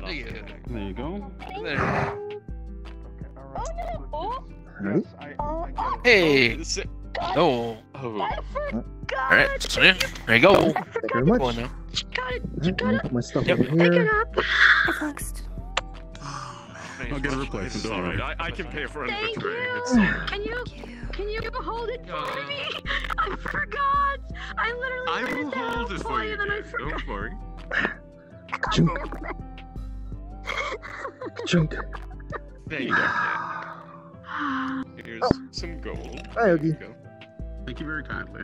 There you go. Ready? Hey! Oh. Alright, so there you go. Thank you very much. Got it. You got it. Put my stuff Yep. over here. I'll get a replacement. All right, I can pay for it. Thank you. Can you hold it for me? I forgot. I literally I will hold it for you. and then I forgot. Don't worry. Chunk. Chunk. There you go. Here's some gold. Hi, Oogie. Thank you very kindly.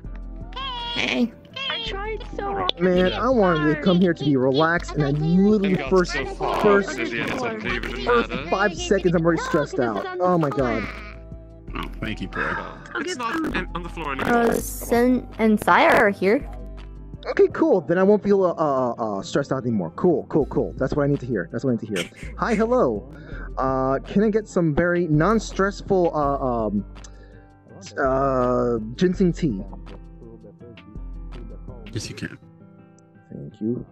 Hey. I tried so hard. Man, I wanted to come here to be relaxed, and I literally first 5 seconds I'm already stressed out. Oh my god. Oh, thank you, Bro. It's not on the floor Uh, Sen and Sire are here. Okay, cool. Then I won't feel stressed out anymore. Cool. That's what I need to hear. Hi, hello. Can I get some very non-stressful ginseng tea? Yes, you can. Thank you.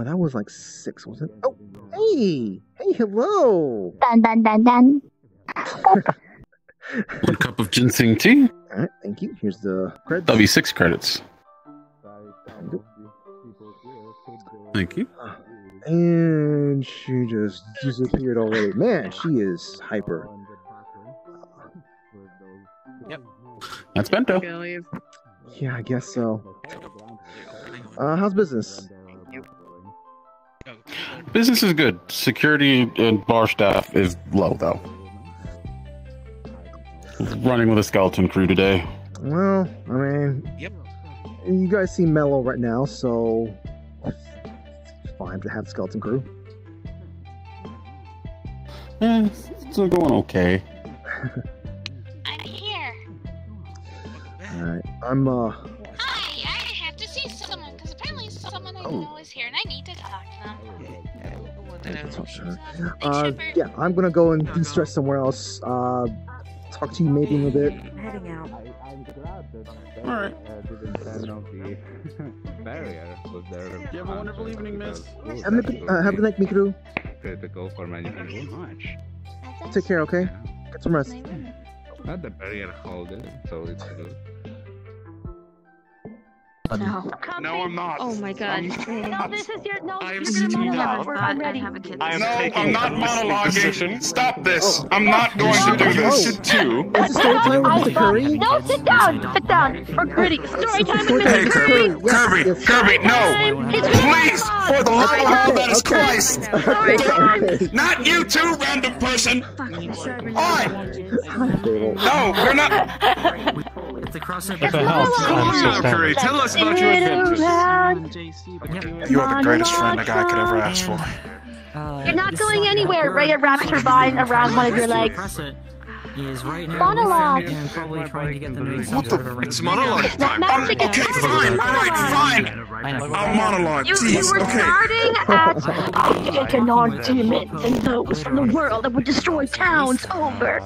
That was like 6, wasn't it? Oh, hey, hello. Dun. 1 cup of ginseng tea. All right, thank you. Here's the credits. That'll be 6 credits. Thank you. And she just disappeared already. Man, she is hyper. Yep. That's Bento. Yeah, I guess so. How's business? Business is good. Security and bar staff is low, though. Running with a skeleton crew today. Well, I mean, you guys seem mellow right now, so it's fine to have skeleton crew. It's going okay. I'm here. Alright, I'm Hi, I have to see someone, because apparently someone I know is here, and I need to talk to them. yeah, I'm gonna go and de-stress somewhere else. Talk to you maybe in a bit. Heading out. Alright. You have a wonderful evening, miss. Have a good night, Mikuru. Critical for management. Take care, okay? Get some rest. Not the barrier holding, so it's good. No. No, I'm not. Oh my god. No, this is your. No, I am you're sitting gonna down. I'm ready. I'm not monologuing. Stop this. I'm not going to do this. Is it story time with Mr. Curry? No, sit down. For Gritty. Story time with Hey, Mr. Curry. Kirby, no! Please, for the love of all that is Christ! Not you too, random person! Alright! No, we're not... Curry, tell us about your adventures. You are the greatest friend a guy could ever ask for. You're not going anywhere. Raya wraps her vine around one of your legs. Monologue. What the? It's monologue time. Okay, fine, alright, fine. I'll monologue. You were starting at I've taken on demons and those from the world that would destroy towns over.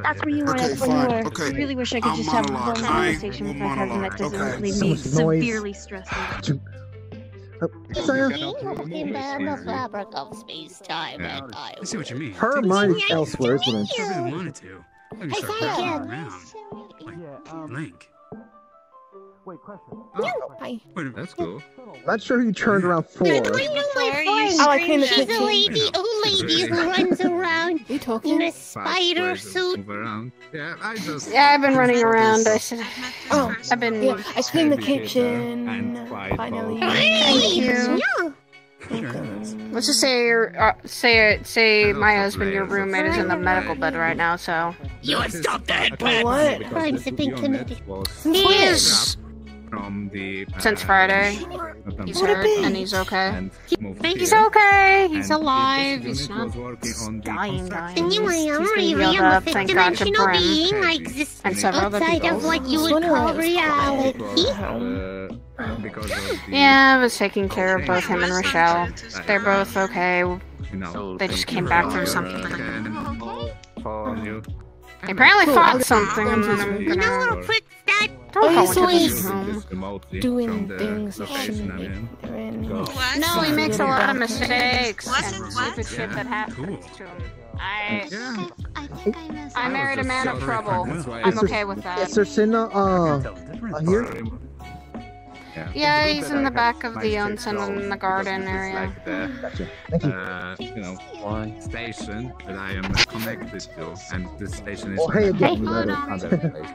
That's where you were. Okay, That's where you fine, were. okay. I really wish I could just have one conversation with my cousin that doesn't leave me severely stressed out. Sire. In the fabric of space-time and I see what you mean. Her mind is elsewhere, isn't it? I really wanted to. I can start walking around. Like, Link. Hi. Wait, that's cool. Not sure who you turned around for. I know my friend. Oh, I came to She's a kitchen. lady who runs around You talking? in a spider suit. Move around. Yeah, Yeah, I've been running around. Oh, I've been. yeah, I cleaned the kitchen. Finally. Thank you. Let's just say my husband, your roommate, is in the medical bed right now. So You stop that. Wait, what? Crimes have been committed. he is from the since Friday. He's hurt and he's okay. and moved He's here. okay. He's And alive. this He's unit not was working on the dying. Anyway, I'm He's being really healed am a up, thank God, to fifth-dimensional Brim. being. I exist And several other outside people. of what you would call reality. because of the, Yeah, I was taking care of both him and Rochelle. They're both okay. you know, They just came back from something. for you. He apparently fought something. And then I'm You know gonna... how quick that... Don't go into he's this room. doing things that shouldn't be doing. What? No, he makes a lot of mistakes What? and What? stupid shit that happens to him. I think I missed I married a man of trouble. Is I'm there- okay with that. Is Cercina, here? Yeah, he's in the back of the Onsen in the garden area. Gotcha. Thank you. Station that I am connected to, and this station is Oh, hey again. other place.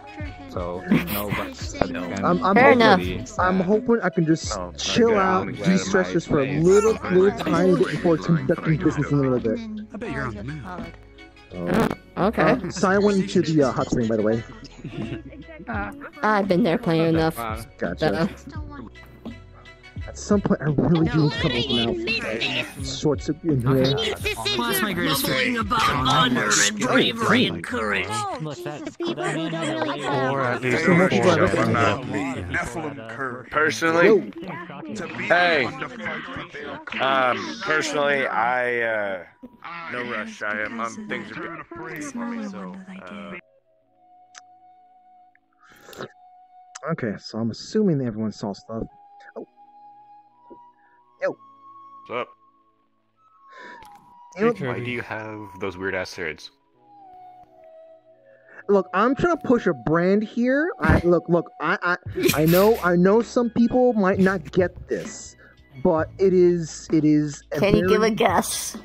So no, but I'm Fair enough. I'm hoping I can just chill out, de-stress just for a little tiny bit before conducting business in a little bit. I bet you're on the map. Okay. So I went into the hot spring, by the way. I've been there plenty enough. Gotcha. At some point, I really do need to come up with an outfit. Shorts in here. Plus my greatest fear about honor and bravery and courage. Or at least So much fun. Personally, hey, personally, no rush. Things are good for me, so, Okay, so I'm assuming that everyone saw stuff. Oh. Yo. What's up? You know, Why do you have those weird ass threads? look, I'm trying to push a brand here. I know some people might not get this, but it is a Can you give a very- guess?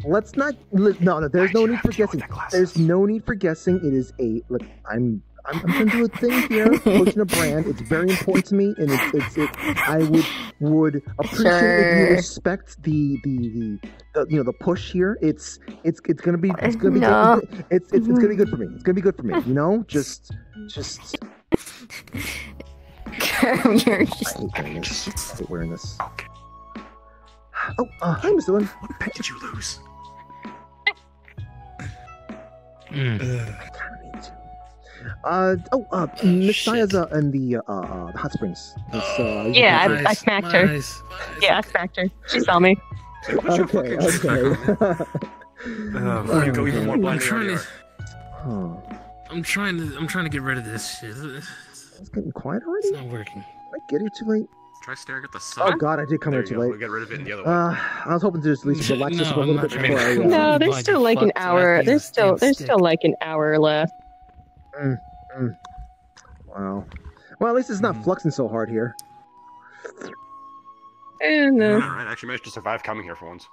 Let's not. No, there's no need for guessing. There's no need for guessing. It is a. Look, I'm trying to do a thing here, pushing a brand. It's very important to me, and I would appreciate if you respect the the push here. It's gonna be No. it's gonna be good for me. It's gonna be good for me. You know, just. You're I hate wearing this. I hate wearing this. Oh, hi, Mr. Lynn. What pet did you lose? Miss Saya's in the hot springs. Yeah, I smacked her. Yeah, I smacked her. She saw me. Okay. You go even more blind than I'm trying to get rid of this shit. It's getting quiet already? It's not working. Did I get here too late? Try staring at the sun. Oh god, I did come here too late. We'll get rid of it in the other way. I was hoping to just at least relax just for a little bit before I... No, there's still like an hour. There's still like an hour left. Wow. Well, at least it's not fluxing so hard here. And Alright, I actually managed to survive coming here for once.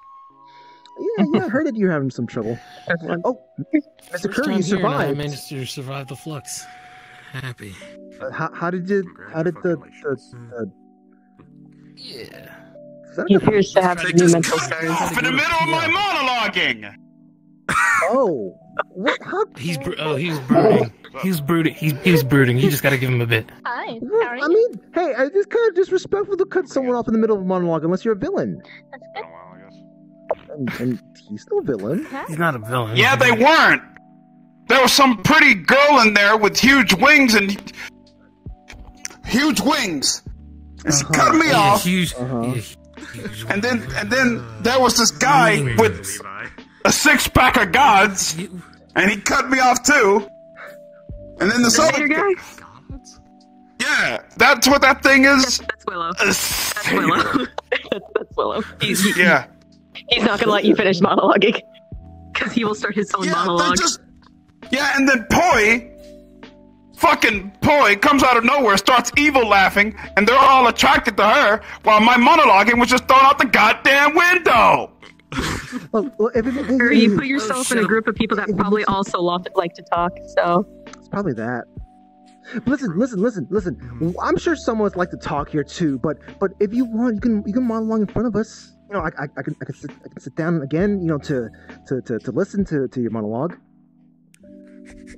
Yeah, I heard that you're having some trouble. Oh, Mr. Kirby, you I survived. managed to survive the flux. Happy. How did the Yeah. he appears to have new mental scars. Off in the middle of my monologuing! Oh, what? How? He's brooding. He's brooding. He's brooding. You just gotta give him a bit. Hi. What? I mean, hey, it's kind of disrespectful to cut someone off in the middle of a monologue unless you're a villain. That's good. And he's still a villain. He's not a villain. Yeah, they weren't! There was some pretty girl in there with huge wings and... Huge wings! And she cut me off, Huge. and then there was this guy with a six-pack of gods, and he cut me off too. And then this other guy? Yeah, that's what that thing is. That's Willow. That's Willow. That's Willow. Yeah. He's not gonna let you finish monologuing. Because he will start his own monologue. Yeah, and then fucking Poi comes out of nowhere, starts evil laughing, and they're all attracted to her, while my monologuing was just thrown out the goddamn window! You put yourself in a group of people that probably also like to talk, so... It's probably that. Listen. I'm sure someone would like to talk here too, but if you want, you can monologue in front of us. You know, I can sit down again, you know, to listen to your monologue.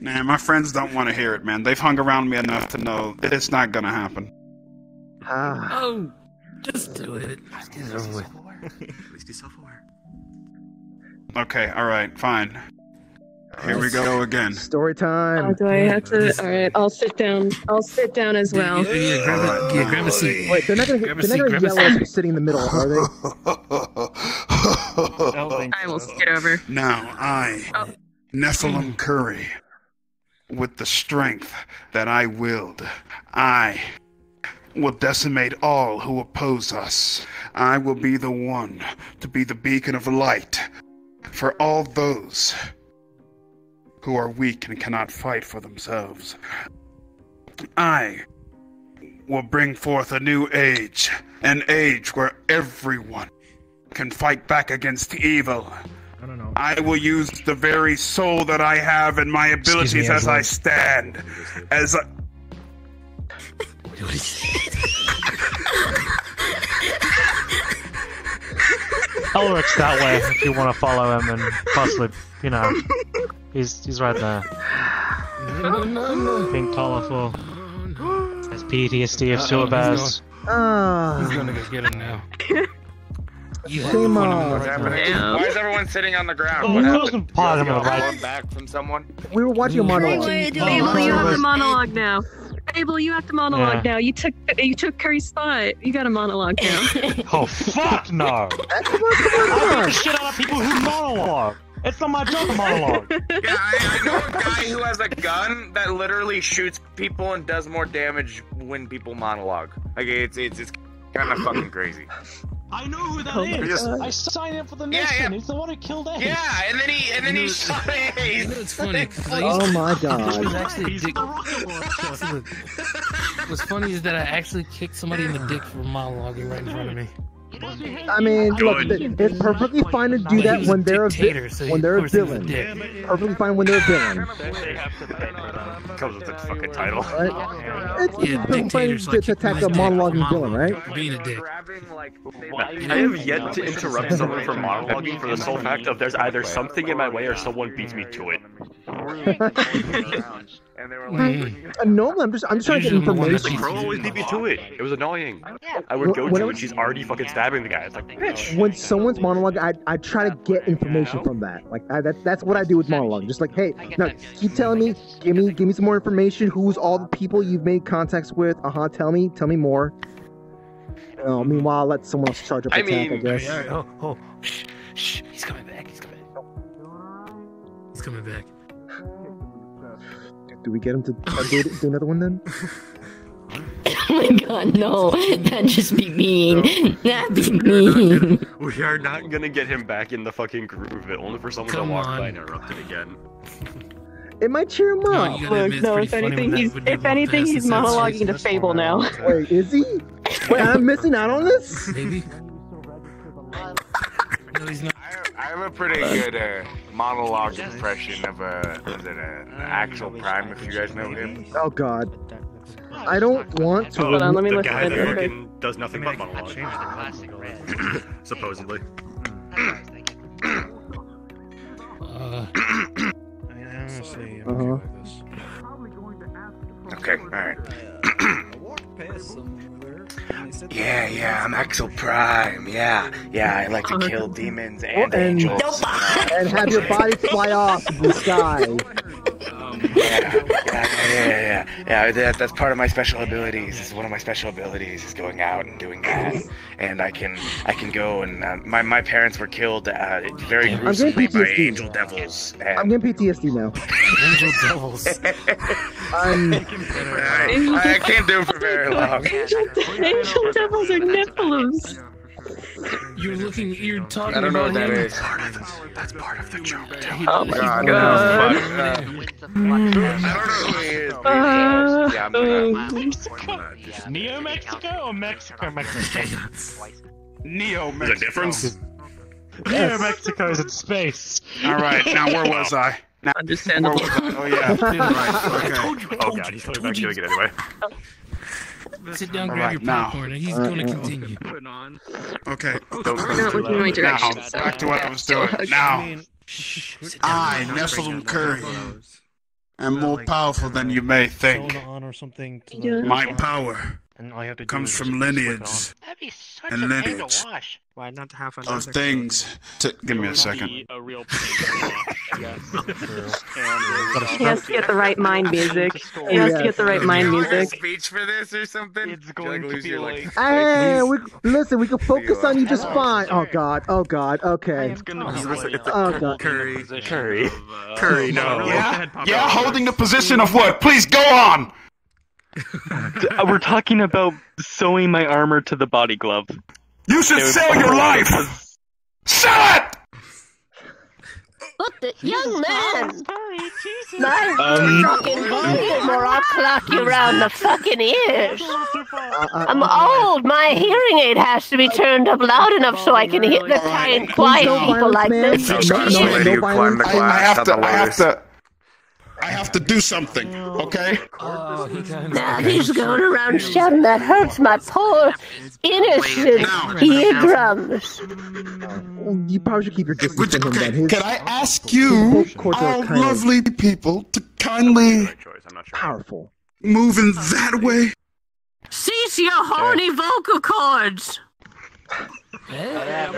Nah, my friends don't want to hear it, man. They've hung around me enough to know that it's not gonna happen. Oh, just do it. Get it over with. At least he's self-aware. Okay, alright, fine. Here we go again. Story time. Oh, do I have to? Alright, I'll sit down. I'll sit down as well. Grab a seat. Wait, they're not gonna yell at us for sitting in the middle, are they? I will sit over. Now, I, Nephilim Curry, with the strength that I wield, I will decimate all who oppose us. I will be the one to be the beacon of light for all those who are weak and cannot fight for themselves. I will bring forth a new age, an age where everyone can fight back against evil. I will use the very soul that I have and my abilities as I stand. As a... Ulrich's that way if you want to follow him, and possibly, you know, he's right there. Being colourful. Has PTSD of short bears. He's gonna go get him now. Shame on. What's happening? Why is everyone sitting on the ground? Oh, What he happened? wasn't part of You it, got right? one back from someone? We were watching a monologue. Abel, you have the monologue now. Abel, you have the monologue Yeah. now. You took Curry's spot. You got a monologue now. Oh, fuck no! I beat the shit out of people who monologue! It's not my job to monologue! Yeah, I know a guy who has a gun that literally shoots people and does more damage when people monologue. Like, it's kind of fucking crazy. I know who that Oh is! my God. I signed him for the Yeah, mission! yeah. He's the one who killed Ace! Yeah, and then he shot Ace. It's funny. Oh my god. It was actually a dick. What's funny is that I actually kicked somebody in the dick for monologuing right in front of me. I mean, look, it's perfectly fine to do that when they're a villain. Perfectly fine when they're a villain. Comes with the fucking title. Right? It's perfectly fine to attack a monologuing villain, right? Being a dick. I have yet to interrupt someone from monologuing for the sole fact of there's either something in my way or someone beats me to it. No, I'm just trying to get information. The girl always beat me to it. It was annoying. I would go to and she's already fucking stabbing the guy. It's like, bitch. When someone's monologue, I try to get information from that. Like that's what I do with monologue. Just like, hey, now keep telling me, give me some more information. Who's all the people you've made contacts with? Tell me more. Meanwhile, let someone else charge up the attack. I guess. Oh, shh, he's coming back. He's coming back. Do we get him to do another one then? Oh my god, no. That'd just be mean. That'd be mean. We are not gonna get him back in the fucking groove of it, only for someone to walk by and interrupt it again. It might cheer him up. Look, no, if anything, he's monologuing to Fable now. Wait, is he? Wait, I'm missing out on this? Maybe. No, he's not. I have a pretty good monologue impression of an actual Prime, if you guys know him. Oh god. I don't want to. Hold on, let me the listen guy to that it. fucking does nothing but monologue. Supposedly. Honestly, Okay, alright. Yeah, I'm Axel Prime. Yeah, I like to kill demons and angels. And have your body fly off in the sky. Yeah. That's part of my special abilities. It's one of my special abilities is going out and doing that. And I can go and my parents were killed very gruesomely by angel devils. And I'm getting PTSD now. Angel devils. I can't do it for very long. Angel devils are Nephilims. You're talking I don't know about what that him. is. That's part of the joke. Oh my god. I don't know who he is. Yeah, I'm gonna Neo Mexico or Mexico? Neo There's a difference? Neo Mexico is in space. Alright, now where was I? Now, Understandable. Oh yeah. Right, okay. Oh god, he's coming back doing it anyway. Sit down, All grab right, your now. popcorn, and he's going to continue. Okay. We're not looking in my direction. Now, back to what I was doing. Now, I, Nephilim Curry, am more powerful than you may think. or something. My power And all you have to do comes is from just lineage That'd be such and a pain to lineage wash. Why not have of another things. Give me a second. A real pain. Yes. He has to get the right mind music. He has to get the right mind music. Speech for this or something? It's going to be like. Hey, listen, we can focus on you just fine. Oh God, okay. It's gonna be like Oh God. Curry, no. Yeah, holding the position of what? Please go on! We're talking about sewing my armor to the body glove. You should sell your life! Sell it! Look, the young man! My fucking volume or I'll clock you around the fucking ears! I'm old! My hearing aid has to be turned up loud enough so I can hear the kind, quiet people like this. I have to do something, okay? Now he's going around shouting that hurts my poor, innocent eardrums. You probably should keep your distance from him then. Can I ask you, all lovely people, to kindly powerful move in that way? Cease your horny vocal cords! Alright,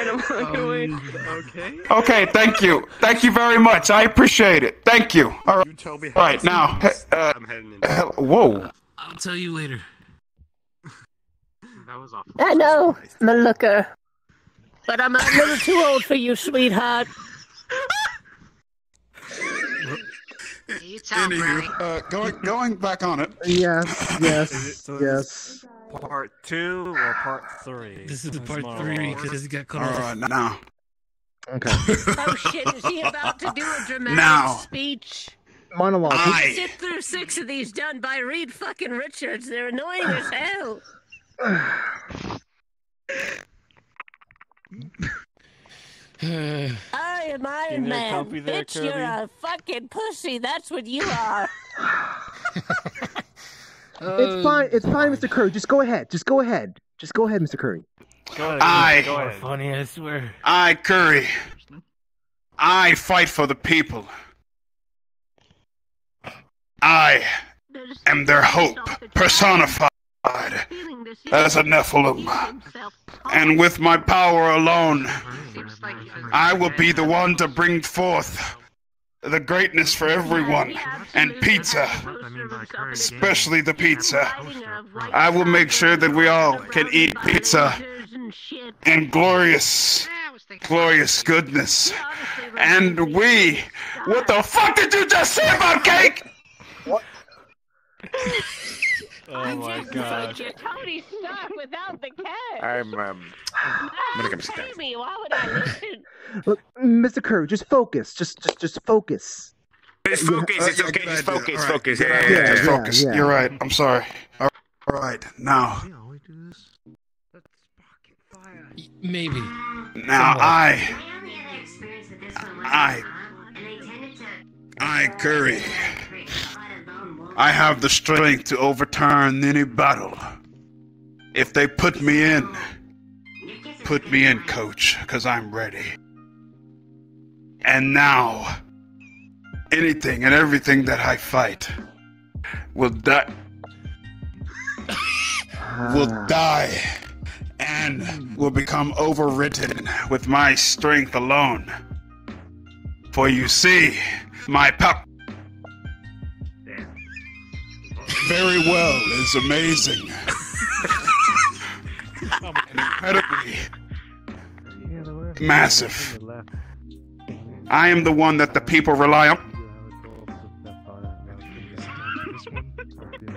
I'm walking away. Okay. Okay, thank you. Thank you very much. I appreciate it. Thank you. All right, now. I'm heading in. Whoa. I'll tell you later. That was awful. I know, I'm a looker. But I'm a little too old for you, sweetheart. Anywho, going back on it. Yes. Part 2 or part 3? This is part 3 because he got cut off. All right, now. Okay. Oh shit, is he about to do a dramatic speech? Monologue. I sit through 6 of these done by Reed fucking Richards. They're annoying as hell. I am Iron Man. Bitch, you're a fucking pussy. That's what you are. It's fine, Mr. Curry. Just go ahead, Mr. Curry. Go ahead. Funny, I swear. I, Curry. I fight for the people. I am their hope personified as a Nephilim. And with my power alone, I will be the one to bring forth the greatness for everyone, and pizza, especially the pizza. I will make sure that we all can eat pizza in glorious goodness. And what the fuck did you just say about cake? What? Oh my god. Tony Stark without the cat. I'm gonna come sit down. Why would I listen? Look, Mr. Curry, just focus. Just focus. Just focus. It's okay. Just focus. Focus. Yeah, just focus. You're right. I'm sorry. All right. Now. Maybe. Now I, Curry, I have the strength to overturn any battle. If they put me in, coach, because I'm ready. And now, anything and everything that I fight will die. And will become overwritten with my strength alone. For you see, my power very well is amazing. And incredibly massive. I am the one that the people rely on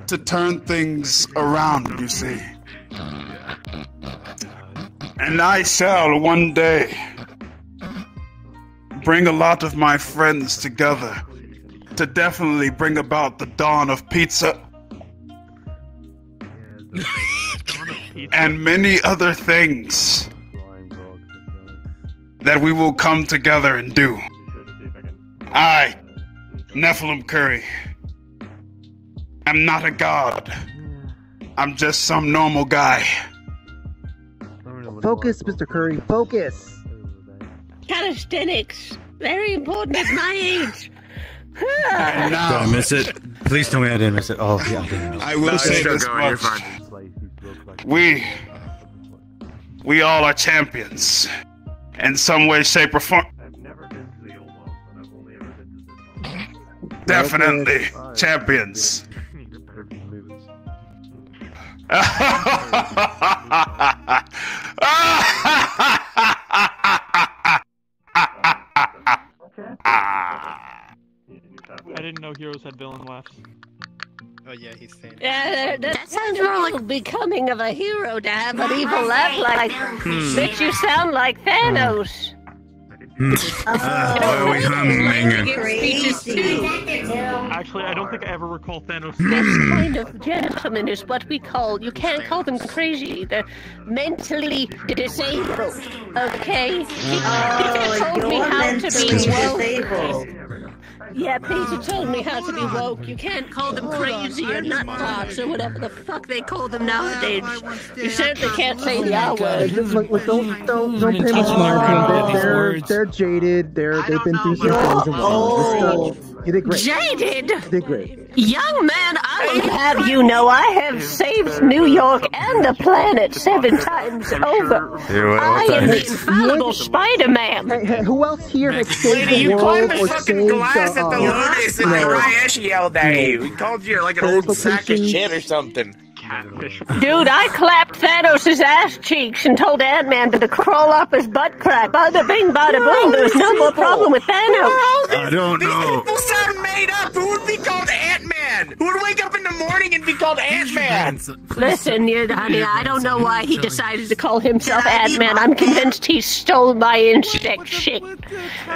to turn things around, you see. And I shall one day bring a lot of my friends together to definitely bring about the dawn of pizza and many other things that we will come together and do. I, Nephilim Curry, am not a god. I'm just some normal guy. Focus, Mr. Curry, focus. Calisthenics, very important at my age. And now, Did I miss it? Please tell me I didn't miss it. Oh, yeah, I didn't. I will say this much. We all are champions. In some way, shape, or form. Definitely champions. I didn't know heroes had villain laughs. Oh yeah, he's saying. Yeah, that sounds more like becoming of a hero to have an evil laugh like makes you sound like Thanos. Why are we humming? Actually, I don't think I ever recall Thanos. This kind of gentleman is what we call, you can't call them crazy, they're mentally disabled, okay? Peter told me how to be woke. Yeah, Peter told me how to be woke. You can't call them crazy or nutbox or whatever the fuck they call them nowadays. You certainly can't say the R word. Look, don't pay much mind. They're jaded. They've been through some things and whatnot. You did great. Jaded? You did great. Young man, I will have you know I have saved New York and the planet 7 times over. I am the infallible Spider-Man. Hey, who else here has saved the world or saved glass at the Lotus and Ryesh yelled at you. He called you like an old sack of shit or something. Dude, I clapped Thanos' ass cheeks and told Ant-Man to crawl up his butt crack. Bada bing, bada boom. There's no more problem with Thanos. I don't know. These people sound made up. Who would be called Ant-Man? Who would wake up in the morning and be called Ant-Man? Listen, honey, I don't know why he decided to call himself Ant-Man. I'm convinced he stole my insect shit.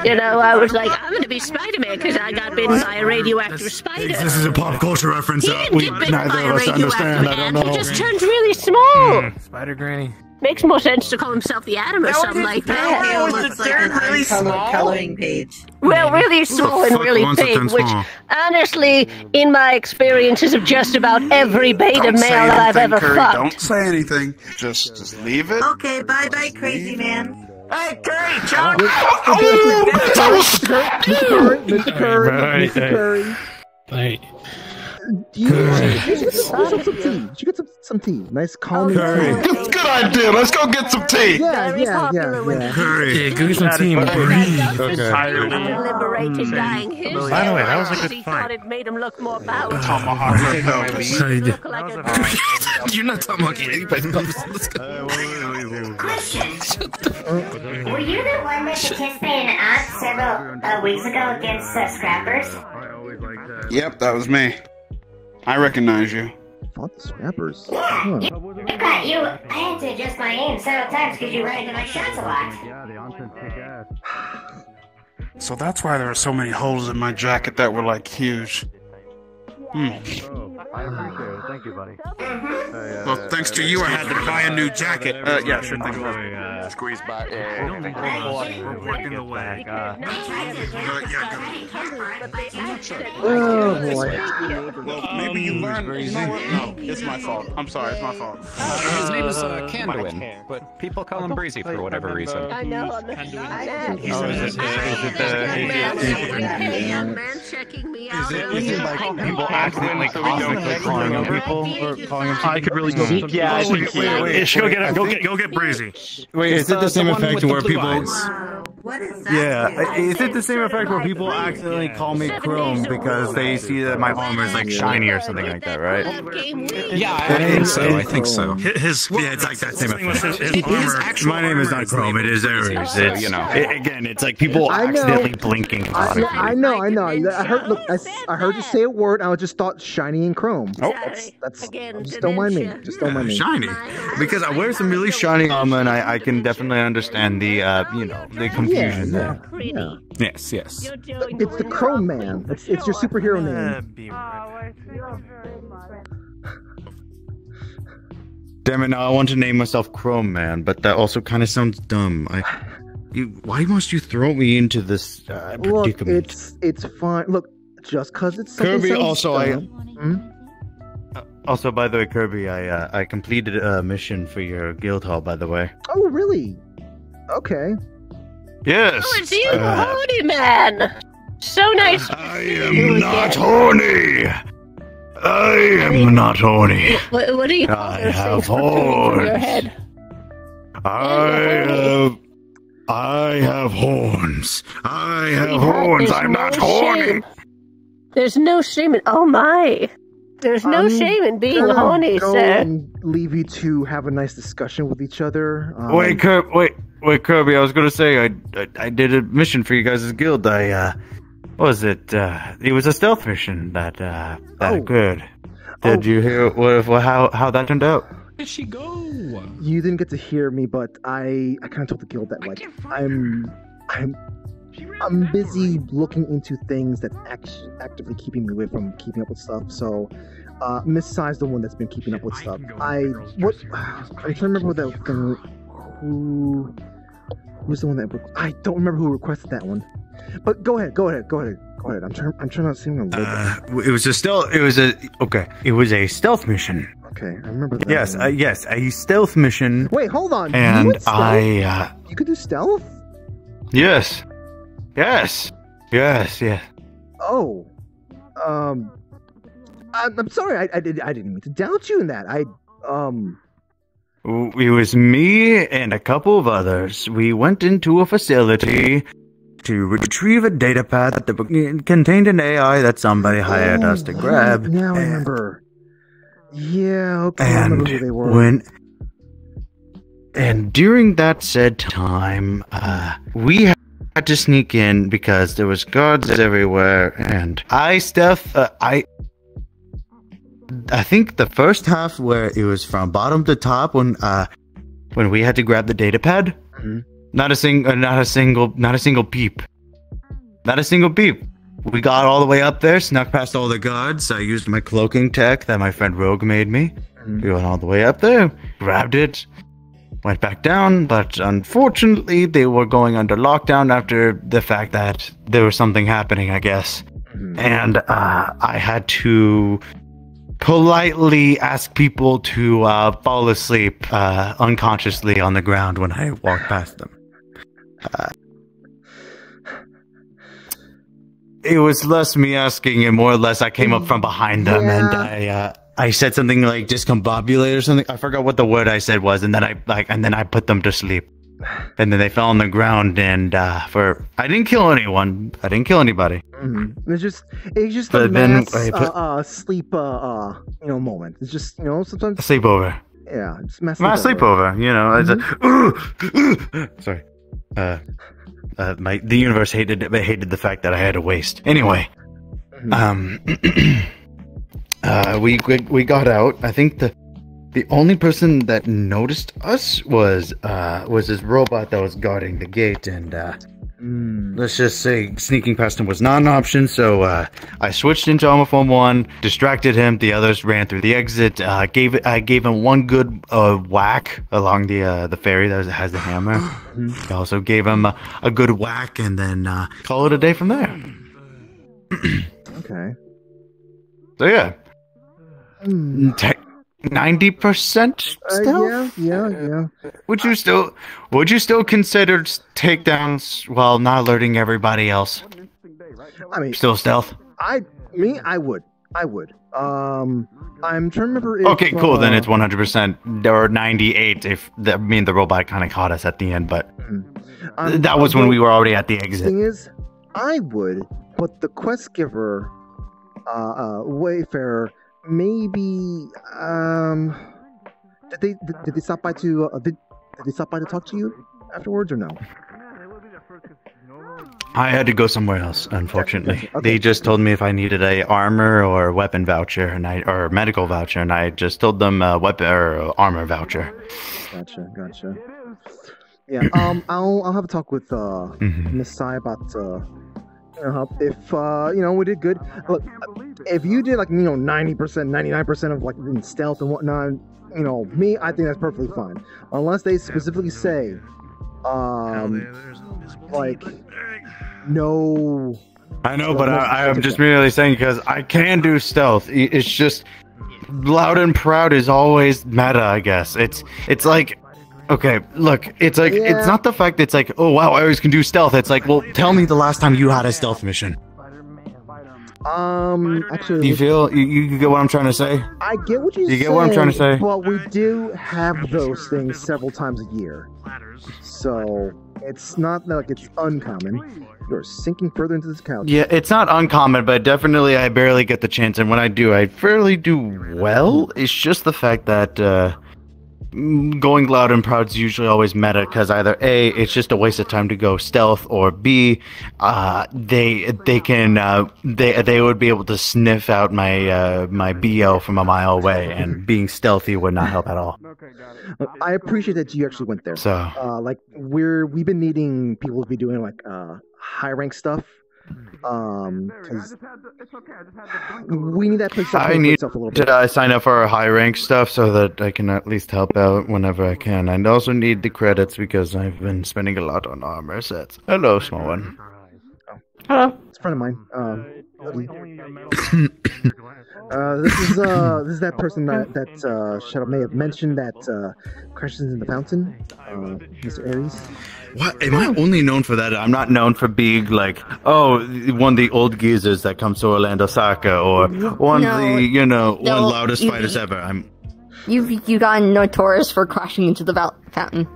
You know, I was like, I'm gonna be Spider-Man because I got bitten by a radioactive spider. This is a pop culture reference that we neither of us understand. I don't know. He just turns really small. Spider Granny. Makes more sense to call himself the Atom or something like that. Looks like an really small coloring page. Well, really small and really big, which honestly, in my experiences of just about every beta male that I've ever fucked. Don't say anything. Just leave it. Okay, bye-bye, crazy man. Hey, Curry, Chuck! Mr. Curry. Hey. You should get some tea. Nice calming tea. Good idea. Let's go get some tea. Yeah. Curry. Yeah, go get some tea and breathe. Okay. Liberated dying his. By the way, that was a good He fight. thought it made him look more bound. You're not talking about anybody's Let's go. Were you the one that participated in Onsen several weeks ago against Scrappers? Yep, that was me. I recognize you. Fought the Scrappers. I got you. I had to adjust my aim several times because you ran into my shots a lot. So that's why there are so many holes in my jacket that were like huge. I appreciate it. Thank you, buddy. Well, thanks to you, I had to buy a new jacket. Yeah, sure thing. Squeeze by. We're working the way. Oh boy. Well, maybe you learned. You know what? No, it's my fault. I'm sorry, it's my fault. His name is Kanduin, but people call him Breezy for whatever reason. I know. Is it like people accidentally cosmically calling on people or calling them? I could really go. Yeah, I think Go get Breezy. Wait, is it the same effect where people? What is that? Yeah, is it the same effect where people accidentally call me Chrome because they see that my armor is like shiny or something like that, right? Yeah, I think so. Yeah, it's like that same effect. My name is not Chrome, it is Ares. It's, you know, again, it's like people accidentally blinking. I know. I heard you say a word, and I just thought shiny and chrome. Oh, that's just don't mind me. Just don't mind me. Shiny, because I wear some really shiny armor, and I can definitely understand the the confusion there. Yeah. Yes. It's the Chrome Man. It's your superhero name. Damn it! Now I want to name myself Chrome Man, but that also kind of sounds dumb. Why must you throw me into this predicament? Look, it's fine. Look, just because it's Kirby. Also, by the way, Kirby, I completed a mission for your guild hall. By the way. Oh, really? Okay. Yes. Oh, it's you, horny man. So nice. I am not horny. I am not horny. What do you call I those have things protruding from your horns. head? I have horns. I have Sweetheart, horns. there's I'm not no horny. shame. There's no shame in. Oh my! There's no shame in being horny, go sir. and leave you to have a nice discussion with each other. Wait, Kirby. I was gonna say I did a mission for you guys' guild. What was it? It was a stealth mission that good. Did you hear how that turned out? Where did she go? You didn't get to hear me, but I kind of told the guild that like I'm busy looking into things that actively keeping me away from keeping up with stuff. So, Miss Sai's the one that's been keeping up with stuff. I'm trying to remember that thing. Who's the one that? I don't remember who requested that one. But go ahead. I'm trying to see my logo. It was a stealth. It was a stealth mission. Okay, I remember that. Yes, yes, a stealth mission. Wait, hold on. And you could do stealth? Yes. Oh, I'm sorry. I didn't mean to doubt you in that. It was me and a couple of others. We went into a facility to retrieve a data pad that contained an AI that somebody hired us to grab. Now I remember. Yeah, okay. I remember who they were. And during that said time, we had to sneak in because there was guards everywhere, and I think the first half where it was from bottom to top when we had to grab the data pad, not a single peep. We got all the way up there, snuck past all the guards. I used my cloaking tech that my friend Rogue made me. We went all the way up there, grabbed it, went back down, but unfortunately they were going under lockdown after the fact that there was something happening, I guess. And I had to politely ask people to fall asleep unconsciously on the ground when I walked past them. It was less me asking and more or less I came up from behind them and I said something like discombobulate or something. I forgot what the word I said was, and then I put them to sleep. And then they fell on the ground, and I didn't kill anyone. I didn't kill anybody. It's just a mass sleep moment. It's just sometimes sleepover. Yeah, it's mass sleepover. Sorry. The universe hated the fact that I had a waist. Anyway, we got out. I think the only person that noticed us was this robot that was guarding the gate, and let's just say sneaking past him was not an option. So I switched into Homophone 1, distracted him. The others ran through the exit. I gave him one good whack along the ferry that has the hammer. I also gave him a good whack, and then call it a day from there. Okay. So yeah. 90% stealth? Yeah. Would you still consider takedowns while not alerting everybody else? I mean, still stealth? I would. I'm trying to remember if, okay, cool, then it's 100% or 98 if the robot kind of caught us at the end, but that was when we were already at the exit. The thing is, I would, but the quest giver Wayfarer, maybe did they stop by to did they stop by to talk to you afterwards or no? I had to go somewhere else, unfortunately. Gotcha. Okay. They just told me if I needed a armor or weapon voucher, or medical voucher, and I just told them weapon or armor voucher. Gotcha. Yeah, I'll have a talk with Miss Sai about if we did good. Look, if you did 90%, 99% of in stealth and whatnot, me, I think that's perfectly fine. Unless they specifically say, no. I know, but I'm just merely saying because I can do stealth. It's just loud and proud is always meta, I guess. It's like, okay, look, it's like it's not the fact that it's like, oh wow, I always can do stealth. It's like, well, tell me the last time you had a stealth mission. Actually, Do you feel you get what I'm trying to say? I get what you're saying. You get what I'm trying to say? Well, we do have those things several times a year, so it's not like it's uncommon. You're sinking further into this couch. Yeah, it's not uncommon, but definitely I barely get the chance, and when I do, I fairly do well. It's just the fact that going loud and proud is usually always meta, because either A, it's just a waste of time to go stealth, or B, they would be able to sniff out my BO from a mile away, and being stealthy would not help at all. I appreciate that you actually went there. So, like we've been needing people to be doing like high rank stuff. 'Cause we need that place to I need itself a little bit. to sign up for high rank stuff so that I can at least help out whenever I can. I also need the credits because I've been spending a lot on armor sets. Hello, small one. Hello. It's a friend of mine. This is that person that Shadow may have mentioned that crashes in the fountain. Mr. Aries. What? Am I only known for that? I'm not known for being like, oh, one of the old geezers that comes to Orlando Soccer, or one of the, one loudest fighters ever. You got notorious for crashing into the fountain.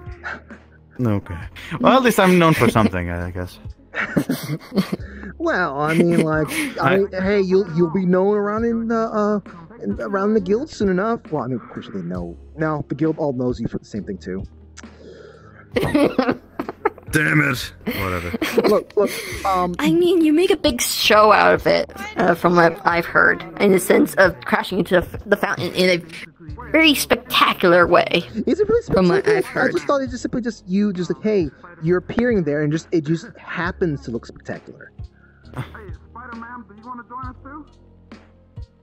Okay. Well, at least I'm known for something, I guess. Well, I mean, like, hey, you'll be known around around the guild soon enough. Well, I mean, of course they know. No, the guild all knows you for the same thing too. Damn it! Whatever. Look. I mean, you make a big show out of it, from what I've heard, in the sense of crashing into the fountain in a very spectacular way. Is it really spectacular? From what I've heard. I just thought it just simply just like, hey, you're appearing there, and it just happens to look spectacular.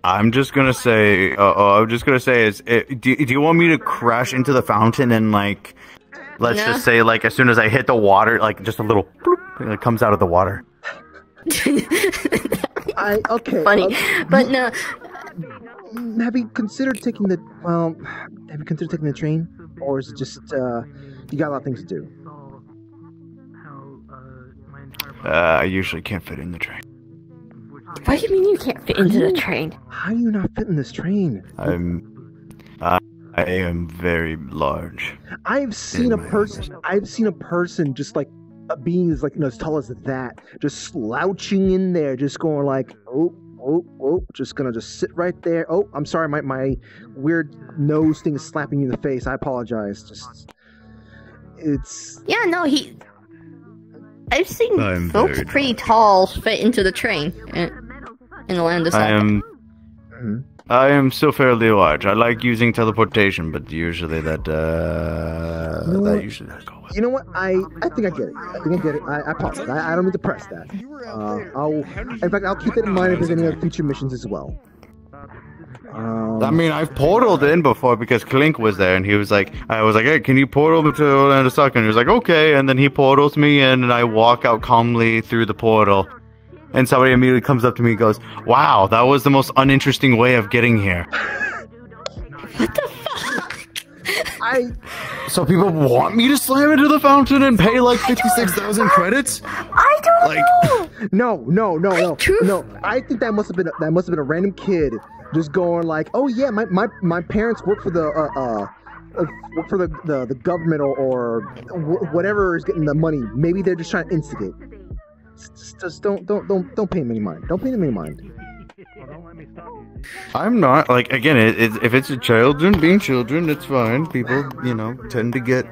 I'm just gonna say, do you want me to crash into the fountain and like, let's just say like as soon as I hit the water, like just a little bloop, and it comes out of the water. Okay. Funny, but no. Have you considered taking the train, or is it just you got a lot of things to do? I usually can't fit in the train. What do you mean you can't fit into the train? How do you not fit in this train? I am very large. I've seen a person just like being like as tall as that, just slouching in there, just going like, oh, just gonna just sit right there. Oh, I'm sorry, my weird nose thing is slapping you in the face. I apologize. I've seen folks pretty tall fit into the train in Orlando. I am still fairly large. I like using teleportation, but usually that usually doesn't go well. You know what? I think I get it. I apologize. I don't mean to press that. I'll keep it in mind if there's any other future missions as well. I mean, I've portaled in before because Clink was there, and he was like, I was like, hey, can you portal me to Orlando Soccer? And he was like, okay, and then he portals me in, and I walk out calmly through the portal, and somebody immediately comes up to me and goes, wow, that was the most uninteresting way of getting here. What the fuck? So people want me to slam into the fountain and pay like 56,000 credits? I don't know. No. I think that must have been a random kid just going like, oh yeah, my parents work for the government or whatever is getting the money. Maybe they're just trying to instigate. Just don't pay them any mind. Don't pay them any mind. I'm not, like, again, if it's a children being children, it's fine. People, tend to get,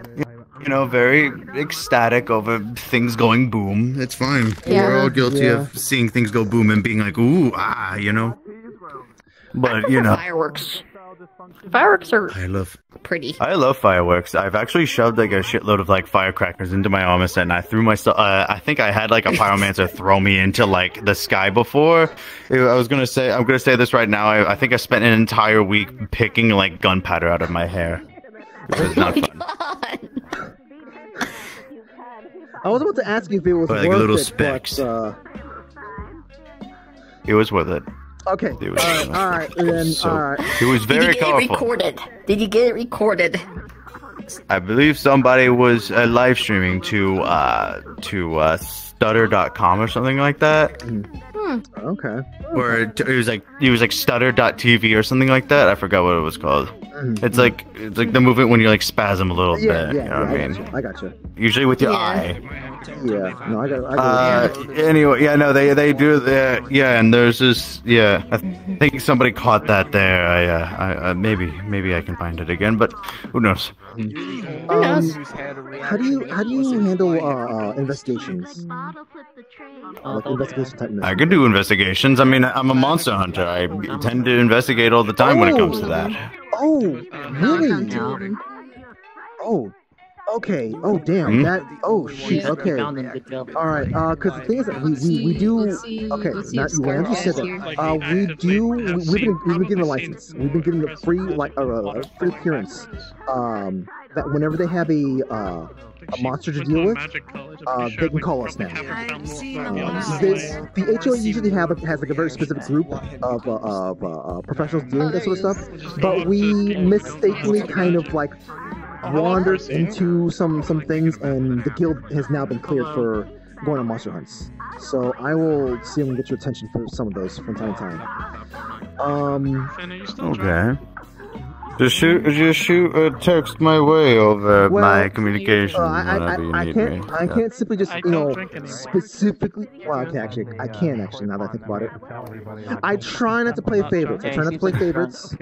very ecstatic over things going boom. It's fine. Yeah. We're all guilty of seeing things go boom and being like, ooh, But, Fireworks. Fireworks are pretty. I love fireworks. I've actually shoved like a shitload of like firecrackers into my armor set, and I threw myself. I think I had like a pyromancer throw me into like the sky before. I'm gonna say this right now. I think I spent an entire week picking like gunpowder out of my hair. It was not fun. I was about to ask you if it was like worth little it, specks. but it was worth it. Okay. All right. Then. All right. It was very colorful. Did you get it recorded? I believe somebody was live streaming to stutter.com or something like that. Okay. Or it was like stutter.tv or something like that. I forgot what it was called. It's like the movement when you like spasm a little bit. You know what I mean? I got you. Usually with your eye. Yeah. No, I got. Anyway, yeah, no, they do that. Yeah, and there's this. Yeah, I think somebody caught that there. I maybe I can find it again, but who knows? How do you handle investigations? Like investigation type missions? I can do investigations. I mean, I'm a monster hunter. I tend to investigate all the time when it comes to that. Oh, really? Oh, okay. Oh, damn. That. Oh, shit. Okay. All right. Because the thing is that we do. Okay. Not you. When you said that, we do. We've been getting a license. We've been getting a free free appearance. That whenever they have a monster to deal with, they can call us now. The HOA usually has like a very specific group of professionals doing that sort of stuff, but we mistakenly kind of like wandered into some things, and the guild has now been cleared for going on monster hunts. So I will see if we can get your attention for some of those from time to time. Okay. Just shoot a text my way over my communication whenever you need me. I can't simply just, specifically. Well, I can actually. Now that I think about it, I try not to play favorites.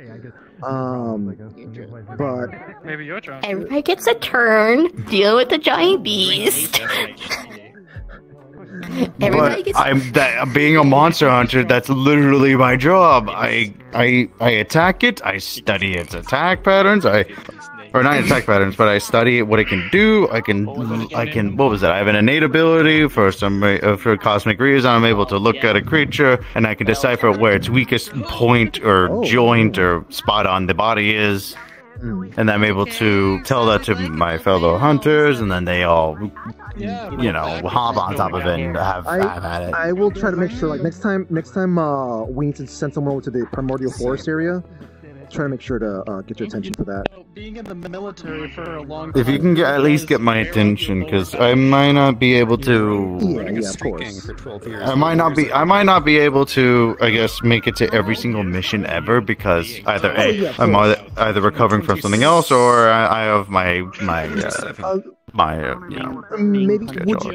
But maybe your turn. Everybody gets a turn. Deal with the giant beast. Being a monster hunter, that's literally my job. I attack it, I study its attack patterns, or not attack patterns, but I study what it can do. I can what was that? I have an innate ability for cosmic reason. I'm able to look at a creature and I can decipher where its weakest point or joint or spot on the body is. And I'm able to tell that to my fellow hunters, and then they all, hop on top of it and have at it. I will try to make sure, like next time, we need to send someone over to the primordial forest area. Try to make sure to get your attention for that. Being in the military for a long time. If you can at least get my attention, because I might not be able to. Yeah, of course. I might not be able to. I guess make it to every single mission ever, because either I'm either recovering from something else, or I have my maybe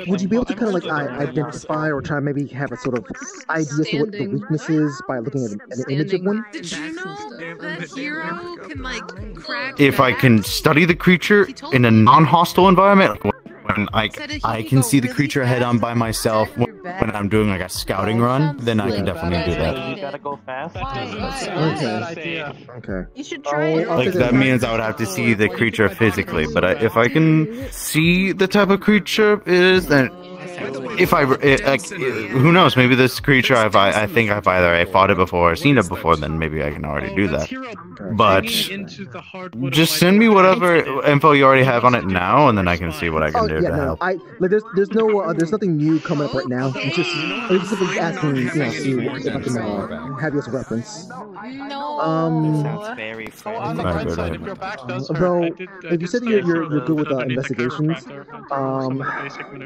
would you be able to kind of like identify or try to maybe have a sort of idea to what the weakness is by looking at an image of one? Did you know the hero can like crack? If I can study the creature in a non-hostile environment, when I can see the creature head on by myself when I'm doing like a scouting run, then I can definitely do that. You gotta go fast. Okay. You should try it. Like that means I would have to see the creature physically, but if I can see the type of creature it is, then who knows? Maybe this creature I think I've either fought it before or seen it before, then maybe I can already do that. But just send me whatever info you already have on it now, and then I can see what I can do to help. There's nothing new coming up right now. I'm just simply asking, see if I can have you as a reference. Sounds very friendly. Though, if you said you're good with investigations,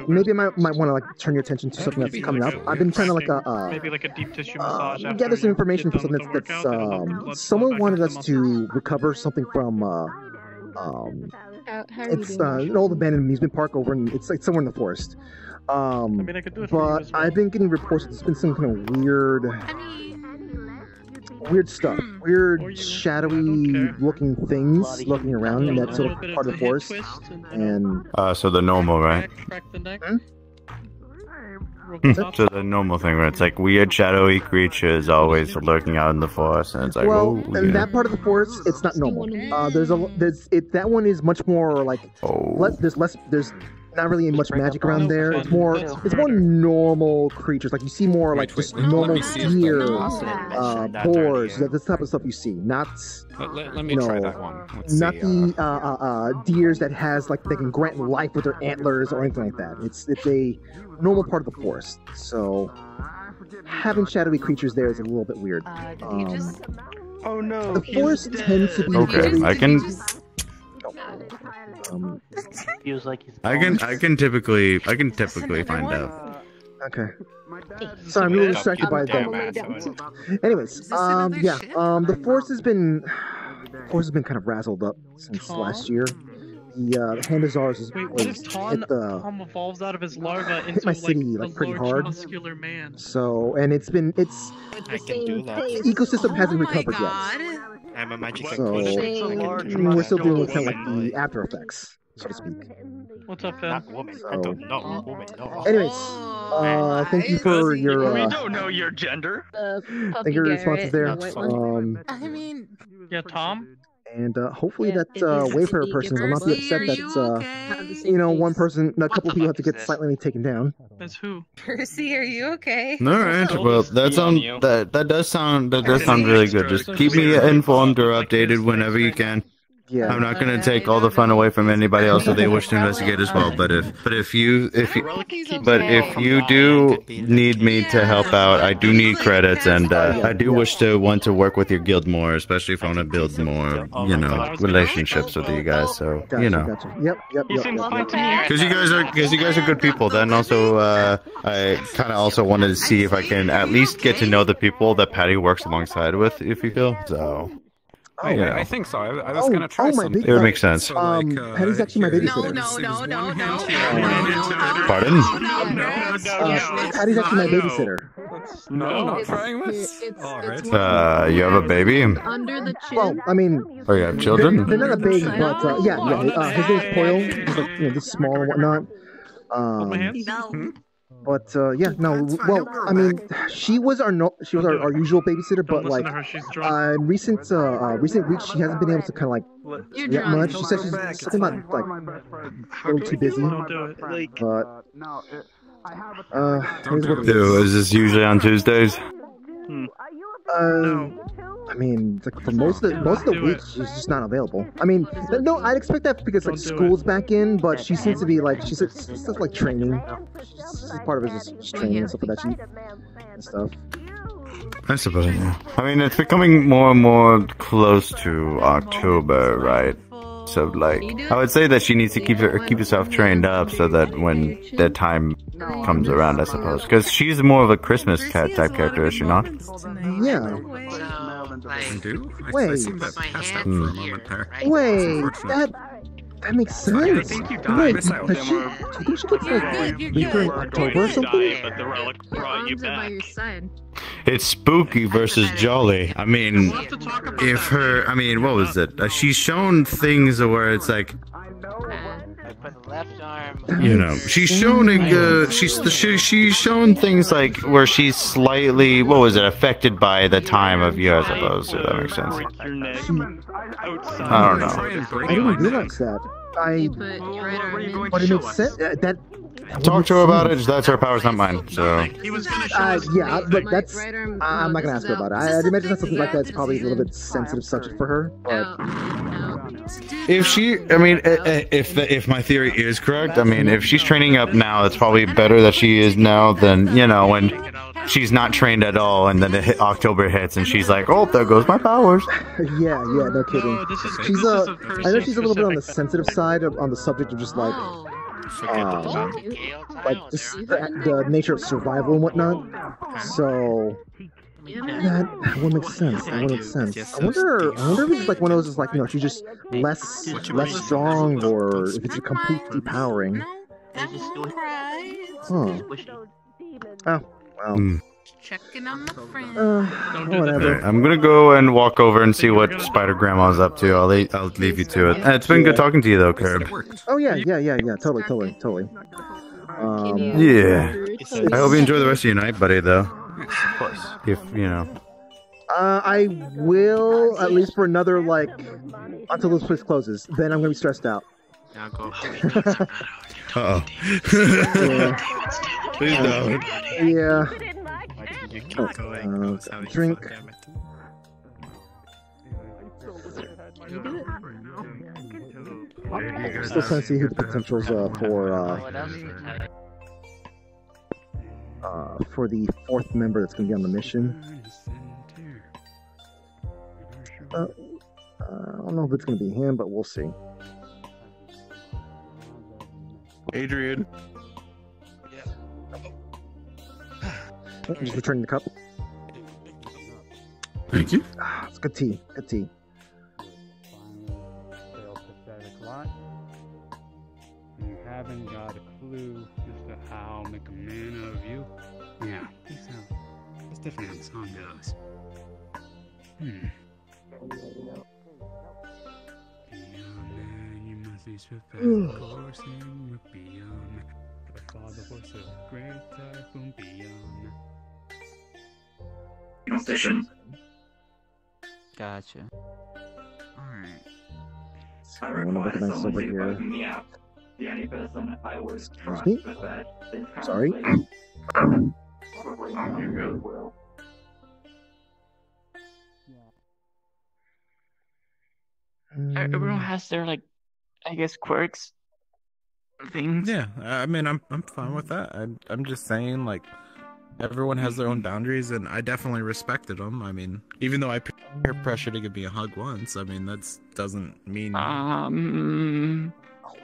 maybe I might want to like turn your attention to something that's coming up. I've been trying to maybe like a deep tissue massage. Gather some information for something that's someone wanted us to recover something from it's an old abandoned amusement park over in it's like somewhere in the forest. But I've been getting reports that there's been some kind of weird stuff, weird shadowy looking things looking around in that sort of part of the forest. And so the normal, right? So the normal thing where it's like weird shadowy creatures always lurking out in the forest, and it's like, in that part of the forest, it's not normal. That one is much more like there's not really much magic around there. It's more normal creatures. Like you see more like just normal deer, boars, this type of stuff you see. Not let me try that one. Not the deers that has like they can grant life with their antlers or anything like that. It's a normal part of the forest. So having shadowy creatures there is a little bit weird. Oh no! The forest tends to be I can. Feels like he's I can typically find out. Okay. Sorry, I'm really distracted by that. Anyways, the force has been kind of razzled up since last year. The Handazars is hit evolves out of his larva into hit my city like pretty large, hard. muscular man. So, and it's I can do that. the ecosystem hasn't recovered yet. I'm a magic So we're still dealing with kind of like the after effects, so to speak. What's up, Phil? Not woman. I don't know. Woman, no. Anyways, thank you for your. We don't know your gender. Thank you for your responses there. I mean, yeah, Tom. And hopefully that Wayfarer person will not be upset that one person, a couple of people have to get slightly taken down. That's who? Percy, are you okay? All right. Well, that does sound really good. Just keep me informed or updated whenever you can. Yeah. I'm not gonna take all the fun away from anybody else if they wish to investigate as well. But if you do need me to help out, I do need credits, and I do want to work with your guild more, especially if I want to build more, relationships with you guys. So Gotcha. Yep. Because you guys are good people. Then also, I kind of also wanted to see if I can at least get to know the people that Patty works alongside with, if you feel so. I think so. I was gonna try something. It would make sense. Patty's actually my babysitter. Pardon? Patty's actually my babysitter. No, not trying this. You have a baby? Under the chin. Well, I mean, you have children? They're not a baby, but his name's Poyle. He's like this small and whatnot. But I mean, she was our usual babysitter, but like in recent weeks she hasn't been able to kind of like get much. She said she's something about like a little too busy. But here's what it is. Is this usually on Tuesdays? I mean, like for most of the week, she's just not available. I mean, no, I'd expect that because like school's back in, but she seems to be like she's just like training. Part of it is just training and stuff like that. And stuff. I suppose. Yeah. I mean, it's becoming more and more close to October, right? So like, I would say that she needs to keep herself trained up so that when that time comes around, I suppose, because she's more of a Christmas cat type character, is she not? Yeah. I do? Wait. I seem to have passed out for a moment there. Wait, that makes sense. I think you died. Wait, do you think she gets like weaker in October or something? But the relic brought you back. It's spooky versus jolly. I mean, what was it? She's shown things where it's like, she's shown she's shown things like where she's slightly, affected by the time of year, I suppose. If that makes sense. I don't know. I didn't realize that. But it makes sense. Talk to her about it. That's her powers, not mine. So. Look, that's. I'm not gonna ask her about it. I'd imagine that something like that's probably a little bit sensitive subject for her. But if my theory is correct, I mean, if she's training up now, it's probably better that she is now than when she's not trained at all, and then October hits, and she's like, "Oh, there goes my powers." Yeah, no kidding. I know she's a little bit on the sensitive side on the subject of just like. Just the nature of survival and whatnot. So that would make sense. I wonder if it's like one of those is like she's just less strong, or if it's a complete depowering. Huh. Oh well. Checking on my friend. Whatever. I'm gonna go and walk over and see what Spider Grandma's up to. I'll leave you to it. It's been good talking to you though, Kirby. Oh yeah. Totally. Yeah. I hope you enjoy the rest of your night, buddy. Though. Of course. If I will at least for another until this place closes. Then I'm gonna be stressed out. Now go. Uh-oh. Please don't. Yeah. Drink. Still trying to see who the potentials for the fourth member that's going to be on the mission. I don't know if it's going to be him, but we'll see. Adrian. Just returning the cup. Thank you. It's good tea. Good tea. You haven't got a clue as to how I'll make a man of you. Yeah, that's definitely how the song goes. Beyond man, you must be swift as a course and look beyond. The father horse of great typhoon beyond. Station. Gotcha. Alright. I request someone to bug me out. The only person I was trust with that is Sorry. probably not you really well. Everyone has their, like, I guess, quirks. Things. Yeah, I mean, I'm fine with that. I'm just saying, like, everyone has their own boundaries, and I definitely respected them. I mean, even though I peer pressure to give me a hug once, I mean, that doesn't mean. Oh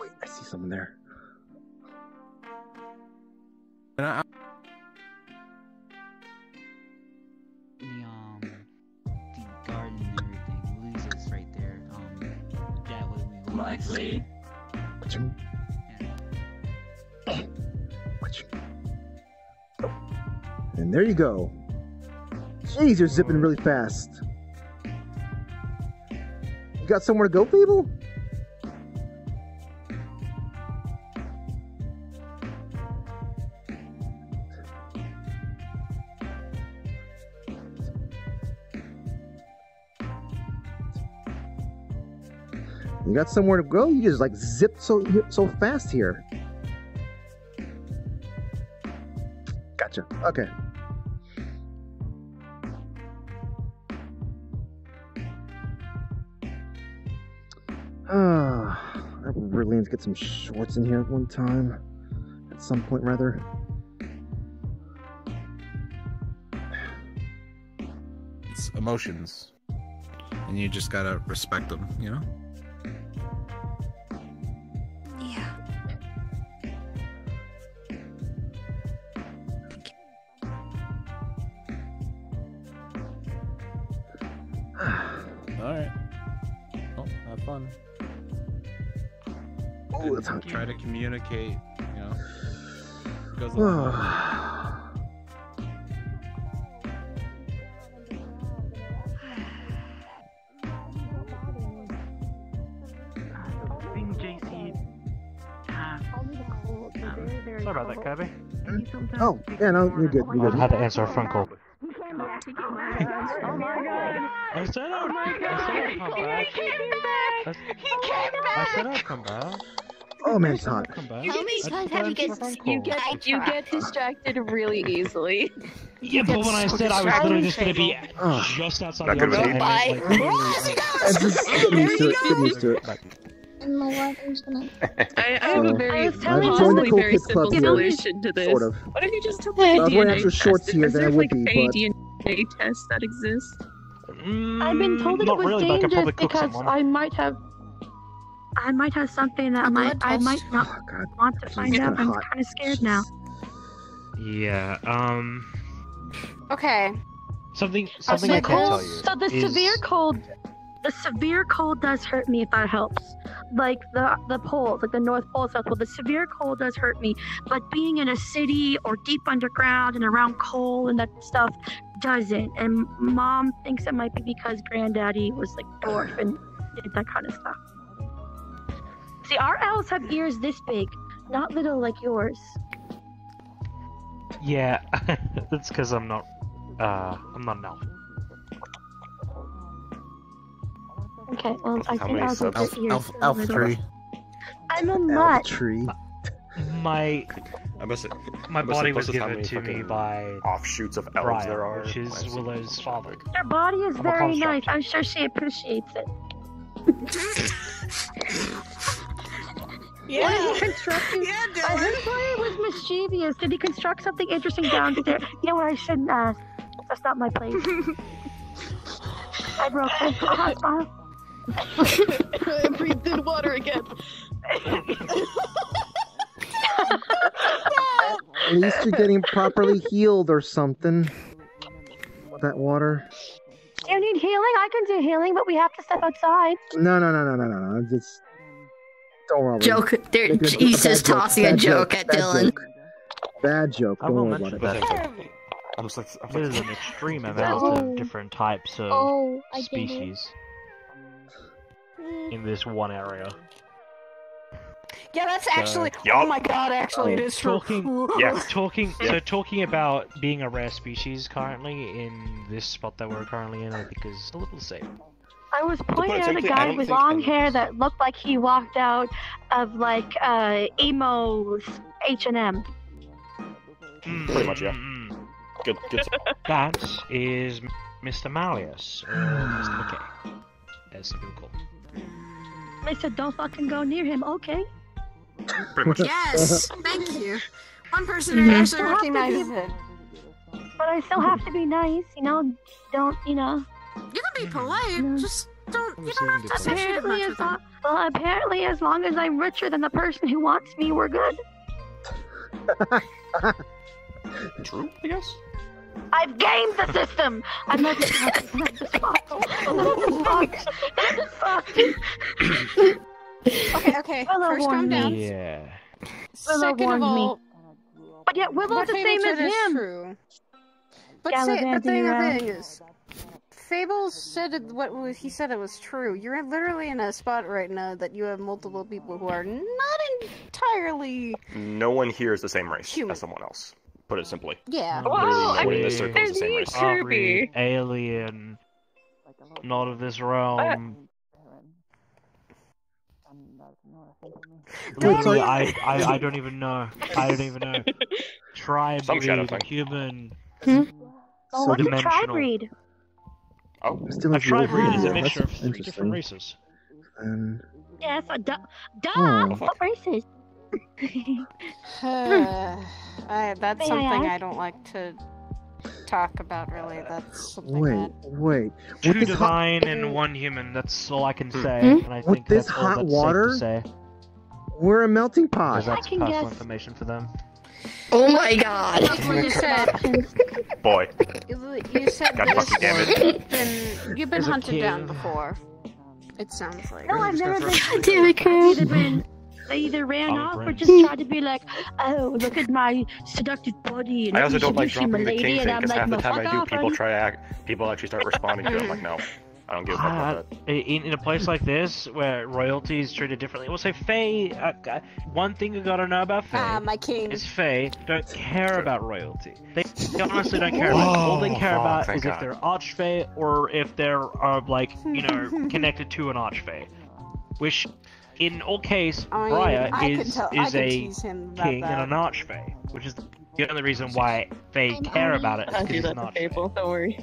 wait, I see someone there. And The garden and everything loses right there. That way we will Likely. And there you go. Jeez, you're zipping really fast. You got somewhere to go, people? You got somewhere to go? You just like zipped so fast here. Gotcha. Okay. I really need to get some shorts in here at one time. At some point, rather. it's emotions, and you just gotta respect them, you know? Yeah. Alright. Well, have fun. Oh, that's hot. Try to communicate, you know? Goes a long way. Sorry about that, Kirby. Oh, yeah, no, you're good. You're I good. had to answer a phone call. Oh my god! I said I'd come back. I said I'd come back. Oh man, it's hot. Come back. How many times have you get distracted really easily? Yeah, but when I said I was literally just gonna be just outside the office, Bye. Get used to it. Get used to it. I have a very, possibly very Kids Club simple here, solution to this. sort of. What if you just took I a was wearing DNA extra shorts test? here Is than I there would like be, a but DNA test that exists? I've been told that not it was really, but I could dangerous probably cook because someone. I might have something that I might not want to find It's out. kinda I'm hot. kind of scared now. Yeah, Okay. Something So I can tell you. So the severe cold does hurt me if that helps. Like the poles, like the North Pole, South Pole. The severe cold does hurt me, but being in a city or deep underground and around coal and that stuff doesn't. And Mom thinks it might be because Granddaddy was like dwarf and did that kind of stuff. See, our owls have ears this big, not little like yours. Yeah, that's because I'm not an elf. Okay, well, I think I'll get the ears. Elf tree. I'm a mutt. Tree. My must body was supposed to tell given me to me fucking by offshoots of elves Brian, there are. which is Willow's father. Your body is I'm a very nice. construct. I'm sure she appreciates it. Yeah. What did he construct? I heard Brian was mischievous. Did he construct something interesting downstairs? You know what? I shouldn't ask. That's not my place. I broke it. I breathed in water again. At least you're getting properly healed or something. With that water. You need healing? I can do healing, but we have to step outside. No. Just don't worry. Joke. He's just tossing a joke at Dylan. Bad joke. Don't worry about it. There's an extreme amount of different types of species in this one area. Yeah, that's actually. Oh my god! Actually, it is true. Talking about being a rare species currently in this spot that we're currently in, I think is a little safe. I was pointing at a guy with long hair that looked like he walked out of like emo's H&M. Pretty much, yeah. Good. That is Mr. Malleus, or Mr. McKay, as some people call him. They said don't fucking go near him. Okay. Yes, thank you. One person who actually recognizes it. But I still have to be nice, you know. Don't, you know. You can be polite. Just don't. You don't have to associate much with them. Well, apparently, as long as I'm richer than the person who wants me, we're good. True, I guess. I've gamed the system. I'm not just Okay. First, calm down. Yeah. Second of all, but yet Willow's the same as him. True. But the thing is, Fable said he said it was true. You're literally in a spot right now that you have multiple people who are not entirely. No one here is the same race as someone else. Put it simply. Yeah. Well, I mean, this circle is the same race. Kirby. Alien, not of this realm. Literally, I don't even know. Tribe, human, what's a tribe breed? A tribe breed is a mixture of 3 different races. Yes, what races? That's something I don't like to talk about, really. That's something Wait. 2 divine and 1 human, that's all I can say. And I think this that's all hot that's water, safe to say. We're a melting pot. Because that's personal information for them. Oh my god. That's what you said. Boy. You said God fucking damn it. You've been hunted down before. It sounds like. No, I've never been. Damn it, Chris. They either ran off or just tried to be like, oh, look at my seductive body. And I also don't like dropping the king thing, because because half the time I do, people actually start responding to it. I'm like, no, I don't give a fuck about that. In a place like this, where royalty is treated differently, we'll say Fae, one thing you gotta know about Fae my king. is Fae don't care about royalty. They honestly don't care about it. All they care about is if they're Archfey or if they're, connected to an Archfey. Which, in all case, Briar is a king and an Archfey, which is the only reason why they care about it, because it's an Archfey. Don't worry.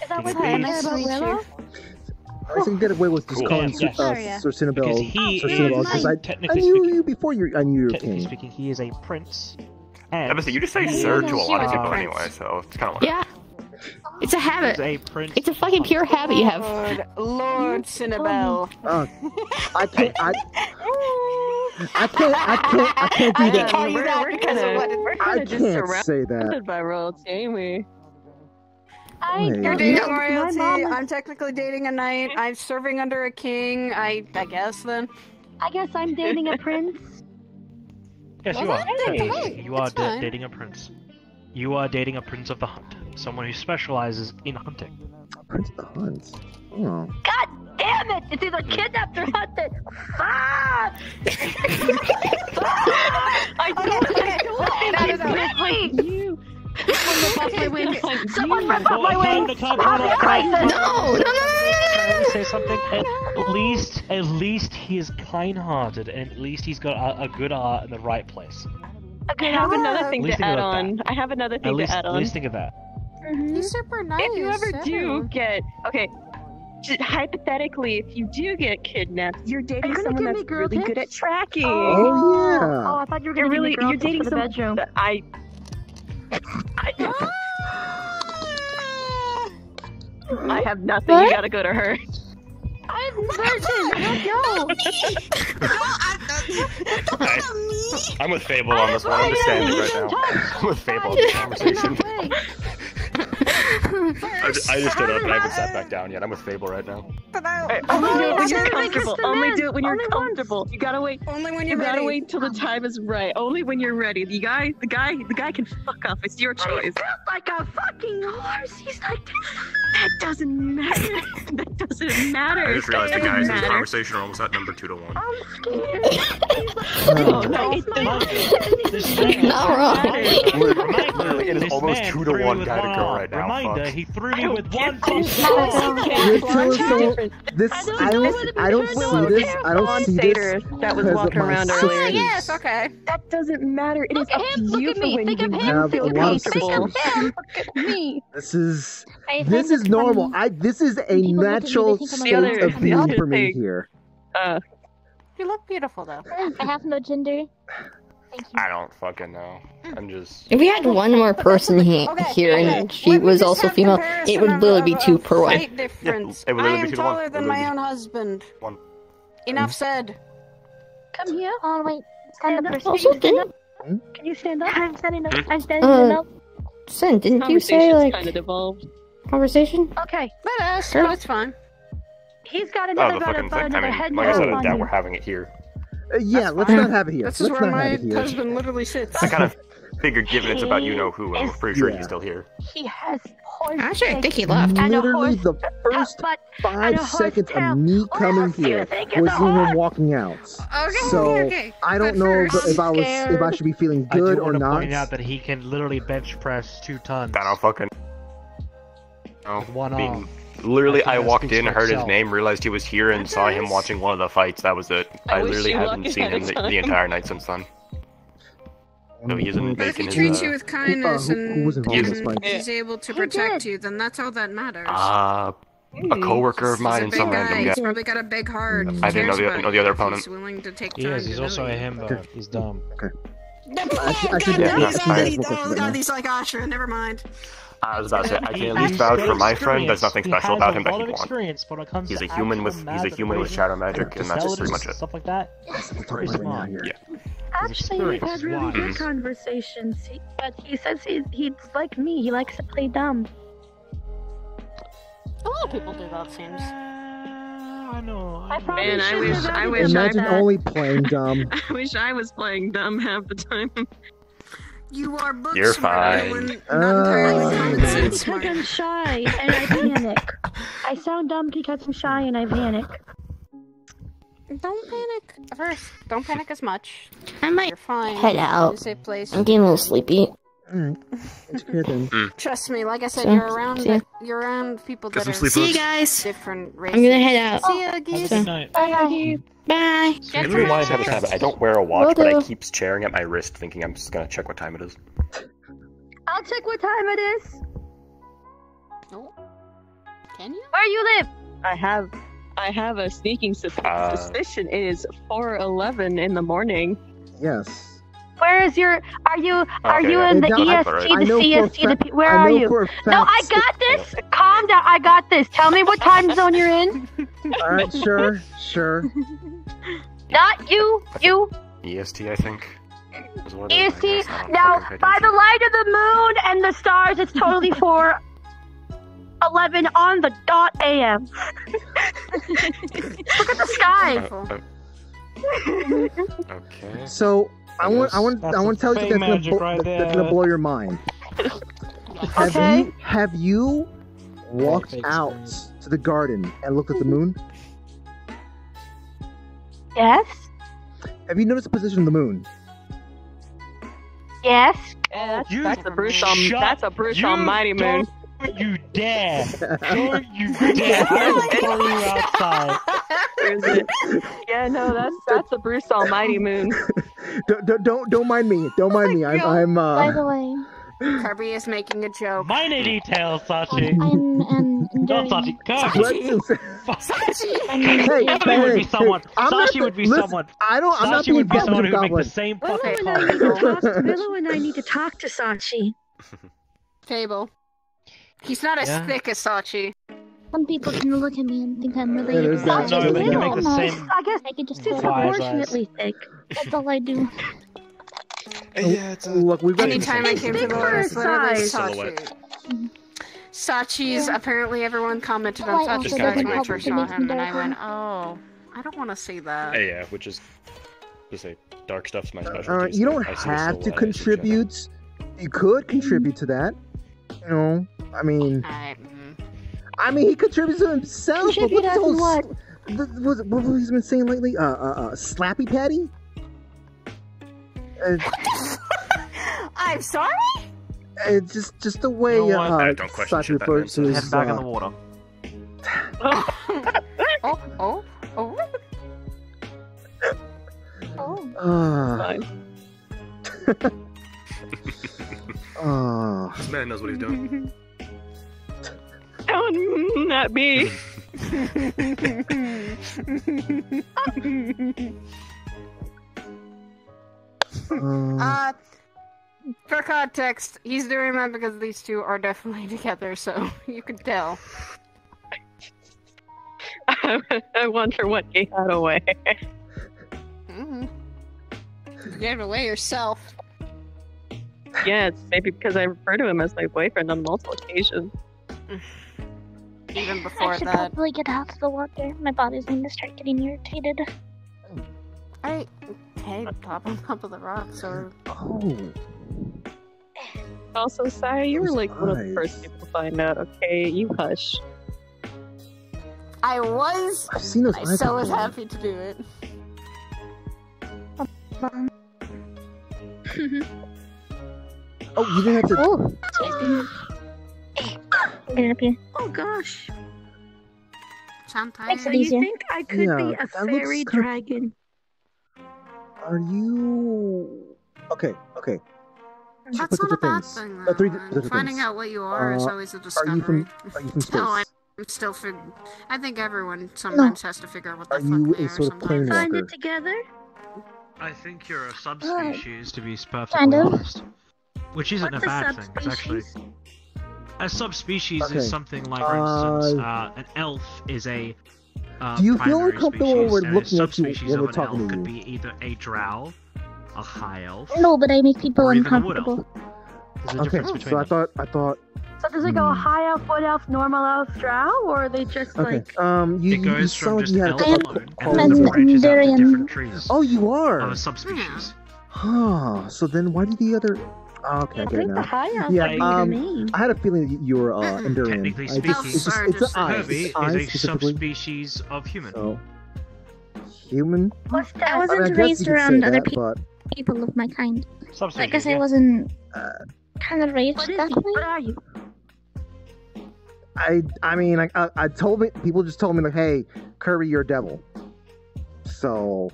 Is that what they care about Willow? I can get away with just calling Sir Cinnabelle. Because he because I knew you before I knew you were king. Technically speaking, he is a prince. And you just say sir to a lot of people anyway, so it's kind of like... Yeah. It's a habit. It's a fucking pure habit you have. Lord Cinnabelle. I can't do that. I can't say that. By royalty, ain't we? You're dating royalty. I'm technically dating a knight. I'm serving under a king. I guess then. I guess I'm dating a prince. Yes, you are. Hey, you are dating a prince. You are dating a prince of the hunt. Someone who specializes in hunting. Prince of the hunt? Oh. God damn it! It's either kidnapped or hunted! Fuck! I don't you! Someone rip off my wings! No! Say something. At least he is kind-hearted, and at least he's got a good heart in the right place. I have another thing to add on. At least think of that. He's super nice. If you ever do get hypothetically, if you do get kidnapped, you're dating someone that's really good at tracking. Oh yeah. Oh, I thought you were gonna you're dating someone bedroom. I have nothing. You gotta go to her. I I'm with Fable on this one. I'm just standing right now. I'm with Fable on this conversation. I just stood up and I haven't sat back down yet. I'm with Fable right now. Only do it when you're comfortable. Only do it when you're comfortable. You gotta wait. Only when you're ready. You gotta wait till the time is right. Only when you're ready. The guy can fuck off. It's your choice. Like a fucking horse. He's like, that doesn't matter. That doesn't matter. I just realized the guys in this conversation are almost at number 2 to 1. I'm scared. Oh, no. Not wrong. It is almost 2 to 1 guy to girl right now. Reminder, he threw me with one You're telling someone this. I don't see this. I don't see this. That was walking around earlier. Yes, okay. That doesn't matter. It is up to you for when you have a lot of comfortable. sisters. Look at me. This is normal. This is a natural state of being for me here. You look beautiful, though. I have no gender. I don't fucking know. I'm just. If we had one more person here and she was also female, it would literally be 2 per 1. Height difference. It would I literally am be 2 to 1. taller than my own husband. 1. Enough said. Come here. Oh wait. Stand up. Also, didn't Can you stand up? I'm standing up. I'm standing up. Sen, didn't you say like kind of devolved. conversation? Okay. Let us. No, it's fine. He's got Oh, another the fucking thing. I another mean, head like I said, on that you. we're having it here. Yeah, let's not have it here. This is Let's where not my have it here. husband literally sits. I kind of figured, given it's about you know who, I'm pretty sure he's still here. He has horse. Actually, I think he left. Literally, the first 5 seconds of me coming here was him walking out. So I don't know if I should be feeling good or not. I point out that he can literally bench press 2 tons. I don't fucking. No. One arm. Literally, I that walked speaks in, for heard his itself. name, realized he was here, and saw him watching one of the fights. That was it. I wish literally you haven't luck seen him ahead of the time. entire night since then. So he isn't But if he making treats his. you with kindness who was involved in this fight? he's able to protect you, then that's all that matters. A coworker of mine and He's a some big guy. random He's guy. probably got a big heart. I didn't know the other opponent. He's willing to take He time is. to He's know also a you. himbo. He's dumb. Okay. Oh, God, he's like Asha. Never mind. I was about to say, I can at least vouch for my friend. There's nothing special about him that he wants. Experience when it comes He's to a human with shadow magic, and that's just pretty much it. Stuff like that. Very smart. Yeah. Actually, we've had really good conversations. But he says he's like me. He likes to play dumb. A lot of people do that, seems. I know. Man, I wish Imagine only playing dumb. I wish I was playing dumb half the time. You are book You're smart, fine. when not entirely common sense Because smart. I'm shy and I panic. I sound dumb because I'm shy and I panic. Don't panic. First, don't panic as much. I might You're fine. head out. It's a safe place. I'm getting a little sleepy. Alright. It's clear then. Trust me, like I said, So, you're see ya. around people Get that some are sleep, folks. See you guys. different races. I'm gonna head out. See ya, geese. Good night. Bye. Bye. I don't know why I have this habit. I don't wear a watch, but I Will do. keep staring at my wrist, thinking I'm just gonna check what time it is. I'll check what time it is. Oh. Can you? Where you live? I have a sneaking suspicion. It is 4:11 in the morning. Yes. Where is your? Are you in the No, I- EST, I the know for a CST, the fact- Where I are know you? for a No, fact- I got this. Calm down. I got this. Tell me what time zone you're in. Alright, sure. Not you. You. EST, I think. Is what it is, I EST. guess. I don't Now, fucking pay by the attention. light of the moon and the stars, it's totally 4:11 on the dot AM. Look at the sky. Okay. So I want to tell you that's gonna blow your mind. Have you walked out to the garden and looked at the moon? Yes. Have you noticed the position of the moon? Yes. That's a Bruce Almighty moon. Don't you dare! Don't you dare! I'll throw you outside. Is it? Yeah, no, that's a Bruce Almighty moon. Don't mind me. Don't mind me. I'm By the way, Kirby is making a joke. Minor details, Sachi. I'm Not Sachi. Kirby. Hey, Kirby would be someone. Sachi would be listen, someone. I'm not Sachi being would be bad someone with who would make Goblin. the same Willow fucking and I need comment. to talk. Willow and I need to talk to Sachi. Fable. He's not as Yeah. thick as Sachi. Some people can look at me and think I'm really. Yeah, there's that. No, but you make the same. I guess I could just wise disproportionately thick. That's all I do. Yeah, it's Look, we've got Anytime I came to the list, literally Silhouette. Sachi's, apparently everyone commented on Why Sachi's also guys doesn't when I help first to saw make him, me and I darker. went, oh, I don't want to see that. Yeah, which is to say, dark stuff's my specialty. You don't I see have to silhouette. contribute. You could contribute to that. You know, I mean, he contributes to himself. But Contribute look at as those- what? What he's been saying lately? Slappy Patty. I'm sorry? It's just the way Don't question Sachi shit that refers to man his. says. Head back in the water. Oh. This man knows what he's doing. Oh, not me. For context, he's doing that because these two are definitely together, so you can tell. I wonder what gave that away. You gave it away yourself. Yeah, it's maybe because I refer to him as my boyfriend on multiple occasions. Even before I should that. probably get out of the water. My body's going to start getting irritated. Hey, top on top of the rocks, or... Oh. Also, Sai, you were like one of the Nice. first people to find out, okay? You hush. I was. I've seen those I eyes so was before. happy to do it. Oh, you didn't have to. Get up here. Oh gosh. Sound Makes So it you easier. think I could Yeah, be a that looks fairy kind of- dragon? Are you? Okay. That's Put not the a bad things. thing, Three though. different Finding things. out what you are is always a discovery. Are you from space? No, I'm still I think everyone sometimes has to figure out what the Are fuck you they a are sort of sometimes. Find planewalker? it together? I think you're a subspecies, to be Kind perfectly of. honest. Which isn't What's a a bad thing, it's actually. subspecies? A subspecies Okay. is something like, for instance, an elf is a Do you feel primary uncomfortable species, when we're and a looking at you subspecies when of we're an talking elf to could you? be either a drow, a high elf, No, but I make people or even a wood uncomfortable. elf. There's a Okay, difference between so I them. thought. So does it go high elf, wood elf, normal elf, drow, or are they just Okay. like? You It goes sound from like just you had elf a alone, couple. and then it branches out to different trees Oh, you are. of a subspecies. Huh. So then, why do the other? Oh, okay, I I get it think the now. high elf Yeah. might be the name. I had a feeling that you were Endurian. Technically It's the eyes. Kirby It's the eyes is a specifically. subspecies of human. So, human. What's that? I wasn't I guess raised you could say around other that, but people of my kind. I Subspecies, guess I yeah. wasn't kind of raised What is that he? way. What are you? I mean, I told me people just told me like, hey, Kirby, you're a devil. So,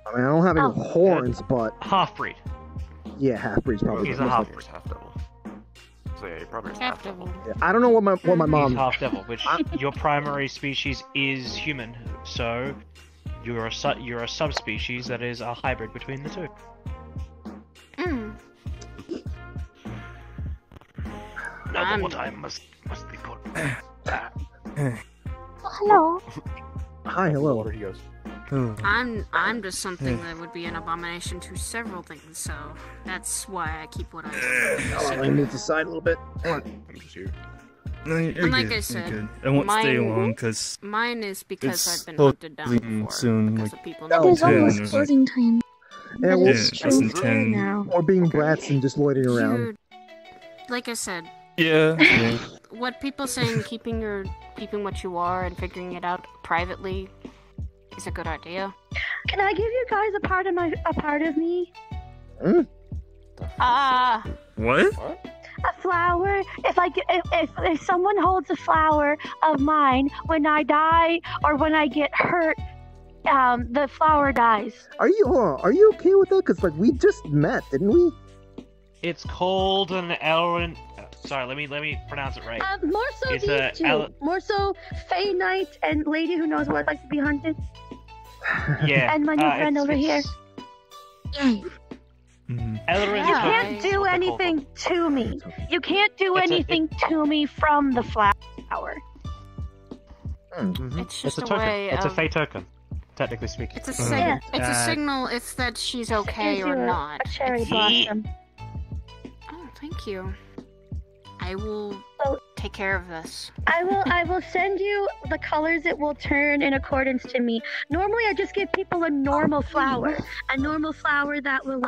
I mean, I don't have any horns, but Half-breed. yeah, half-breed's probably. He's the a most half-breed. Half devil. So yeah, you're probably Half devil. Yeah, I don't know what my mom. He's half devil, which your primary species is human, so you're a subspecies that is a hybrid between the two. Now what I must be called. Hello. Hi, hello. Water he goes. I'm just something that would be an abomination to several things, so that's why I keep what I Hold on, let me move to the side a little bit. I'm just here. No, you're And like good, I said, you're good. I won't stay mine- long because mine is because it's I've been hunted down closing before soon. because Like, of people. It is Yeah, almost no, closing time. Yeah, That well, is less true. than 10. Now. Or being brats and just loitering around. Dude, like I said, yeah. what people saying keeping what you are and figuring it out privately is a good idea. Can I give you guys a part of me? Ah. What? A flower. If someone holds a flower of mine when I die or when I get hurt, the flower dies. Are you okay with that? Cause like we just met, didn't we? It's called an Elrin. Sorry, let me pronounce it right. More so It's these a two. More so Fey Knight and Lady Who Knows What It's Like to Be Hunted. Yeah. And my new friend over here. Elrin's You can't do anything to me. You can't do anything to me from the flower. It's just a a token. way It's a of- fey token, technically speaking. It's a it's a signal if that she's okay Gives or you a- not. A cherry It's- blossom. Oh, thank you. I will take care of this. I will send you the colors it will turn in accordance to me. Normally I just give people a normal flower. A normal flower that will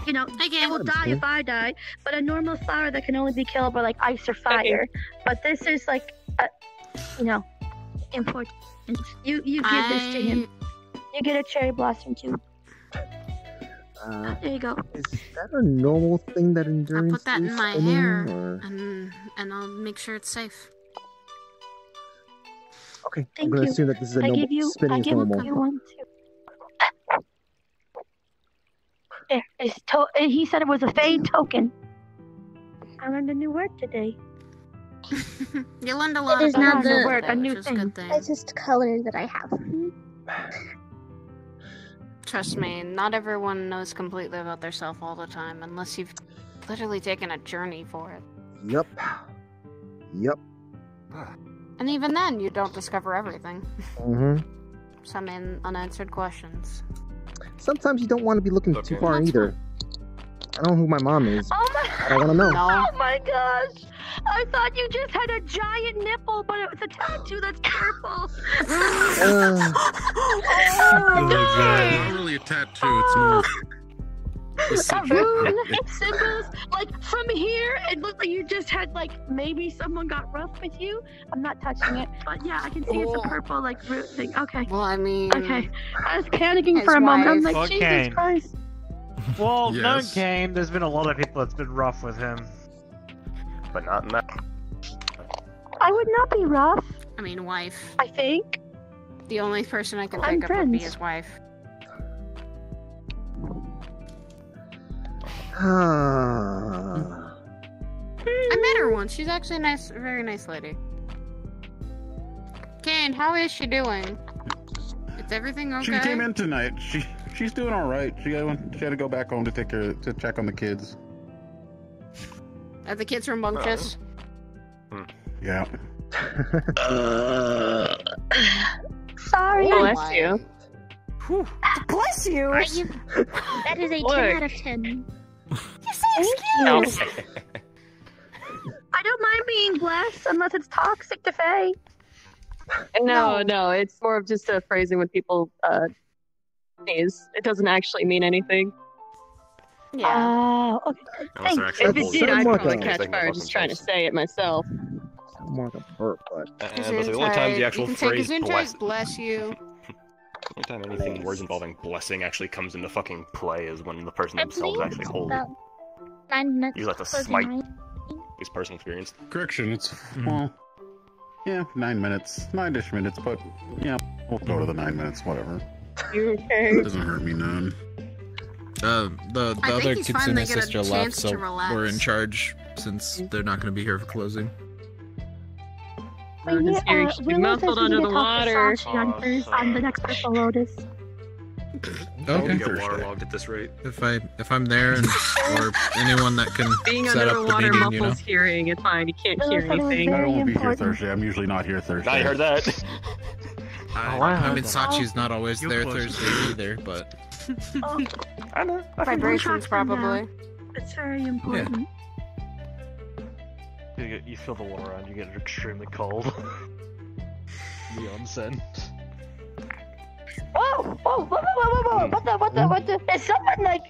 you know, it will die if I die, but a normal flower that can only be killed by like ice or fire. But this is like you know, important. You give this to him. You get a cherry blossom too. There you go. Is that a normal thing that endurance Put that is in my spinning, hair, or- and I'll make sure it's safe. Okay, I'm Thank gonna you. assume that this is a I normal give you. spinning I is give normal. you one too. There, he said it was a fade token. I learned a new word today. You learned a lot It is about not yourself the today, which is a good thing. It's just color that I have. Trust me, not everyone knows completely about their self all the time, unless you've literally taken a journey for it. Yep. Yep. And even then, you don't discover everything. Mm-hmm. Some unanswered questions. Sometimes you don't want to be looking too far either. I don't know who my mom is. Oh my! I don't want to know. Oh my gosh! I thought you just had a giant nipple, but it was a tattoo that's purple. Oh my god. It's not really a tattoo, it's more. Symbols, like from here, it looked like you just had like maybe someone got rough with you. I'm not touching it, but yeah, I can see it's a purple like root thing. Okay. Well, I mean, okay. I was panicking his for a moment. I'm wife- like, Jesus Okay. Christ. Well, known Yes. Kane, there's been a lot of people that's been rough with him. But not in that. I would not be rough. I mean, wife. I think. The only person I can I'm think of would be friends. his wife. I met her once. She's actually a nice, very nice lady. Kane, how is she doing? Is everything okay? She came in tonight. She's doing all right. She had to go back home to check on the kids. Are the kids rambunctious? Yeah. Sorry. Bless you. Bless you. That is a Look. 10 out of 10. You say excuse. I don't mind being blessed unless it's toxic to Faye. No, it's more of just a phrasing when people is. It doesn't actually mean anything. Yeah. Oh, okay. Unless they're Thanks. actually If it bullies. did, I'd Somewhat probably of- catch Like fire fucking just trying to face. say it myself. More like a burp, but But the only time the actual you can phrase take bless, bless you. only time anything words involving blessing actually comes into fucking play is when the person I themselves believe actually it's hold it. about 9 minutes. You like to closing smite. mine. At least personal experience. Correction, it's, well, yeah, 9 minutes. 9-ish minutes, but, yeah, we'll go to the 9 minutes, whatever. You okay? It doesn't hurt me none. The I think other he's fine, Kitsune they get a sister left, chance so to relax. we're in charge since they're not going to be here for closing. His ear should be Willow says muffled we under need the to talk to water. Sachi on the next special Lotus. Okay. You get waterlogged at this rate. If I'm there and or anyone that can Being set up the underwater meeting, you know. muffles hearing. It's fine. You can't hear Willow said it was anything. I very won't be here important. Thursday. I'm usually not here Thursday. Now you heard that. I mean, Sachi's not always there Thursday either, but Oh, I know. Vibrations, probably. it's very important. You feel the water around, you get extremely cold. The onsen. Whoa! Whoa! What the? Is someone like?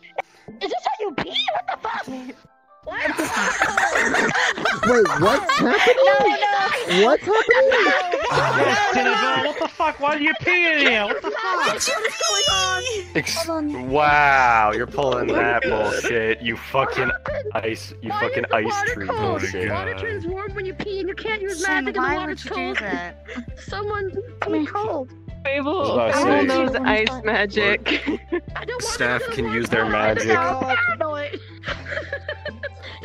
Is this how you pee? What the fuck? What? wait, what's happening? No. What's happening? Yes, Tinabelle, what the fuck? Why do you pee in here? What the fuck? What's going on? Wow, you're pulling that bullshit. You fucking ice tree bullshit. Water turns warm when you pee, and you can't use Sam, magic, and the why water's would you do cold. that? Someone pee cold. Fable I was about to say. knows ice magic. I don't want Staff to go to can the use their water. magic. I'm so paranoid.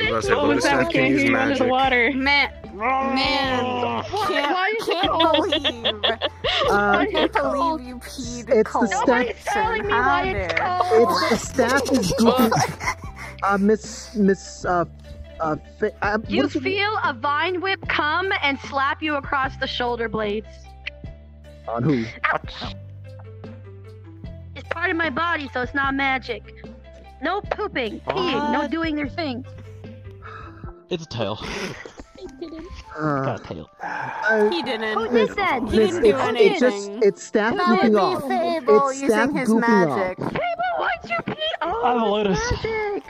I was about to say, Oh, Lotus staff staff can can't use hear you under the magic. water. Man, Why is it can't cold? believe. Uh, Can't believe you peed it's cold. the staff. Nobody's telling me why it's cold. It's the staff is goofy. Miss You what is it? feel a vine whip come and slap you across the shoulder blades. On who? Ouch. It's part of my body, so it's not magic. No pooping, peeing, no doing their thing. It's a tail. Got a tail. He didn't. Who did that? He didn't do anything. It's staff goofing off. It's staff using his goofing magic. off. Fable, why'd you pee? Oh, I have a lotus. magic.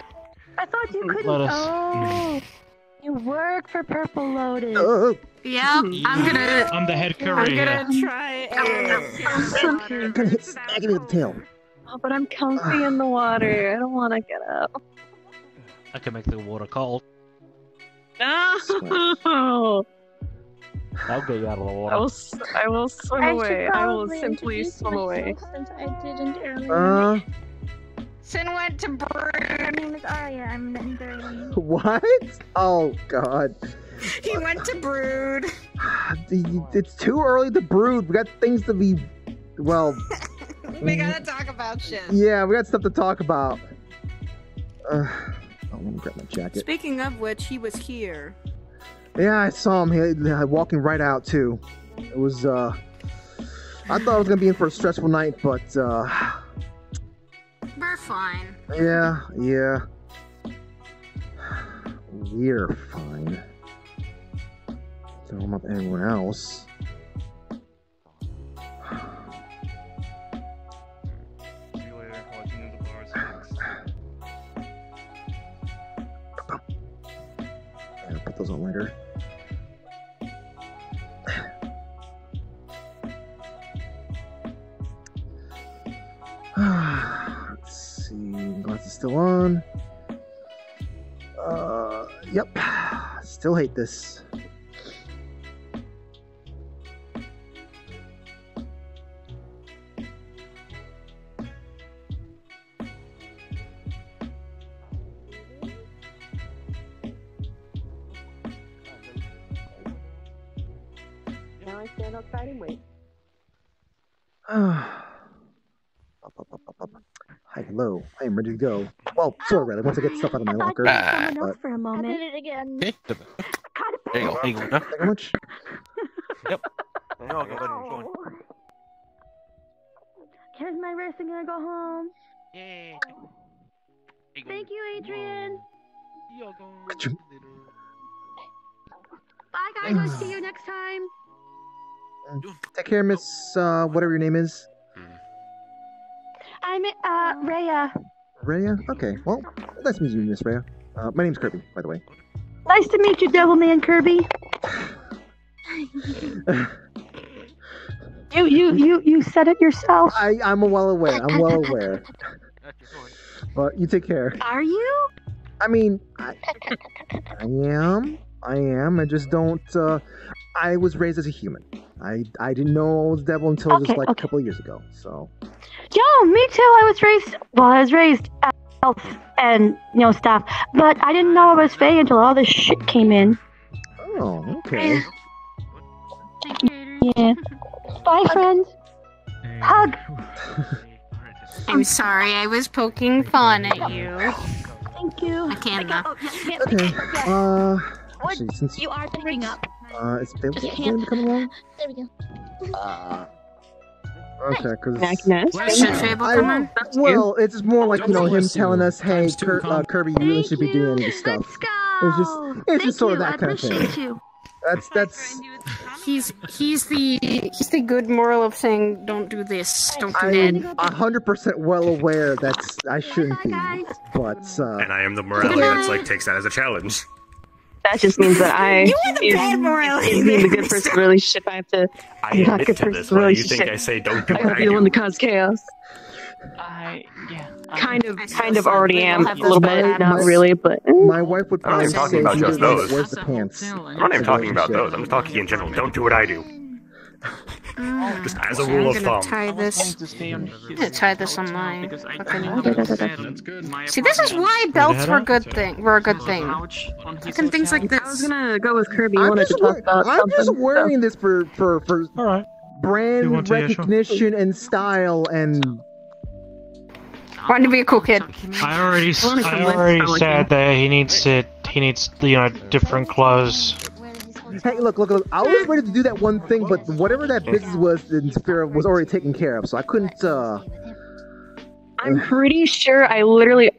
I thought you couldn't. Lotus. Oh, you work for Purple Lotus. Yeah, I'm gonna. I'm the head I'm courier gonna here. try and. Gonna hit smacking me with the tail. Oh, but I'm comfy in the water. I don't want to get up. I can make the water cold. No! I'll get you out of the water. I will swim away. I will simply swim away. Since I didn't earlier. Sin went to Brood. My name is Arya. I'm the Imperial. What? Oh god. He went to Brood. It's too early to brood. We got things to be. Well. We gotta talk about shit. Yeah, we got stuff to talk about. Oh, let me grab my jacket. Speaking of which, he was here. Yeah, I saw him walking right out too. It was I thought I was gonna be in for a stressful night, but We're fine. yeah. We're fine. Don't know about anyone else. I'll put those on later. Let's see. Glass is still on. Yep. Still hate this. Now I stand outside and wait. Hi, hello. I am ready to go. Well, sort of ready. Once I get stuff out of my locker. Someone else But for a moment. I did it again. There you go. There you go. thank you very much. Yep. Here's my wrist. I'm gonna go home. Yay. Thank you, Adrian. Ka-choo. Bye, guys. I'll see you next time. Take care, Miss, whatever your name is. I'm Rhea. Rhea? Okay, well, nice to meet you, Miss Rhea. My name's Kirby, by the way. Nice to meet you, Devilman Kirby. You said it yourself. I'm well aware. I'm well aware. But you take care. Are you? I mean, I am. I just don't. I was raised as a human. I didn't know I was devil until just like a couple of years ago. So. Yo, me too. I was raised elf and stuff, but I didn't know I was Fae until all this shit came in. Oh, okay. Yeah. Bye, friends. Hug. I'm sorry, I was poking fun at you. Thank you. I can't now. Okay. Actually, since You are picking up. is Fable going to come along? There we go. Okay, because Should Fable come on? well, it's more like him telling us, "Hey, Kirby, you really should be doing any of this stuff." It's just sort of that kind of thing. That's. He's the good moral of saying, "Don't do this, don't do I'm that." 100% well aware that I shouldn't be, but and I am the morality that's like takes that as a challenge. That just means that You are the bad morality. being the good person relationship. I have to. I not admit good to person this. Why do you relationship. think I say don't do I what gotta I be the one do? to cause chaos. Kind of already am a have little those bit, bad not habits. really, but my wife would I'm not probably even talking say, about "You just didn't those. Where's the pants?" I'm not even talking about those. I'm just talking in general. Don't do what I do. Just as a rule of I'm thumb. gonna tie this. I'm gonna tie this on my fucking. See, this is why belts were a good thing. Fucking things like I was this. gonna go with Kirby. You wanted to talk about I'm something. just wearing this for Alright. brand You want to, yeah, sure. recognition and style and. Wanted to be a cool kid. I already said that he needs different clothes. Hey, look. I was ready to do that one thing, but whatever that business was in Sphere was already taken care of, so I couldn't. I'm pretty sure I literally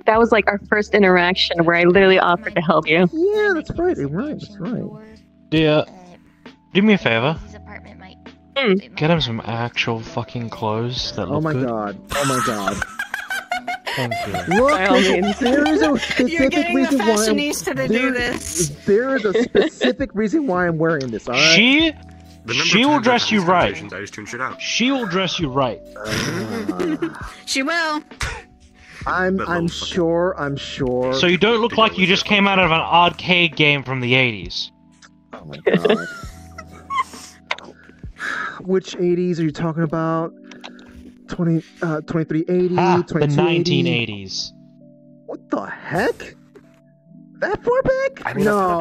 that was like our first interaction where I literally offered to help you. Yeah, that's right. That's right. Dear, do me a favor. Mm. Get him some actual fucking clothes that look good. Oh my god. Thank you. Look, By all means. there is a specific reason why there is a specific reason why I'm wearing this. All right. She will dress you right. I just tuned shit out. She will dress you right. She will. I'm sure. So you don't look like you just came out of an arcade game from the 80s. Oh my god. Which 80s are you talking about? 2380, the 1980s. What the heck? That far back? No.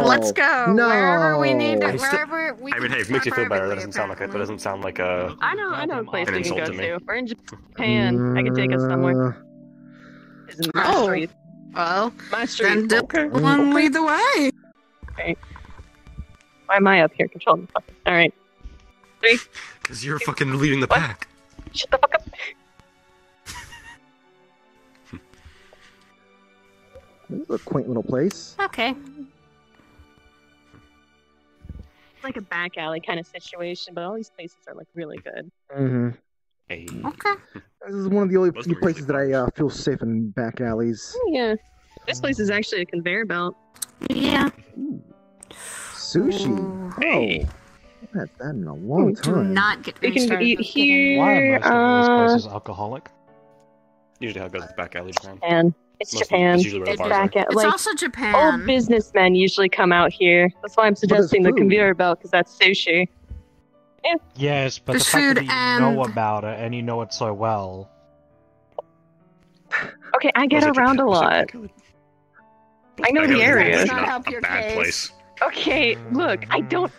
Let's go. No. Wherever we need to. I mean, hey, if it makes you feel better, that perfectly, doesn't sound like it. That doesn't sound like a. I know a place an we can insult go to me. to. We're in Japan. I can take us somewhere. Isn't my street. Well, My street. then one lead the way. Okay. Why am I up here controlling the fucking? All right. 3. Because you're fucking leading the pack. Shut the fuck up. This is a quaint little place. Okay. It's like a back alley kind of situation, but all these places are like really good. Mm-hmm. Hey. Okay. This is one of the only few places that I feel safe in back alleys. Oh, yeah. This place is actually a conveyor belt. Yeah. Sushi. Hey. I've had that in a long Do time. not get We me can started eat with here. Why are most of those places alcoholic? Usually how it goes with back alley Japan. Japan. It's Mostly- Japan. it's usually where the It's bars back are. at It's like also Japan. old businessmen usually come out here. That's why I'm suggesting the food. conveyor belt because that's sushi. Yes, but The the fact food that you and- know about it and you know it so well. Okay, I get Was it around a Japan? Was it lot. back alley? I know Back the alley area. is Not not help a your bad case. place. Okay, look, I don't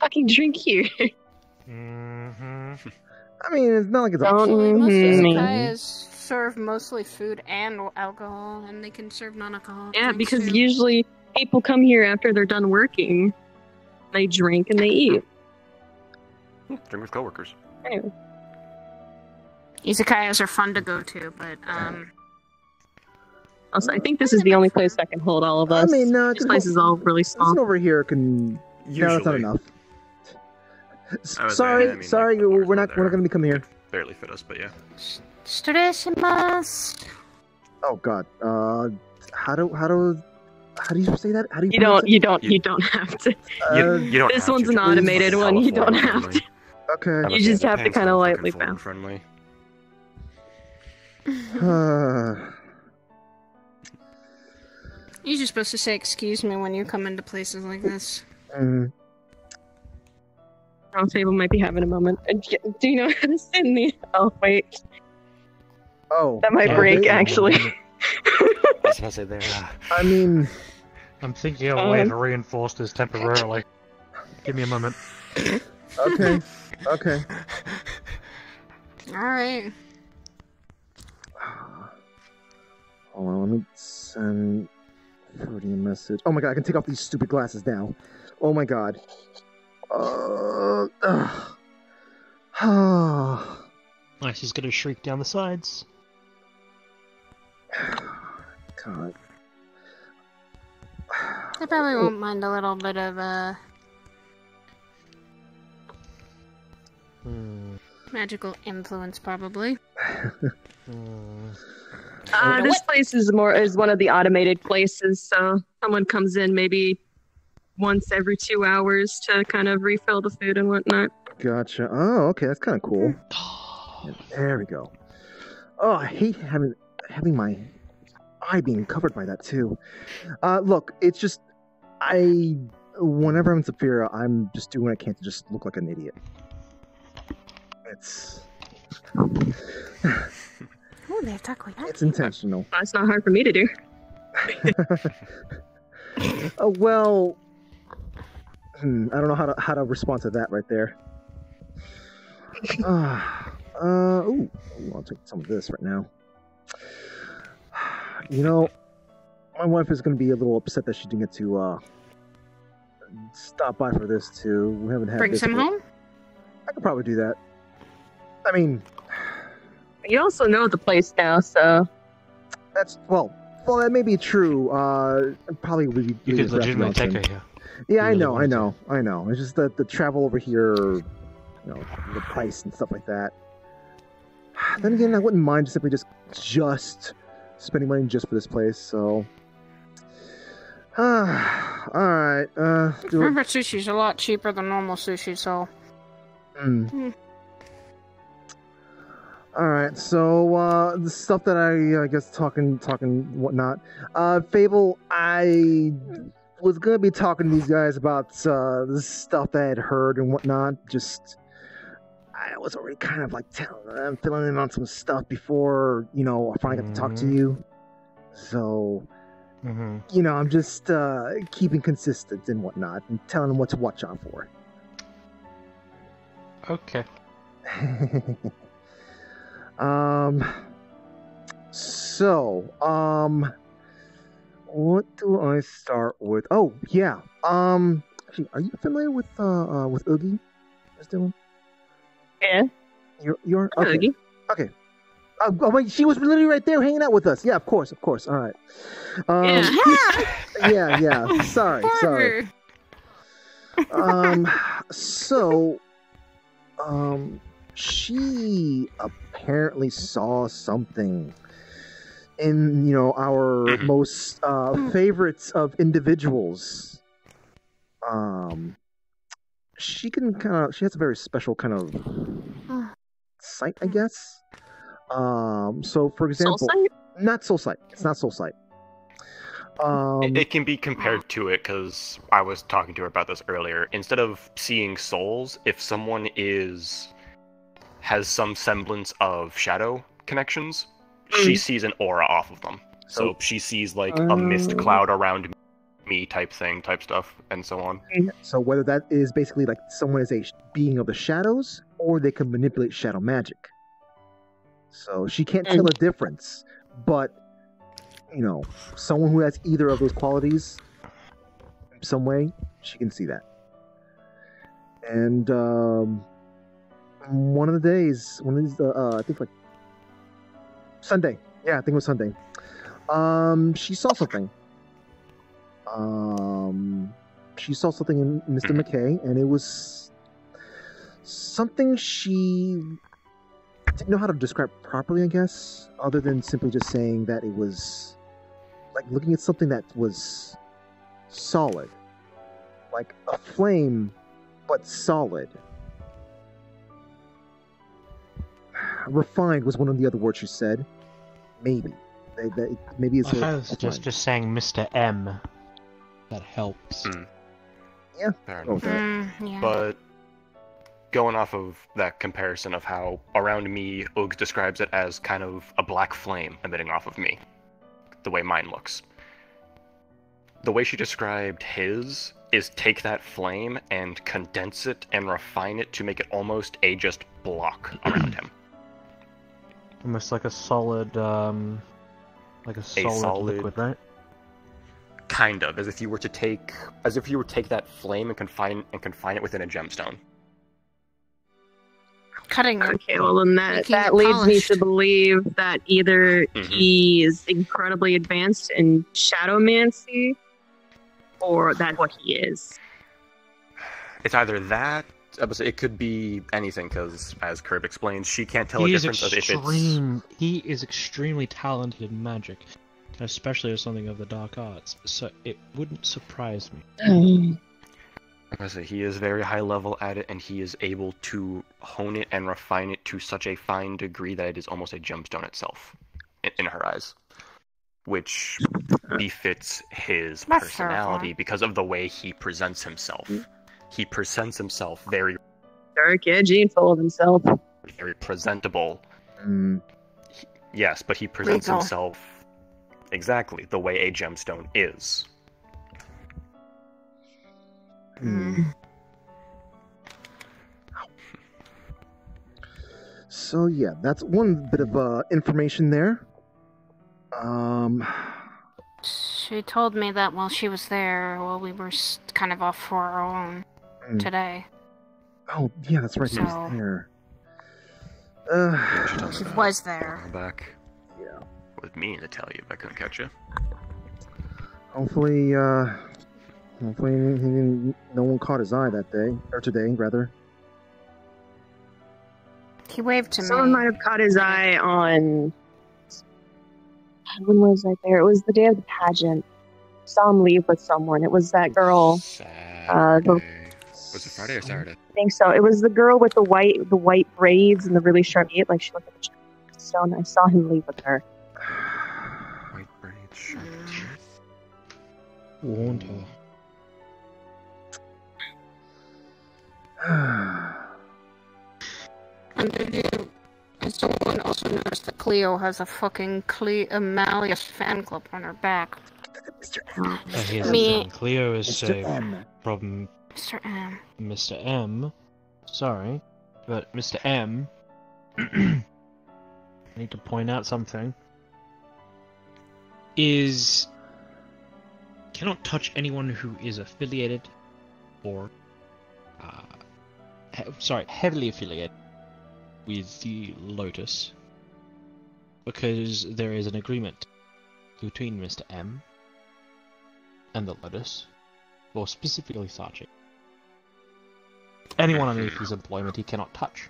fucking drink here. I mean, it's not like it's Don't Most me. izakayas serve mostly food and alcohol, and they can serve non-alcoholic. Yeah, drinks, because too. usually people come here after they're done working. They drink and they eat. Drink with coworkers. Anyway. Izakayas are fun to go to, but Also, I think this is the only place that can hold all of us. I mean, This place is all really This small. over here can. No, that's not Usually. enough. I was Sorry, saying, I mean, sorry, like, the we're bars not over going to be coming here. Barely fit us, but yeah. Shimasu. Oh God. How do you say that? How do you? You don't have to. You don't This have one's to. an automated one. You don't California have to. Okay. You just have to kind of lightly foreign bounce. friendly. You're just supposed to say "excuse me" when you come into places like this. Round table might be having a moment. Do you know how to send me? Oh wait, Oh. that might Yeah, break they- actually. I was gonna say there. I mean, I'm thinking of a way to reinforce this temporarily. Give me a moment. okay, okay. All right. Hold on, let me send Fruity a message. Oh my God, I can take off these stupid glasses now. Oh my God. Nice, he's gonna shriek down the sides. God. They probably won't mind a little bit of magical influence, probably. This place is one of the automated places, so someone comes in maybe once every 2 hours to kind of refill the food and whatnot. Gotcha. Oh, okay, that's kind of cool. Yeah, there we go. Oh, I hate having my eye being covered by that too. Look, it's just whenever I'm in Saphira, I'm just doing what I can to just look like an idiot. It's Oh, they have takoyaki. it's intentional. That's not hard for me to do. Well, I don't know how to respond to that right there. Ooh, I'll take some of this right now. You know, my wife is going to be a little upset that she didn't get to stop by for this too. We haven't had. Brings this him bit. home? I could probably do that. I mean, you also know the place now, so that's well, that may be true. Probably would You could legitimately take her here. Yeah, I really know. wanted It's just that the travel over here, the price and stuff like that. Then again, I wouldn't mind simply just spending money just for this place. So, all right. Remember, sushi's a lot cheaper than normal sushi, so. All right, so the stuff that I guess talking whatnot. Fable, I was gonna be talking to these guys about the stuff that I had heard and whatnot. Just I was already kind of like telling them, filling in on some stuff before I finally got to talk to you. So I'm just keeping consistent and whatnot and telling them what to watch out for. Okay. What do I start with? Oh, yeah. Actually, are you familiar with Oogie? Just doing? Yeah. You're okay. Oogie. Okay. Oh, wait, she was literally right there hanging out with us. Yeah, of course. All right. Yeah. Sorry. She apparently saw something in our most favorites of individuals. She has a very special kind of sight, I guess. So for example, soul sight? Not soul sight. It's not soul sight. It can be compared to it because I was talking to her about this earlier. Instead of seeing souls, if someone has some semblance of shadow connections, she sees an aura off of them. So she sees like a mist cloud around me type stuff, and so on. So whether that is basically like someone is a being of the shadows, or they can manipulate shadow magic. So she can't tell a difference, but someone who has either of those qualities in some way, she can see that. And one of these, I think like Sunday. Yeah, I think it was Sunday. She saw something. She saw something in Mr. McKay, and it was something she didn't know how to describe properly, I guess, other than simply just saying that it was like looking at something that was solid, like a flame, but solid. Refined was one of the other words she said. Maybe. Maybe it's just saying Mr. M. That helps. Yeah. Fair enough. But going off of that comparison of how around me, Uggs describes it as kind of a black flame emitting off of me, the way mine looks. The way she described his is take that flame and condense it and refine it to make it almost a just block around him. Almost like a solid, liquid, right? Kind of, as if you were to take that flame and confine it within a gemstone. Cutting. Okay, well then that leads me to believe that either he is incredibly advanced in shadowmancy, or that's what he is. It's either that. It could be anything, because, as Kirby explains, she can't tell the difference of if it's... He is extremely talented in magic, especially as something of the dark arts, so it wouldn't surprise me. He is very high level at it, and he is able to hone it and refine it to such a fine degree that it is almost a gemstone itself, in her eyes. Which befits his personality because of the way he presents himself. He presents himself very dark, edgy, and full of himself. Very presentable. Yes, but he presents himself exactly the way a gemstone is. So yeah, that's one bit of information there. She told me that while she was there, while we were kind of off for our own today. Oh, yeah, that's right. He So- was there. She was there. Back. Yeah. With me to tell you if I couldn't catch you. Hopefully, no one caught his eye that day. Or today, rather. He waved to Someone me. might have caught his eye on. When was I there? It was the day of the pageant. Saw him leave with someone. It was that girl. Was it Friday or Saturday? I think so. It was the girl with the white braids and the really sharp teeth. Like she looked like a stone. I saw him leave with her. White braids, sharp teeth. Warned her. And did you... And someone also noticed that Cleo has a fucking Malleus fan club on her back. Mr. Here's the Me. thing. Cleo is Mr. safe M. from Mr. M. Mr. M. Sorry, but Mr. M. I need to point out something. Cannot touch anyone who is affiliated or heavily affiliated with the Lotus, because there is an agreement between Mr. M and the Lotus, or specifically Sachi. Anyone underneath his employment he cannot touch.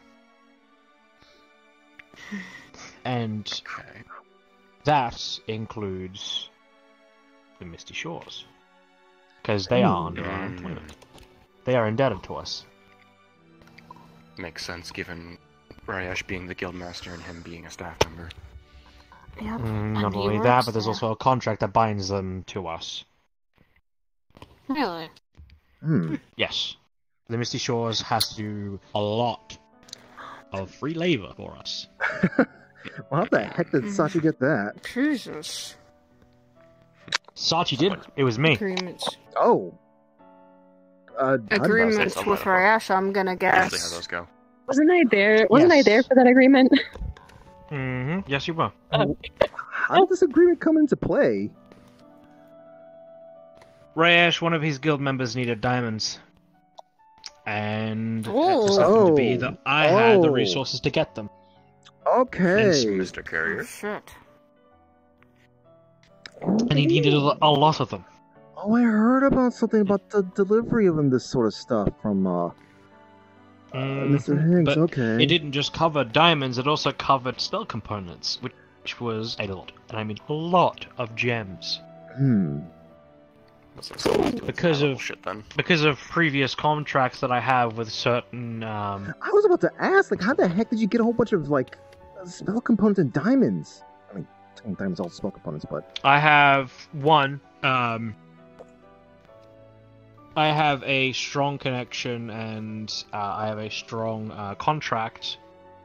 And that includes the Misty Shores, because they are under our employment. They are indebted to us. Makes sense given Ryash being the guildmaster and him being a staff member. Yep. Not only that, but there's also a contract that binds them to us. Really? Yes. The Misty Shores has to do a lot of free labor for us. Well, how the heck did Sachi get that? Jesus. Sachi did. It was me. Agreements. Oh. Agreements with Ryash, I'm gonna Usually how guess. those go. Wasn't I there? Wasn't I Yes. there for that agreement? Mm-hmm. Yes, you were. How did this agreement come into play? Rayesh, one of his guild members, needed diamonds. And it Oh. just happened to be that I had the Oh. resources to get them. Okay. Hence, Mr. Carrier. Shit. And he needed a lot of them. Oh, I heard about something about the delivery of this sort of stuff from Mr. Higgs. But Okay. it didn't just cover diamonds, it also covered spell components, which was a lot. And I mean a lot of gems. Because of previous contracts that I have with certain I was about to ask, like, how the heck did you get a whole bunch of like spell components and diamonds? I mean, diamonds are all spell components, but I have one. I have a strong connection and I have a strong contract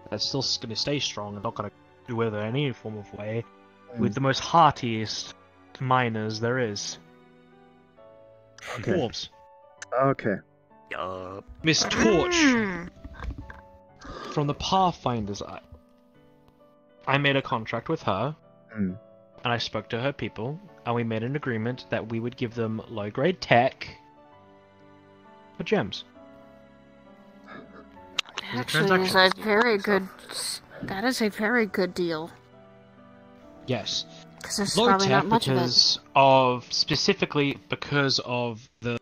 that's still going to stay strong and not going to do with it in any form of way with the most heartiest miners there is. Okay. Dwarves. okay. Miss Torch from the Pathfinder's Eye. I made a contract with her, and I spoke to her people, and we made an agreement that we would give them low-grade tech for gems. Actually, is a very good. That is a very good deal. Yes. Because there's Low probably tech not much of it. specifically because of the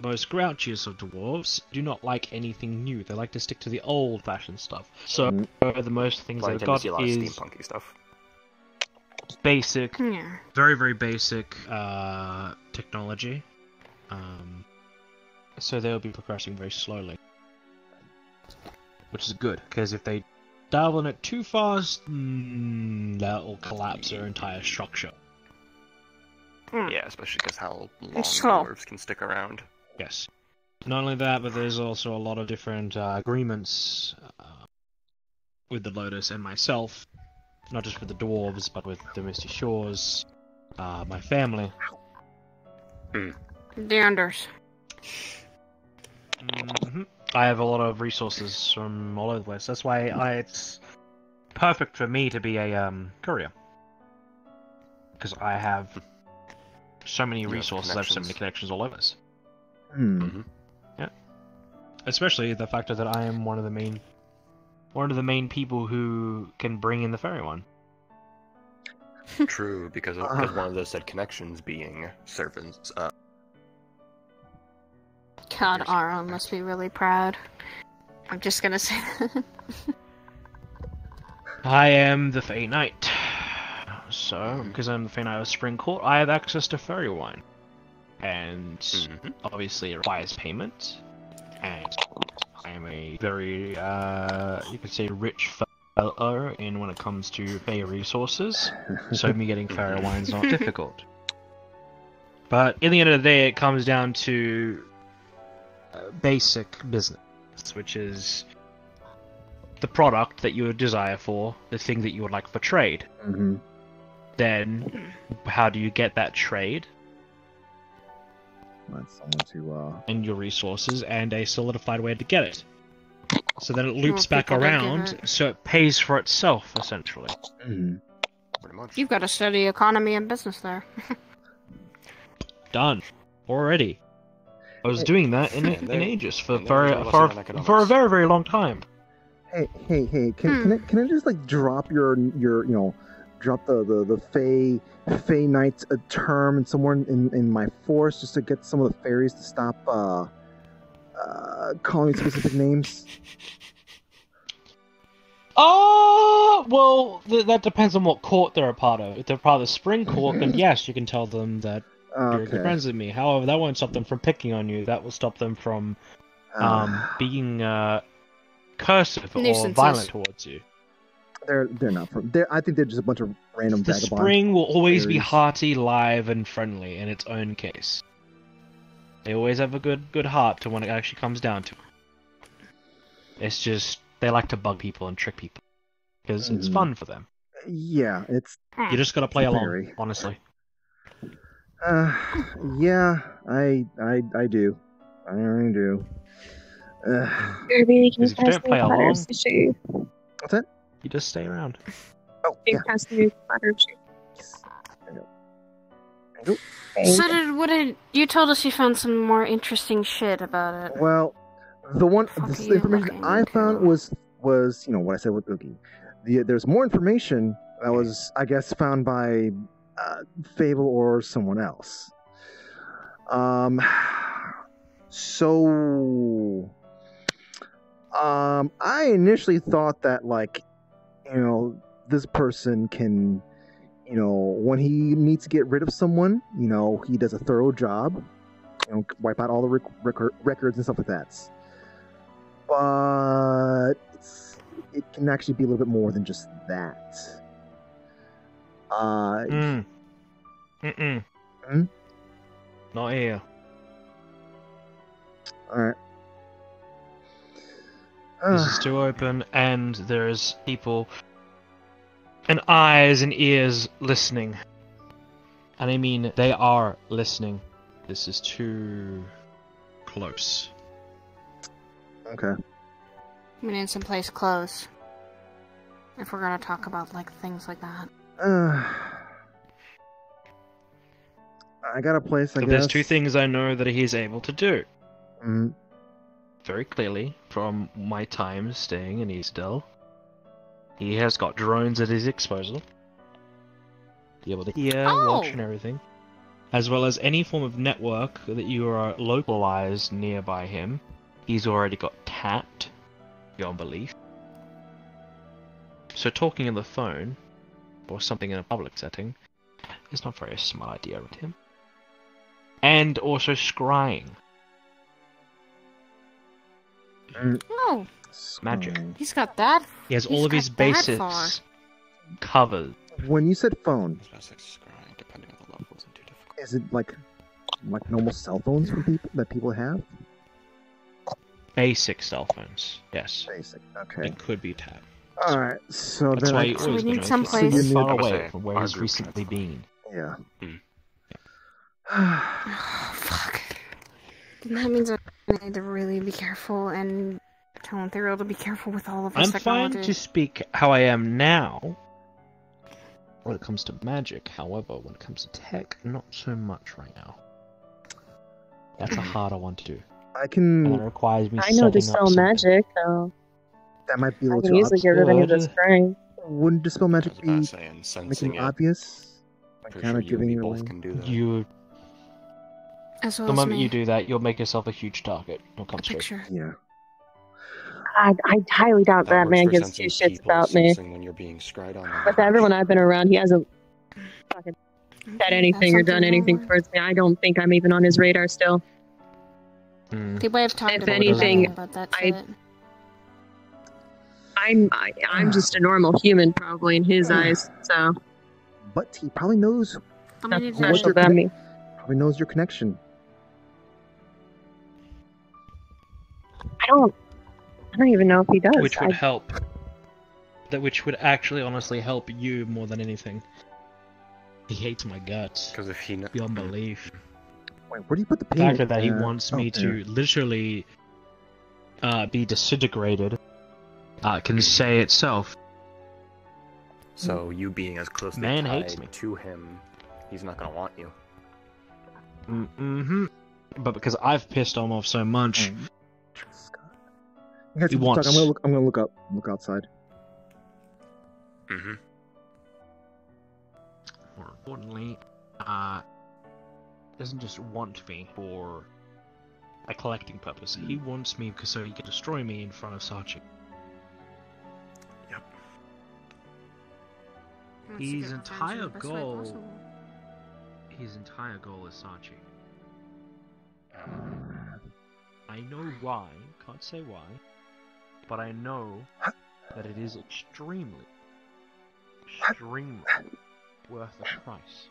most grouchiest of dwarves do not like anything new. They like to stick to the old-fashioned stuff. So the most things Well, I they've tend to got see a lot of is steampunky stuff. basic, Yeah. very, very basic technology. So they'll be progressing very slowly. Which is good, because if they dial on it too fast, that'll collapse their entire structure. Yeah, especially because how long slow. dwarves can stick around. Yes. Not only that, but there's also a lot of different agreements with the Lotus and myself. Not just with the dwarves, but with the Misty Shores, my family. The Unders. I have a lot of resources from all over the place. That's why it's perfect for me to be a courier. Because I have so many You have resources, I have so many connections. connections all over us. Mm-hmm. Yeah. Especially the factor that I am one of the main people who can bring in the fairy one. True, because one of those said connections being servants. God, Aaron must be really proud. I'm just gonna say that. I am the Fey Knight. So, because I'm the Fey Knight of Spring Court, I have access to fairy wine. And obviously it requires payment. And I am a very, you could say, rich fellow in when it comes to Fey resources. So me getting fairy wine is not difficult. But in the end of the day, it comes down to basic business, which is the product that you would desire for, the thing that you would like for trade. Mm-hmm. Then, how do you get that trade? Want someone to And your resources, and a solidified way to get it. So then it loops More back people to give around, it. so it pays for itself, essentially. Mm-hmm. Pretty much. You've got to study economy and business there. Done. Already. I was doing that in Aegis for and there's a lesson in a economics. very, very long time. Hey! Can I just like drop your drop the Fey Knight's a term and somewhere in my force just to get some of the fairies to stop calling me specific names? Oh, well, that depends on what court they're a part of. If they're part of the Spring Court, then yes, you can tell them that you're good friends with me. However, that won't stop them from picking on you. That will stop them from being cursive or Nuisances. violent towards you. They're not from. I think they're just a bunch of random The vagabond Spring will always be fairies. hearty, live, and friendly in its own case. They always have a good heart to when it actually comes down to it. It's just they like to bug people and trick people because it's fun for them. Yeah, it's. You just gotta play along, fairy. honestly. Yeah, I do. I really do. Kirby, can Because if you don't play along, to show you? What's that? you just stay around. Oh, You pass me platter So you told us you found some more interesting shit about it. Well, the are you information I looking found was what I said with Oogie. There's more information that was, I guess, found by Fable or someone else. So, I initially thought that, this person can, when he needs to get rid of someone, he does a thorough job, wipe out all the records and stuff like that. But it can actually be a little bit more than just that. Not here. Alright. This is too open, and there's people and eyes and ears listening. And I mean, they are listening. This is too close. Okay. We need someplace close. If we're gonna talk about things like that. I got a place, I So guess. there's two things I know that he's able to do. Mm. Very clearly, from my time staying in Eastdale, he has got drones at his disposal. Be able to hear, watch, and everything. As well as any form of network that you are localized nearby him. He's already got tapped, beyond belief. So talking on the phone, or something in a public setting, is not very smart idea with him. And also scrying. Oh, Magic. he's got that. He has all of his basics covered. When you said phone, is it like normal cell phones for people that people have? Basic cell phones, yes. Basic, okay. It could be tapped. Alright, so That's then why he always we need been someplace- far away from where he's recently been. Yeah. Fuck. Then that means I need to really be careful and tell Ethereal to be careful with all of his I'm fine technology. to speak how I am now, when it comes to magic. However, when it comes to tech, not so much right now. That's a harder one to do. I can. And it requires me. I know to setting up spell something. magic, though. That might be a I little can too easily get rid of any of this strength. Wouldn't dispel magic be saying, sensing making it. obvious? Like Pretty kind sure of you and giving me you both away. can do that. You. As well The as moment me. you do that, you'll make yourself a huge target. It'll come straight. Picture. Yeah. I highly doubt that works man for gives two sensing shits people, about me. sensing when you're being scryed on. With everyone I've been around, he hasn't fucking said anything or done anything towards me. I don't think I'm even on his radar still. People have talked If about anything, about that shit. I'm just a normal human, probably in his eyes. So But he probably knows. nothing what special your about me. Probably knows your connection. I don't even know if he does. Which would help. Which would actually honestly help you more than anything. He hates my guts. Because if he beyond belief. Wait, where do you put the The paint? fact that he wants me to there. literally be disintegrated can say itself. So you being as closely Man tied hates me. to him, he's not gonna want you. Mm-hmm. But because I've pissed him off so much, You guys he keep talking. wants. I'm gonna look outside. Mm-hmm. More importantly, doesn't just want me for a collecting purpose. He wants me because so he can destroy me in front of Sachi. Yep. His entire goal. His entire goal is Sachi. I know why. Can't say why. But I know that it is extremely worth the price.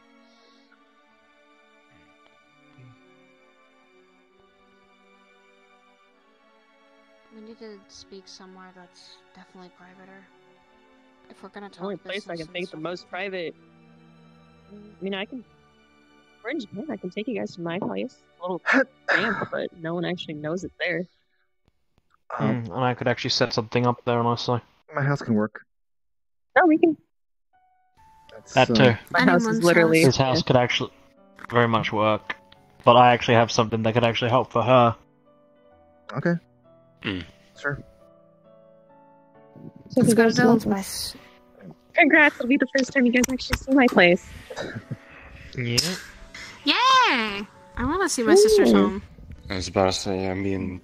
We need to speak somewhere that's definitely privater. If we're gonna The talk only place I business can and think the stuff. most private. I mean, we're in Japan. I can take you guys to my place. A little damp, but no one actually knows it's there. And I could actually set something up there, honestly. My house can work. No, we can. That too. My house is literally. His house could actually very much work. But I actually have something that could actually help for her. Okay. Mm. Sure. So Let's you go to guys love Dylan's this. place. Congrats! It'll be the first time you guys actually see my place. Yeah. Yay! I want to see my sister's Ooh. home. I was about to say, me and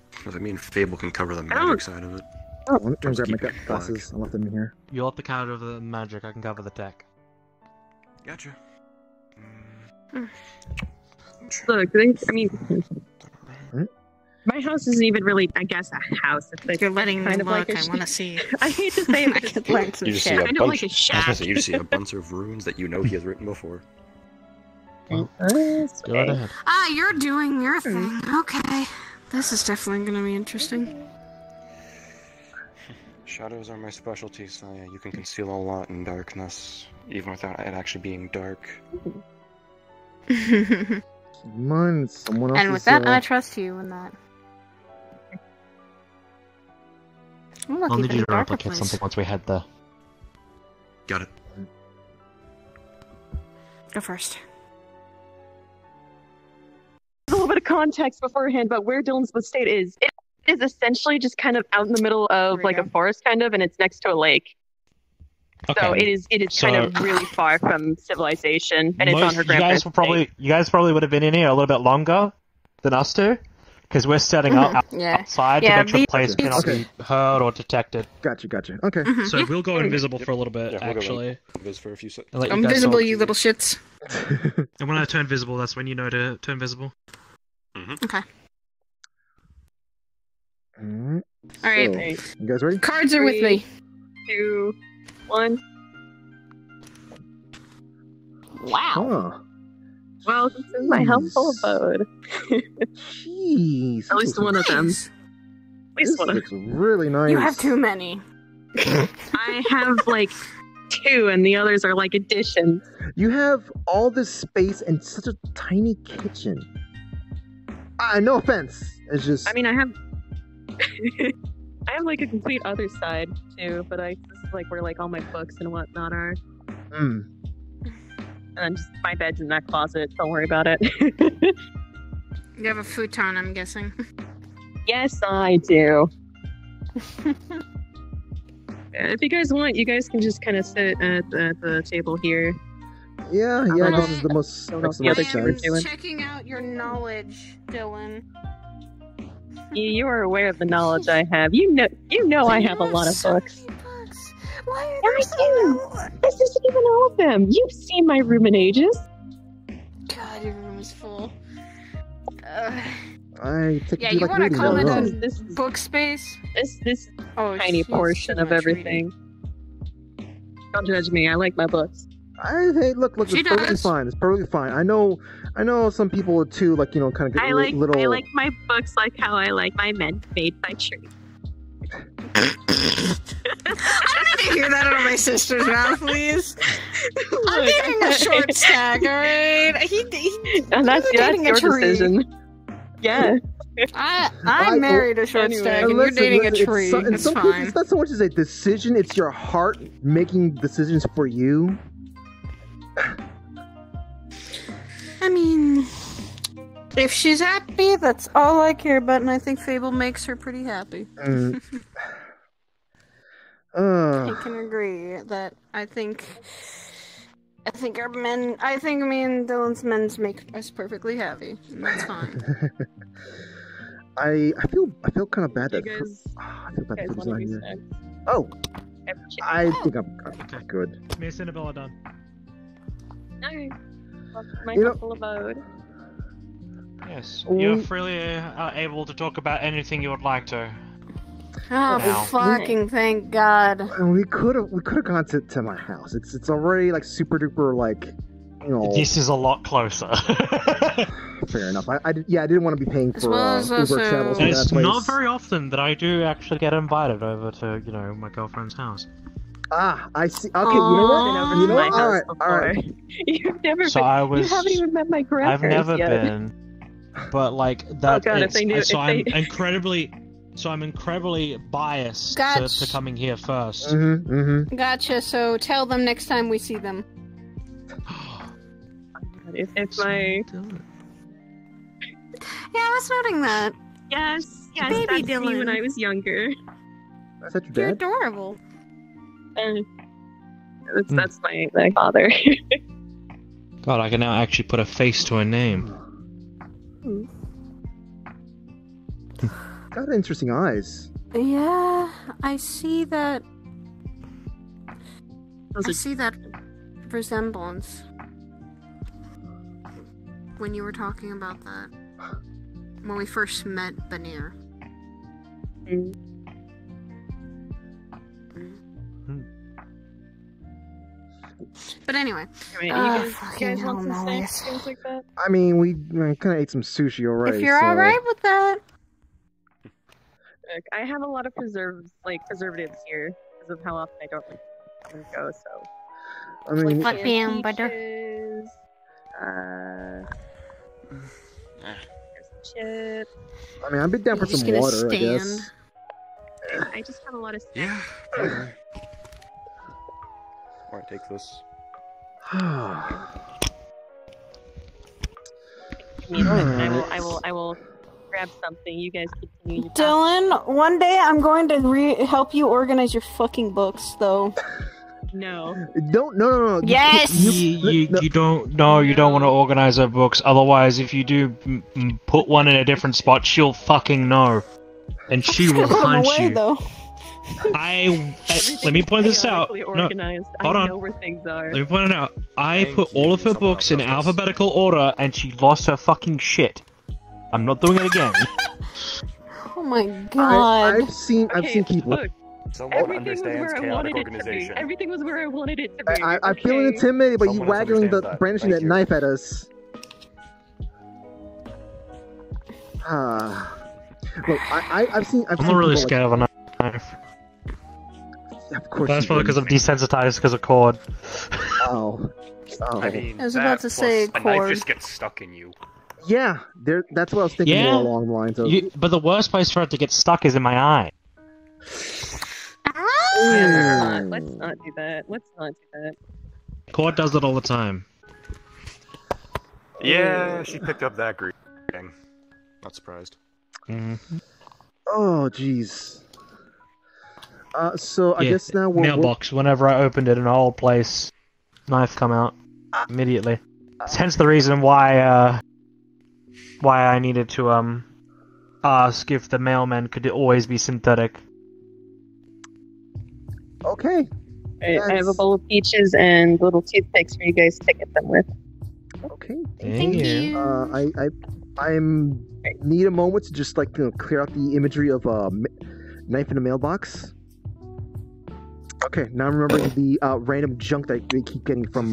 Fable can cover the magic side of it. Oh, let me Just grab my keep it glasses. I left them in here. You'll have to cover the magic, I can cover the tech. Gotcha. Look, my house isn't even really, I guess, a house. It's like You're letting kind me of look. like a I want to see. I hate to say it, but I could learn some You just see shit. a Kind of like bunch. a I was shack. gonna say, you just see a bunch of runes that you know he has written before. Go right ahead. Ah, you're doing your thing. Okay. This is definitely going to be interesting. Shadows are my specialty, so yeah, you can conceal a lot in darkness, even without it actually being dark. Come on, someone else. And with that, I trust you in that. Oh, look, I'll even need you a to darker replicate place. something once we head there. Got it. Go first. A little bit of context beforehand about where Dylan's estate is. It is essentially just kind of out in the middle of like a forest, kind of, and it's next to a lake. So it is kind of really far from civilization, and it's on her grandparents' estate. You guys probably would have been in here a little bit longer than us two, because we're setting up outside to make sure the place cannot be heard or detected. Gotcha. Okay. So we'll go invisible for a little bit, Yeah, we'll go actually. invis for a few seconds. And let you I'm guys visible, talk. you little shits. And when I turn visible, that's when you know to turn visible. Okay. Alright. Alright. You guys ready? Cards are with me. 2, 1. Wow. Huh. Well, this is my helpful abode. Jeez. At least one of them. At least This one of looks really nice. You have too many. I have like 2, and the others are like additions. You have all this space and such a tiny kitchen. No offense. It's just. I mean, I have like a complete other side too, but this is like where like all my books and whatnot are. And then just my bed's in that closet. Don't worry about it. You have a futon, I'm guessing. Yes, I do. If you guys want, you guys can just kind of sit at the table here. Yeah, this is the most I excellent am size. Checking out your knowledge, Dylan. You are aware of the knowledge I have. You know I have a lot of books. Why are This isn't even all of them. You've seen my room in ages. God, your room is full. I take Yeah, you you like want to reading, call I it don't a know. This book space? This she's tiny portion too of much everything. Don't judge me. I like my books. Hey, look, She it's perfectly does. fine. It's perfectly fine. I know some people too, like, you know, kind of get I like little. my books like how I like my men made by trees. I need to hear that out of my sister's mouth, please. I'm dating a short stack, alright? And that's dating a your tree. decision. Yeah. I married a short stack, and you're listen, dating a listen, tree. in It's some cases, fine. it's not so much as a decision; it's your heart making decisions for you. I mean, if she's happy, that's all I care about, and I think Fable makes her pretty happy. I can agree that I think our men, I think me and Dylan's men's make us perfectly happy, and that's fine. I feel kind of bad that You guys, I feel bad that guys Fable's wanna not be here. snacks? Oh, I think I'm good. Me and Cinnabelle are done. Alright. My You know- humble abode. Yes, We- you're freely able to talk about anything you would like to. Oh, Now. fucking thank God. And we could have gone to my house. It's already like super duper like, you know. This is a lot closer. Fair enough. I didn't want to be paying for well as Uber also- travels to And that it's place. not very often that I do actually get invited over to, you know, my girlfriend's house. I see. Okay, you know what? You know what? All right. You've never So been. I was- You haven't even met my I've grandparents never yet. been, but like that. God, if it's, they knew- so if they- I'm incredibly biased Gotcha. to coming here first. Gotcha, so tell them next time we see them. If my Yeah, I was noting that. yes, Baby that's me Dylan. when I was younger. Is that your You're dad? adorable. That's my father. God, I can now actually put a face to a name. Got interesting eyes. Yeah, I see that. I see that resemblance when you were talking about that when we first met Banir. But anyway, You guys fucking want some hell, snacks, Mellius. things like that? I mean, we kind of ate some sushi already. If you're so... alright with that, Look, I have a lot of preservatives here because of how often I don't go. So, I mean, what peanut butter? peaches, chips. I mean, I've been down for You're just some gonna water, I guess. stand. I just have a lot of Yeah. snacks. Alright, take this. I will grab something. You guys continue. your Dylan, one day I'm going to help you organize your fucking books, though. No. No. Yes! You don't. No, you don't want to organize her books. Otherwise, if you do put one in a different spot, she'll fucking know, and she will Put them hunt away, you. though. Let me point this out. Chaotically No, organized. hold I on. know where things are. Let me point it out. I put all of her books in alphabetical order, and she lost her fucking shit. I'm not doing it again. Oh my god. I've seen people. Look, Someone everything was understands where I chaotic wanted it to be. organization. Everything was where I wanted it to be. I feel intimidated by you Someone else waggling the understands that. brandishing Thank that you. knife at us. Look, I've seen. I'm not really scared of a knife. Of course. That's you probably because I'm desensitized because of cord. Oh. I mean, I was that about to plus say a knife cord. just gets stuck in you. Yeah, that's what I was thinking Yeah. more along the lines of. But the worst place for it to get stuck is in my eye. Let's not do that. Let's not do that. Cord does it all the time. Yeah, she picked up that greeting. Not surprised. Oh, jeez. So I Yeah, guess now mailbox. Whenever I opened it in an old place, knife come out immediately. Hence the reason why I needed to ask if the mailman could always be synthetic. Okay. I have a bowl of peaches and little toothpicks for you guys to get them with. Okay. Thank you. I'm need a moment to just like clear out the imagery of a knife in a mailbox. Okay, now I'm remembering the random junk that we keep getting from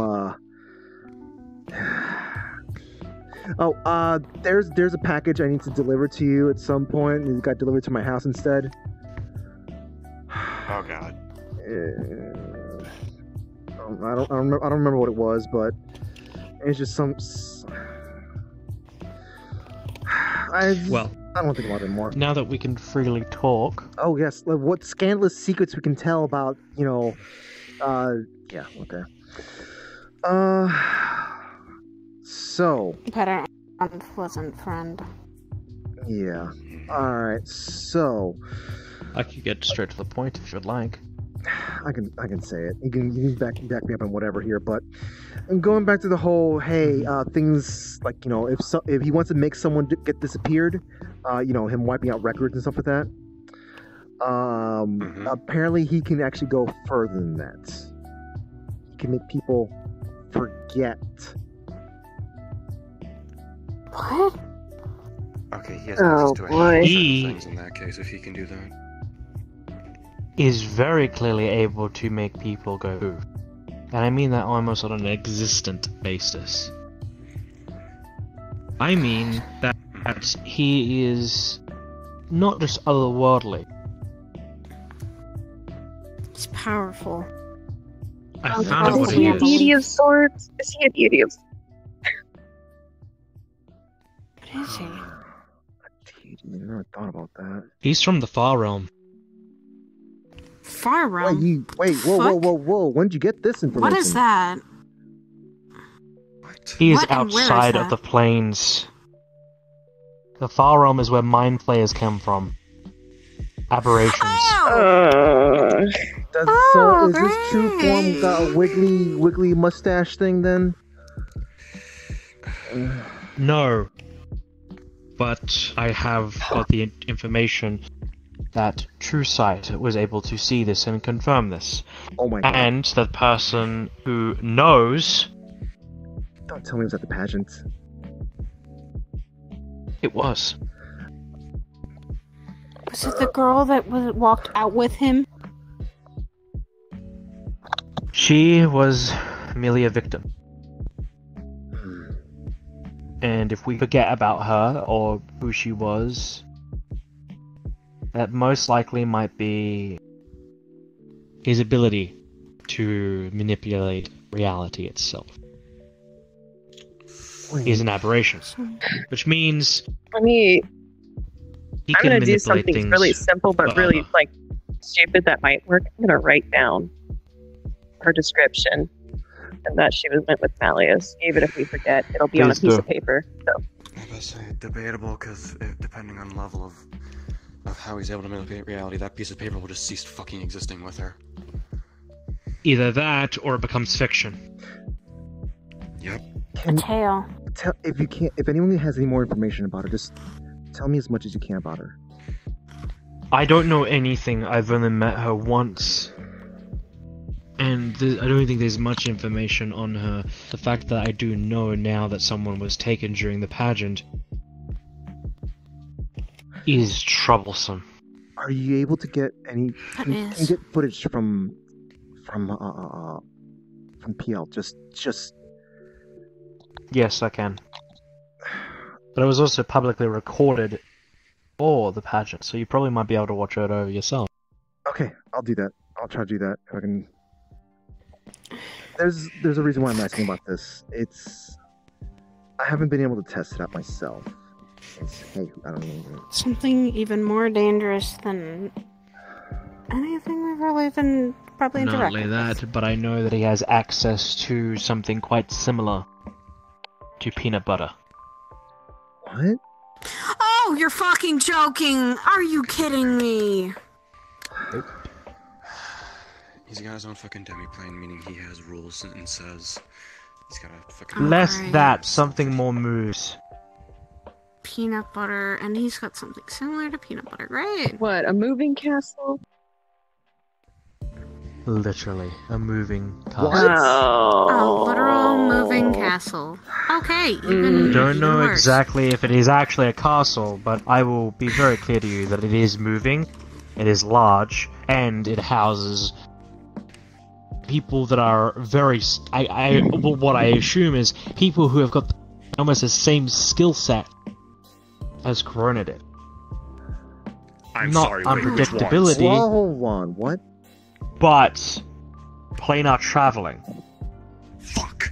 there's a package I need to deliver to you at some point, and it got delivered to my house instead. Oh god. I don't remember what it was, but it's just some. I don't think about it anymore. Now that we can freely talk. Oh yes, what scandalous secrets we can tell about, yeah, okay. So. But an unpleasant friend. Yeah. Alright, so. I could get straight to the point if you'd like. I can say it. You can back me up on whatever here, but going back to the whole things like if he wants to make someone get disappeared, him wiping out records and stuff like that. Apparently he can actually go further than that. He can make people forget. What? Okay, he has access to a handful of things in that case if he can do that. Is very clearly able to make people go ooh. And I mean that almost on an existent basis. I mean that he is not just otherworldly. It's powerful. I found out what Is he he a deity of sorts? Is he a deity of... What is he? I never thought about that. He's from the Far Realm. Far Realm? Whoa. When did you get this information? What is that? He is What and where is outside of that? the planes. The Far Realm is where mind players come from. Aberrations. So is this true form got a wiggly mustache thing then? No. But I have got the information that True Sight was able to see this and confirm this. Oh my god. And the person who knows... Don't tell me it was at the pageant. It was. Was it the girl that walked out with him? She was merely a victim. And if we forget about her, or who she was, that most likely might be his ability to manipulate reality itself. Is an aberration. Which means he I'm can gonna do manipulate something things really simple but really stupid that might work. I'm gonna write down her description and that she was met with Malleus. Even if we forget, it'll be on a Please piece do. of paper. So I must say debatable because depending on level of how he's able to manipulate reality, that piece of paper will just cease fucking existing with her. Either that or it becomes fiction. Yep. A tale. If anyone has any more information about her, just tell me as much as you can about her. I don't know anything. I've only met her once. And I don't think there's much information on her. The fact that I do know now that someone was taken during the pageant is troublesome. Are you able to get any? Can you get footage from PL? Just. Yes, I can. But it was also publicly recorded for the pageant, so you probably might be able to watch it over yourself. Okay, I'll do that. I'll try to do that if I can. There's a reason why I'm asking about this. I haven't been able to test it out myself. Hey, I don't know. Something even more dangerous than anything we've really been Probably Not interact only with us. that, but I know that he has access to something quite similar to peanut butter. What? Oh, you're fucking joking! Are you kidding me? He's got his own fucking demi-plane, meaning he has rules and says he's got a fucking... Less that, something more moves. Peanut butter, and he's got something similar to peanut butter. Great. What, a moving castle? Literally, a moving castle. A literal moving castle. Okay, even Don't know worse. exactly if it is actually a castle, but I will be very clear to you that it is moving, it is large, and it houses people that are very... what I assume is people who have got almost the same skill set as Corona did. I'm Not sorry, wait, which unpredictability, Whoa, hold on, what? but planar traveling. Fuck.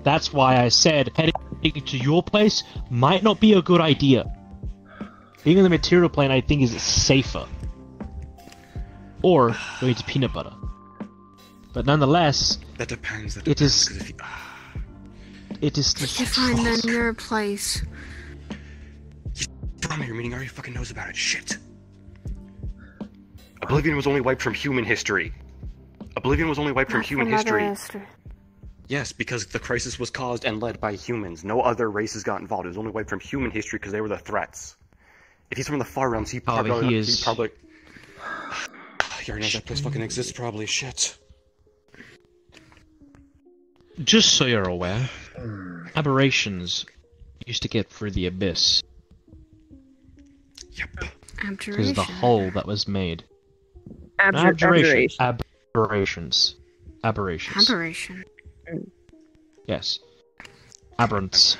That's why I said heading to your place might not be a good idea. Being in the material plane, I think, is safer. Or going to peanut butter. But nonetheless, That depends. it is. 'cause if you... It is. Define then your place. From here, meaning already fucking knows about it. Shit. Oblivion was only wiped from human history. Oblivion was only wiped from human history. Yes, because the crisis was caused and led by humans. No other races got involved. It was only wiped from human history because they were the threats. If he's from the far realms, he probably... but he is- He probably... He already knows that place fucking exists, probably. Shit. Just so you're aware, aberrations used to get through the abyss. Yep. Because of the hole that was made. Aberration. Aberrations. Aberration. Yes. Aberrants.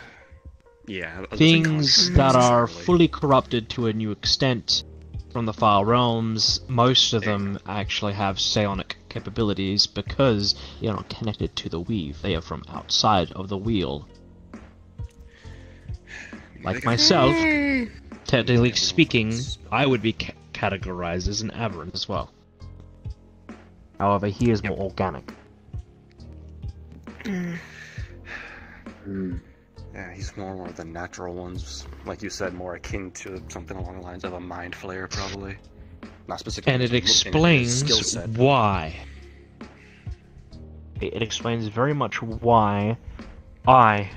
Yeah. I was Things that are necessarily. fully corrupted to a new extent from the far realms. Most of them actually have psionic capabilities because they are not connected to the weave. They are from outside of the wheel. Like myself, technically speaking, I would be categorized as an aberrant as well. However, he is more organic. Yeah, he's more of the natural ones. Like you said, more akin to something along the lines of a mind flayer, probably. Not specifically. And it in his skill explains set. why. It explains very much why I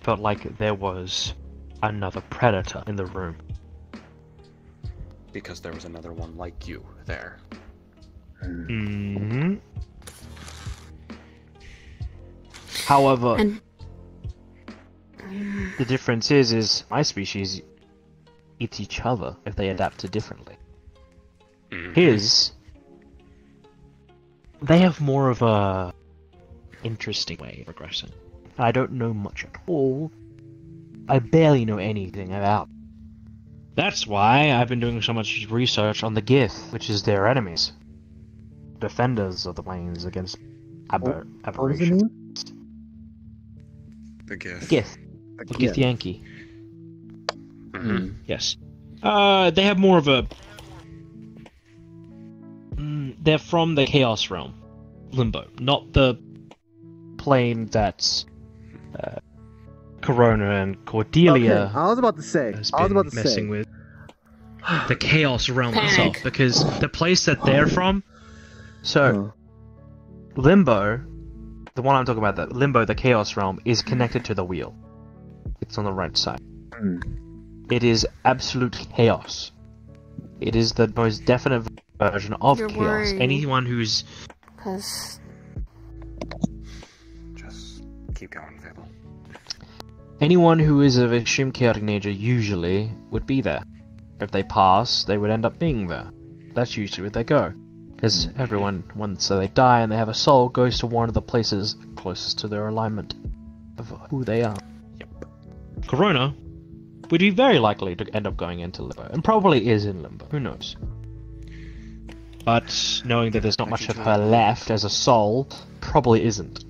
felt like there was another predator in the room. Because there was another one like you there. Mm-hmm. However, the difference is my species eats each other if they adapted differently. His, they have more of a interesting way of progressing. I don't know much at all. I barely know anything about. That's why I've been doing so much research on the Gith, which is their enemies. Defenders of the planes against aberrations. What was the name? The Gith. Gith. The Gith Gith. Yankee. Yes. They have more of a... they're from the Chaos Realm. Limbo. Not the plane that's... Corona and Cordelia Okay, I was about to say. has I was been about to messing say. with. The Chaos Realm itself. Because the place that they're from... So, Limbo... The one I'm talking about, the Limbo, the Chaos Realm, is connected to the wheel. It's on the right side. It is absolute chaos. It is the most definite version of You're chaos. worrying. Anyone who's... Because Just keep going, Fable. Anyone who is of extreme chaotic nature usually would be there. If they pass, they would end up being there. That's usually where they go. Because everyone, once they die and they have a soul, goes to one of the places closest to their alignment of who they are. Corona would be very likely to end up going into Limbo, and probably is in Limbo, who knows. But knowing that there's not much of her left as a soul, probably isn't.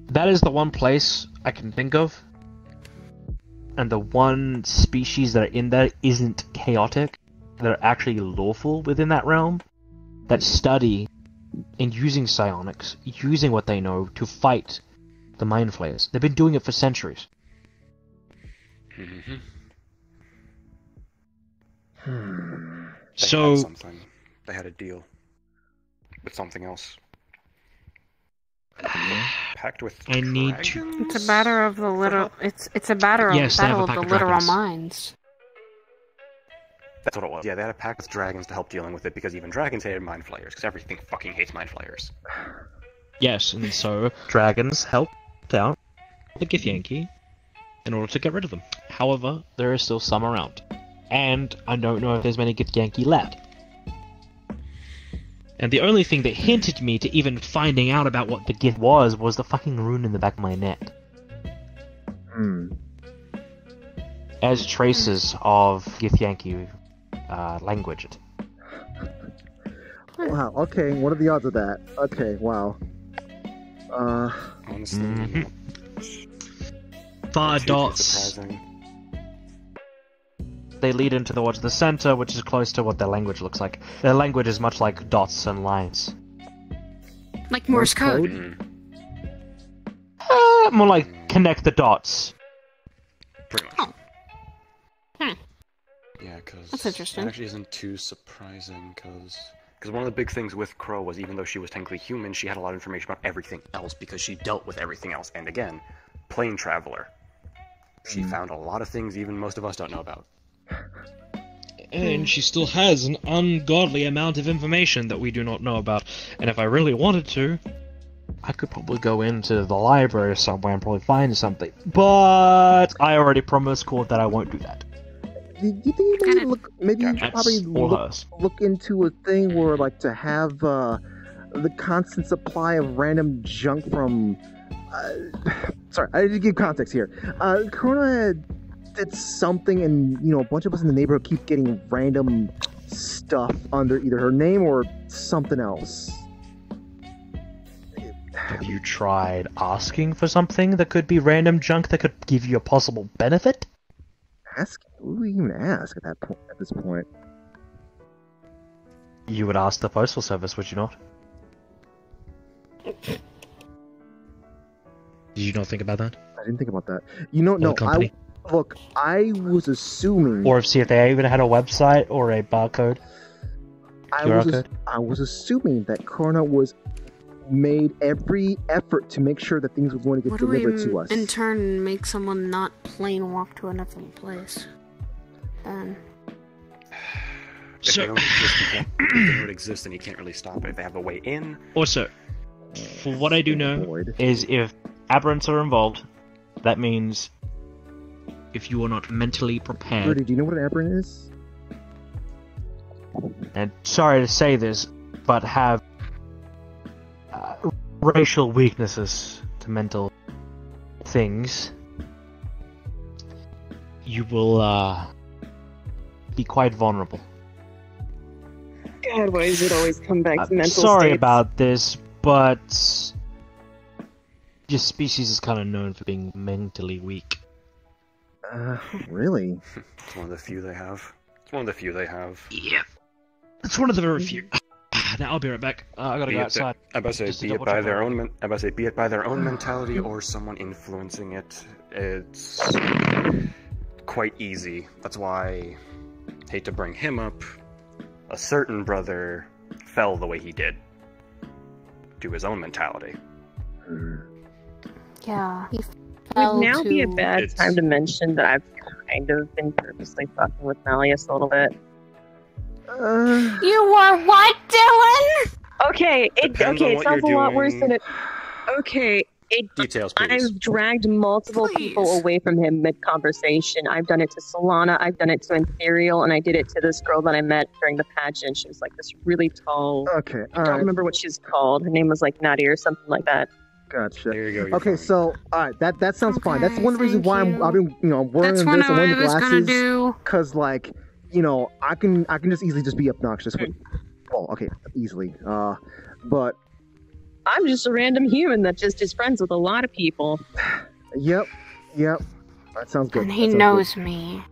That is the one place I can think of and the one species that are in there isn't chaotic, that are actually lawful within that realm, that study in using psionics, using what they know to fight the Mind Flayers. They've been doing it for centuries. Mm-hmm. So had something. They had a deal with something else. Pact with I need dragons? to. It's a matter of the literal. It's a matter of Yes, they have battle a of pack the of literal dragons. minds. That's what it was. Yeah, they had a pact with dragons to help dealing with it because even dragons hated mind flayers because everything fucking hates mind flayers. Yes, and so dragons helped out the Githyanki in order to get rid of them. However, there are still some around. And I don't know if there's many Githyanki left. And the only thing that hinted me to even finding out about what the Gith was the fucking rune in the back of my neck. As traces of Githyanki language. Wow, okay, what are the odds of that? Okay, wow. Honestly, 5 dots. They lead into towards the center, which is close to what their language looks like. Their language is much like dots and lines. Like Morse code. More like connect the dots. Pretty much. Oh. Yeah, because That's interesting. that actually isn't too surprising, because one of the big things with Crow was even though she was technically human, she had a lot of information about everything else because she dealt with everything else. And again, plane traveler. She found a lot of things even most of us don't know about. And she still has an ungodly amount of information that we do not know about. And if I really wanted to, I could probably go into the library somewhere and probably find something. But I already promised Cord that I won't do that. Do you think maybe you should probably look into a thing where, like, to have the constant supply of random junk from... sorry, I need to give context here. Corona did something, and, you know, a bunch of us in the neighborhood keep getting random stuff under either her name or something else. Have you tried asking for something that could be random junk that could give you a possible benefit? Ask? What do we even ask at that point? At this point, you would ask the postal service, would you not? Did you not think about that? I didn't think about that. You know, no. I was assuming, or see if they even had a website or a barcode. I was assuming that Corona was made every effort to make sure that things were going to get delivered to us. In turn, make someone not plain walk to another place. If they don't exist, they don't exist, and you can't really stop it. If they have a way in. Also, for what I do know is if aberrants are involved, that means if you are not mentally prepared. Rudy, do you know what an aberrant is? And sorry to say this, but have racial weaknesses to mental things, you will be quite vulnerable. God, why does it always come back to mental Sorry states? about this, but your species is kind of known for being mentally weak. Really? It's one of the few they have. It's one of the few they have. Yep. It's one of the very few. Now I'll be right back. I gotta go outside. I'm about to say, be it by their own. Be it by their own mentality or someone influencing it. It's quite easy. That's why, hate to bring him up, a certain brother fell the way he did to his own mentality. Yeah. Would now be a bad time to mention that I've kind of been purposely fucking with Malleus a little bit. You were what, Dylan? Okay, it sounds a lot worse than it. Okay, details, please. I've dragged multiple people away from him mid-conversation. I've done it to Solana, I've done it to Imperial, and I did it to this girl that I met during the pageant. She was like this really tall. Okay, I don't remember what she's called. Her name was like Nadia or something like that. Gotcha. There you go. Okay, so alright, that sounds fine. That's one of the reasons why I've been wearing That's this what and wearing the I was glasses. gonna do. Cause like I can just easily just be obnoxious. Well, okay, easily. But I'm just a random human that just is friends with a lot of people. Yep. That sounds good. And he That sounds knows good. me.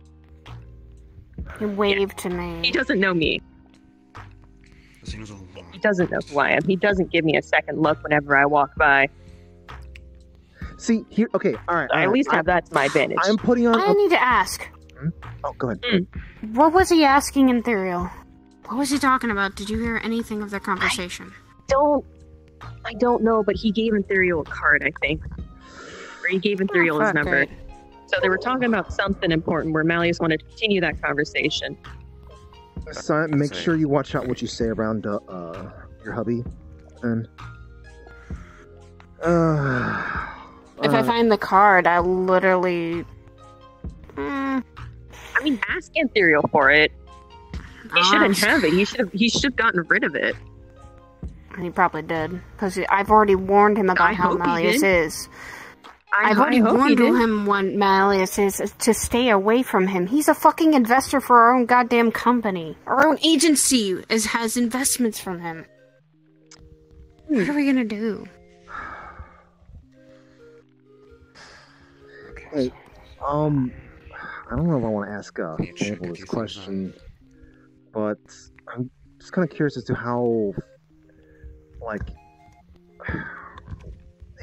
He waved to me. He doesn't know me. He doesn't know who I am. He doesn't give me a second look whenever I walk by. See, here, okay, alright. I at least have that to my advantage. I'm putting on... I need to ask. Oh, go ahead. What was he asking in Ethereal? What was he talking about? Did you hear anything of their conversation? I don't know, but he gave Ethereal a card, I think. Or he gave Ethereal his number. It. So they were talking about something important where Malleus wanted to continue that conversation. So make sure you watch out what you say around your hubby. And If I find the card, I literally... I mean, ask Ethereal for it. He shouldn't have it. He should have gotten rid of it. He probably did. Because I've already warned him about how Malleus is. I've already warned him when Malleus is to stay away from him. He's a fucking investor for our own goddamn company. Our own agency has investments from him. What are we gonna do? Hey, I don't know if I want to ask Fable this question, but I'm just kind of curious as to how, like,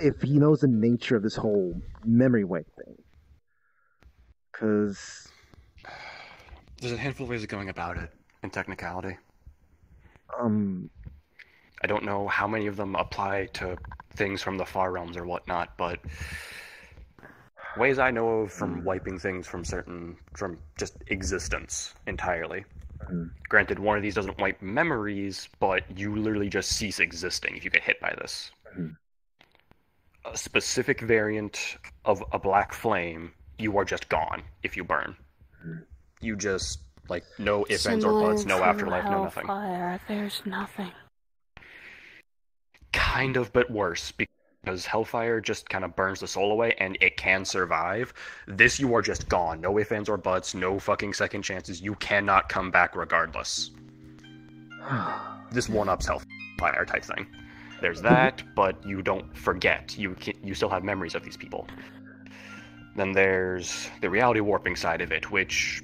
if he knows the nature of this whole memory wipe thing. Because there's a handful of ways of going about it, in technicality. I don't know how many of them apply to things from the far realms or whatnot, but ways I know of from wiping things from just existence entirely. Granted, one of these doesn't wipe memories, but you literally just cease existing if you get hit by this. A specific variant of a black flame, you are just gone if you burn. You just, like, no ifs, ands, or buts, no afterlife, no nothing. Hellfire, there's nothing. Kind of, but worse, because Hellfire just kind of burns the soul away, and it can survive. This, you are just gone. No ifs, ands, or buts, no fucking second chances. You cannot come back regardless. This one-ups Hellfire type thing. There's that, but you don't forget. You still have memories of these people. Then there's the reality warping side of it, which,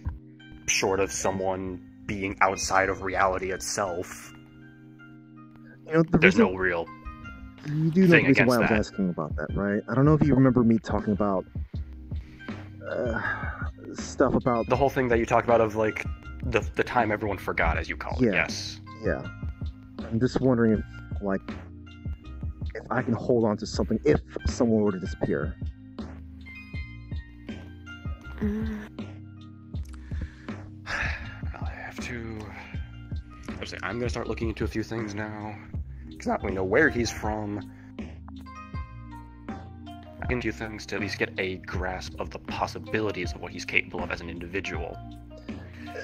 short of someone being outside of reality itself, there's no real you do know thing the reason against why I was that. asking about that, right? I don't know if you remember me talking about stuff about the whole thing that you talked about of, like, the time everyone forgot, as you call it. Yes. Yeah. I'm just wondering if, like, if I can hold on to something if someone were to disappear. I have to... I'm going to start looking into a few things now. Because not we know where he's from. Into a few things to at least get a grasp of the possibilities of what he's capable of as an individual.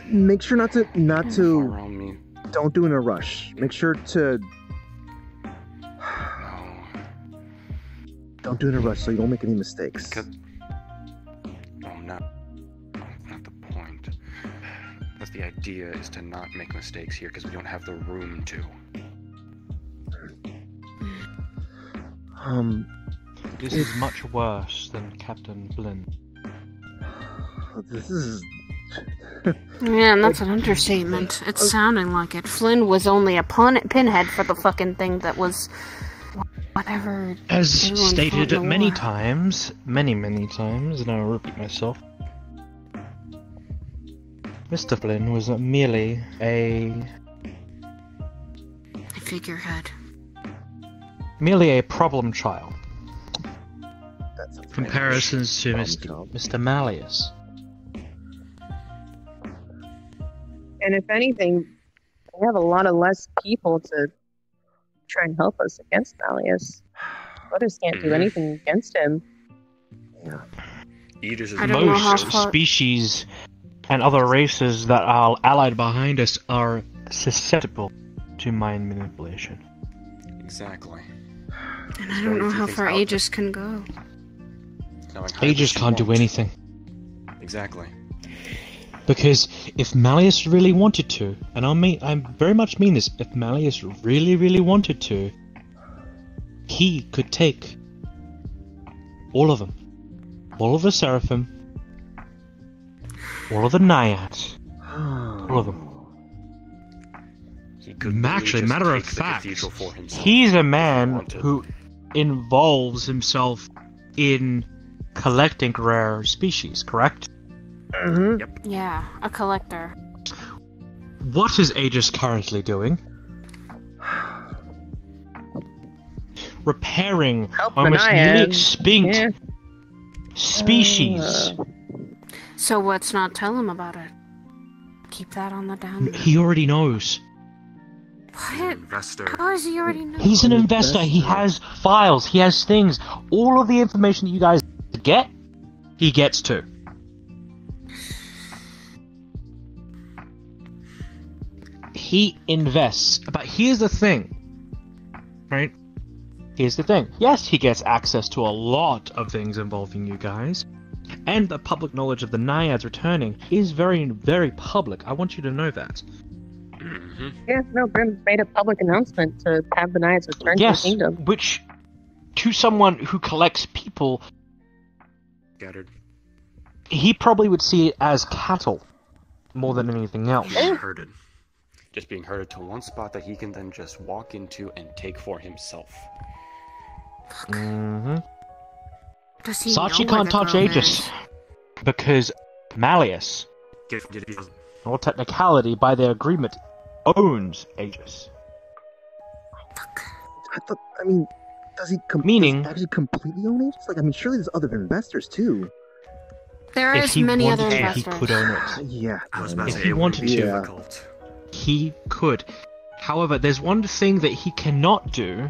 Make sure not to don't do it in a rush. Make sure to don't do it in a rush so you don't make any mistakes. Oh, not the point. That's the idea, is to not make mistakes here because we don't have the room to. This is much worse than Captain Blinn. This is... Yeah, and that's an understatement. It's sounding like it. Flynn was only a pinhead for the fucking thing that was... whatever... As stated many times, many times, and I'll repeat myself, Mr. Flynn was merely a figurehead. Merely a problem child. Comparisons to Mr. Malleus. And if anything, we have a lot of less people to try and help us against Malleus. Others can't do anything against him. Yeah. Most species and other races that are allied behind us are susceptible to mind manipulation. Exactly. And I don't know how far Aegis can go. Aegis can't do anything. Exactly. Because if Malleus really wanted to, and I very much mean this, if Malleus really wanted to, he could take all of them. All of the Seraphim, All of the naiads. All of them. Actually, matter of fact, he's a man who involves himself in collecting rare species, correct? Mm-hmm. Yep. Yeah, a collector. What is Aegis currently doing? Repairing almost nearly extinct species. So let's not tell him about it. Keep that on the down. He already knows. What? Investor. How does he already know? He's an investor. He has files. He has things. All of the information that you guys get, he gets too. He invests. But here's the thing. Right? Here's the thing. Yes, he gets access to a lot of things involving you guys. And the public knowledge of the Naiads returning is very, very public. I want you to know that. Yeah, no, Brim made a public announcement to have the Naiads return to the kingdom. Which, to someone who collects people, Scattered. he probably would see it as cattle more than anything else. Being herded. Just being herded to one spot that he can then just walk into and take for himself. Mm-hmm. Does he Sachi know where can't the touch girl Aegis is? because Malleus, in all technicality, by their agreement, owns Aegis. I mean, does he actually completely own Aegis? Like, I mean, surely there's other investors too. There If is he many wanted other to, investors. he could own it. Yeah. I was about to If say, he it would wanted be to, difficult. he could. However, there's one thing that he cannot do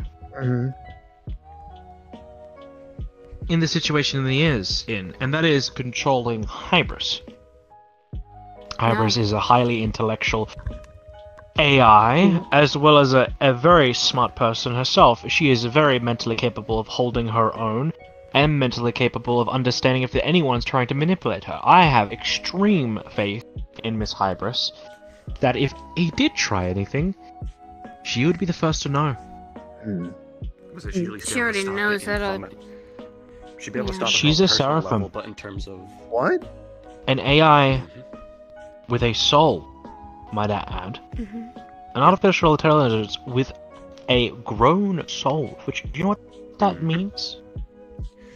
in the situation that he is in, and that is controlling Hybris. Hybris is a highly intellectual AI, as well as a very smart person herself. She is very mentally capable of holding her own, and mentally capable of understanding if anyone's trying to manipulate her. I have extreme faith in Miss Hybris, that if he did try anything, she would be the first to know. She already knows that. She'd be able to stop She's it a on personal seraphim. level, but in terms of what? An AI with a soul, might I add. An artificial intelligence with a grown soul, which, do you know what that means?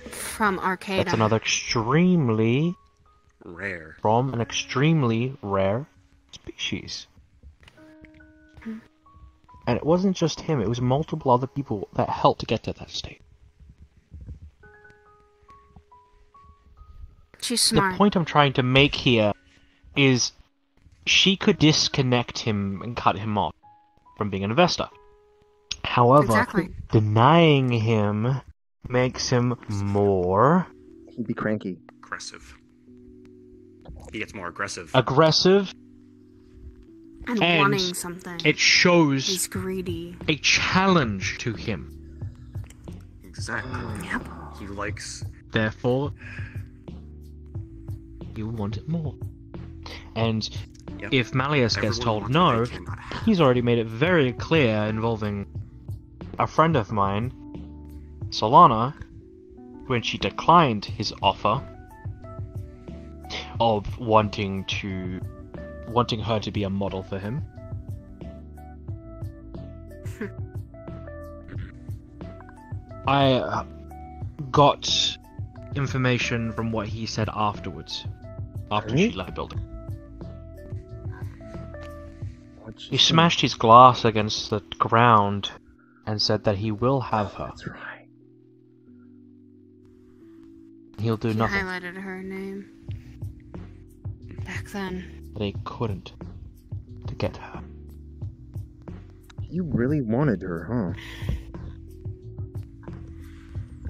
From Arcada. That's another extremely rare. From an extremely rare species. And it wasn't just him, it was multiple other people that helped to get to that state. She's smart. The point I'm trying to make here is she could disconnect him and cut him off from being an investor. However, denying him makes him more... He'd be cranky. Aggressive. He gets more aggressive. Aggressive. And wanting something. It shows He's greedy. a challenge to him. Exactly. Yep. He likes... Therefore, you want it more. And if Malleus gets told no, he's already made it very clear involving a friend of mine, Solana, when she declined his offer of wanting her to be a model for him. I got information from what he said afterwards, after she left the building. He smashed his glass against the ground and said that he will have her. That's right. He'll do nothing. Highlighted her name. Back then. But he couldn't to get her. You really wanted her,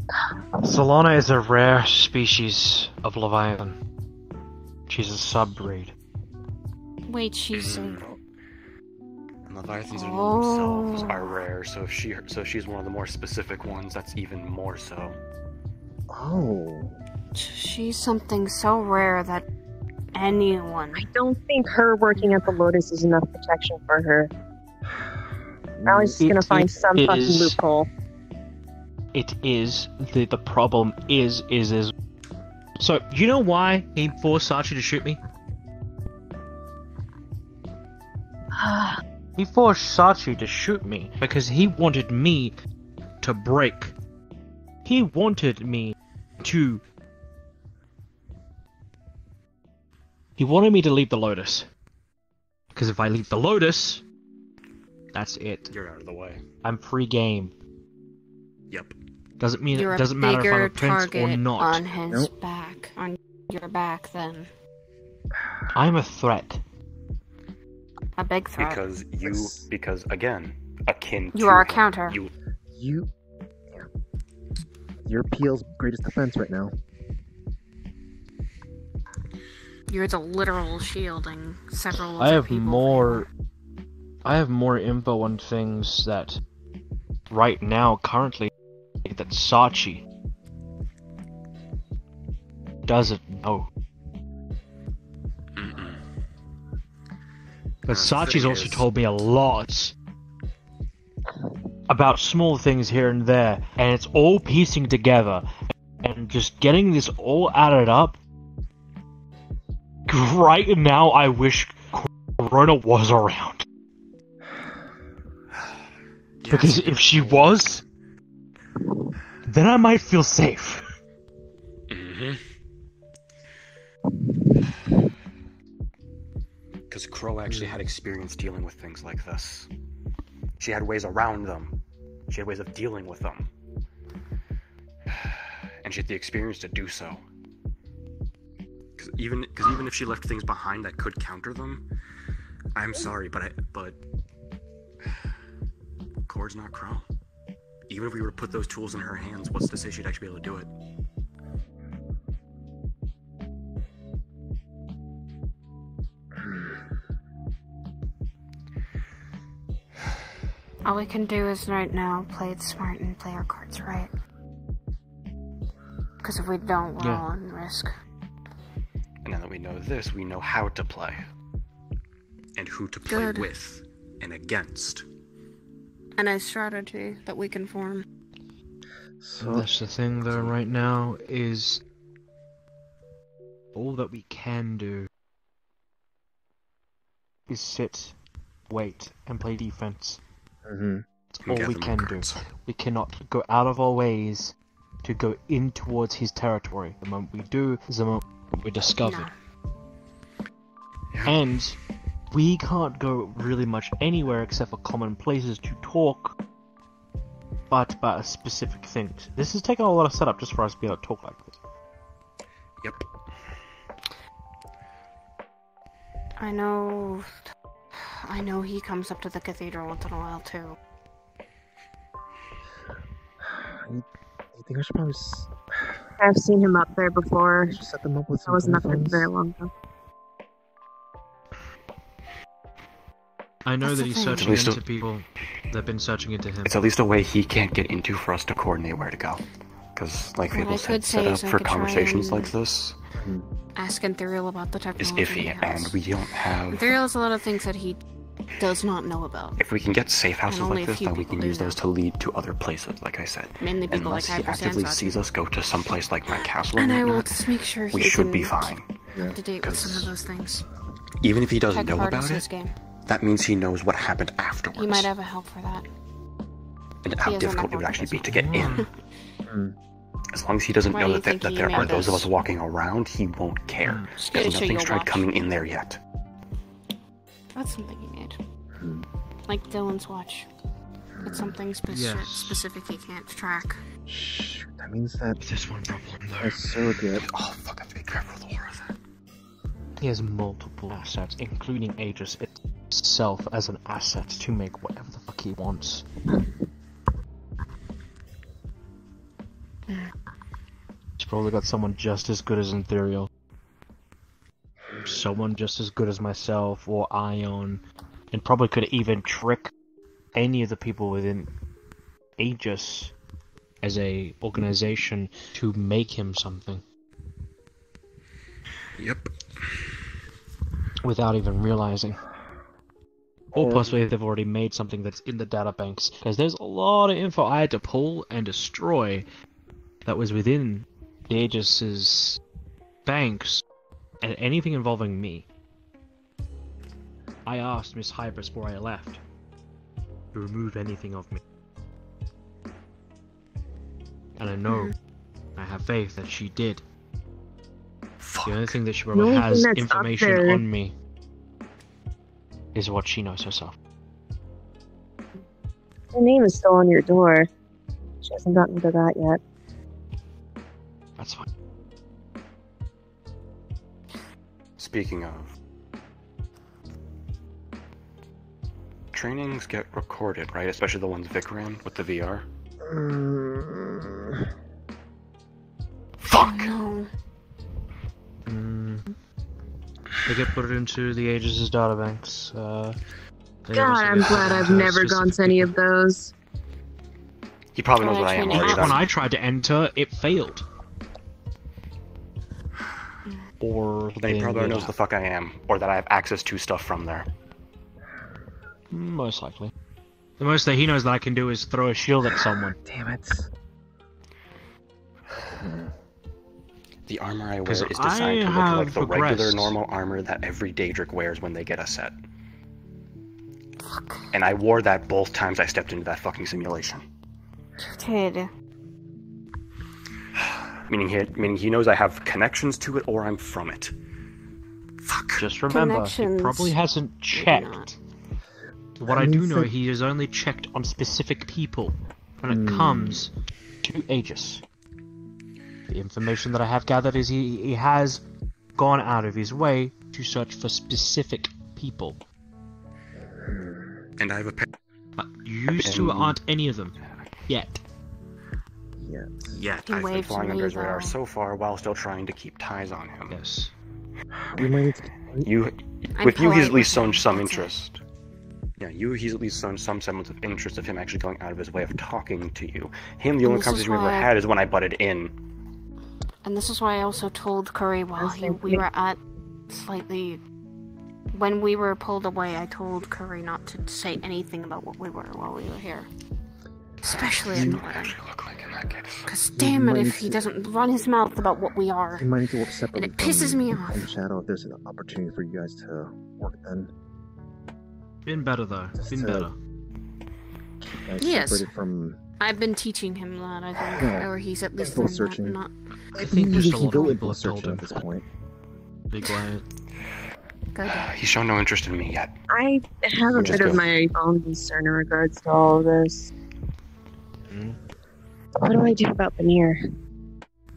huh? Solana is a rare species of Leviathan. She's a subbreed. Wait, she's a... Leviathans in themselves are rare, so if she's one of the more specific ones, that's even more so. Oh. She's something so rare that anyone... I don't think her working at the Lotus is enough protection for her. Mally's just gonna find some fucking loophole. It is. The problem is... So, you know why he forced Sachi to shoot me? He forced Sachi to shoot me because he wanted me to break. He wanted me to... He wanted me to leave the Lotus. Because if I leave the Lotus, that's it. You're out of the way. I'm free game. Yep. Doesn't mean You're it doesn't matter if I'm a prince or target not. on his back, on your back. Then I'm a threat. a big threat. Because again, akin. You are a counter. Your appeal's greatest defense right now. You're the literal shielding several. I have people. more info on things that right now, currently, that Sachi doesn't know. But Sachi's also told me a lot about small things here and there, and it's all piecing together, and just getting this all added up. Right now, I wish Corona was around. Because if she was, then I might feel safe. Because Crow actually had experience dealing with things like this. She had ways around them. She had ways of dealing with them. And she had the experience to do so. Because even if she left things behind that could counter them, I'm sorry, but Cord's not Crow. Even if we were to put those tools in her hands, what's to say she'd actually be able to do it? All we can do is right now play it smart and play our cards right. Because if we don't, we're all on risk. And now that we know this, we know how to play. And who to play with and against. And a strategy that we can form. So that's the thing though right now is all that we can do is sit, wait, and play defense. That's all we can do. We cannot go out of our ways to go in towards his territory. The moment we do is the moment we're discovered. And we can't go really much anywhere except for common places to talk about specific things. This is taking a lot of setup just for us to be able to talk like this. Yep. I know he comes up to the cathedral once in a while too. You think I should probably... I've seen him up there before. Set them up with I wasn't up there very long ago. I know that he's searching into people that have been searching into him. It's at least a way he can't get into for us to coordinate where to go. Because, like Fable said, set up for conversations like this Asking Thuriel about the is technology. iffy, and we don't have... Thuriel has a lot of things that he does not know about. If we can get safe houses And only like a this, few then we can people use do those to lead to other places, like I said. Mainly people Unless like he Hyper actively Sandsock. sees us go to some place like my castle And and I will whatnot, make sure he we should be can fine. up to date with some of those things. Even if he doesn't Tech know part is about his it, game. that means he knows what happened afterwards. He might have a help for that. And He how has a difficult it would network actually of be to get in. As long as he doesn't Why do know you that think he there are made those of this? us walking around, he won't care. Just Because gonna show you nothing's a tried watch. coming in there yet. That's something he made. Like Dylan's watch. It's something specific he can't track. Shh, that means that... There's one problem though. A surrogate... Oh, fuck, I have to be careful with the horror of that. He has multiple assets, including Aegis itself as an asset to make whatever the fuck he wants. He's probably got someone just as good as Ethereal. Someone just as good as myself or Ion. And probably could even trick any of the people within Aegis as a organization to make him something. Yep. Without even realizing. Or possibly they've already made something that's in the databanks. Because there's a lot of info I had to pull and destroy that was within the Aegis's banks and anything involving me. I asked Miss Hybris before I left to remove anything of me. And I know, I have faith that she did. The only thing that she probably has information on me is what she knows herself. Her name is still on your door. She hasn't gotten to that yet. That's fine. Speaking of, trainings get recorded, right? Especially the ones Vic ran with the VR. Fuck! No. They get put into the Aegis' databanks. God, I'm glad I've never gone to any of those. He probably knows what I am already. When I tried to enter, it failed. Or then he probably knows the fuck I am, or that I have access to stuff from there. Most likely. The most that he knows that I can do is throw a shield at someone. Damn it. The armor I wear is designed to look like the regular normal armor that every Daedric wears when they get a set. And I wore that both times I stepped into that fucking simulation. Kid. Meaning he knows I have connections to it or I'm from it. Fuck. Just remember, he probably hasn't checked. What I do know, he has only checked on specific people when it comes to Aegis. The information that I have gathered is he has gone out of his way to search for specific people. And I have a You two aren't any of them. Yet. Yet. I've been flying under his radar so far while still trying to keep ties on him. Yes. With you, he's at least shown some interest. Yeah, he's at least shown some semblance of interest of him actually going out of his way of talking to you. Him, the only conversation we ever had is when I butted in. And this is why I also told Curry while we were at slightly... When we were pulled away, I told Curry not to say anything about what we were while we were here. Especially in Northern. Because damn it if he doesn't run his mouth about what we are. You might need to work separately. And it pisses me off. In the shadow, if there's an opportunity for you guys to work then. Been better though. Been better. Yes. From... I've been teaching him that, I think. Yeah. Or he's at least searching. not... I think just a lot of go people have told him at this point. Be quiet. He's shown no interest in me yet. I have a bit of my own concern in regards to all of this. What do I do about Veneer?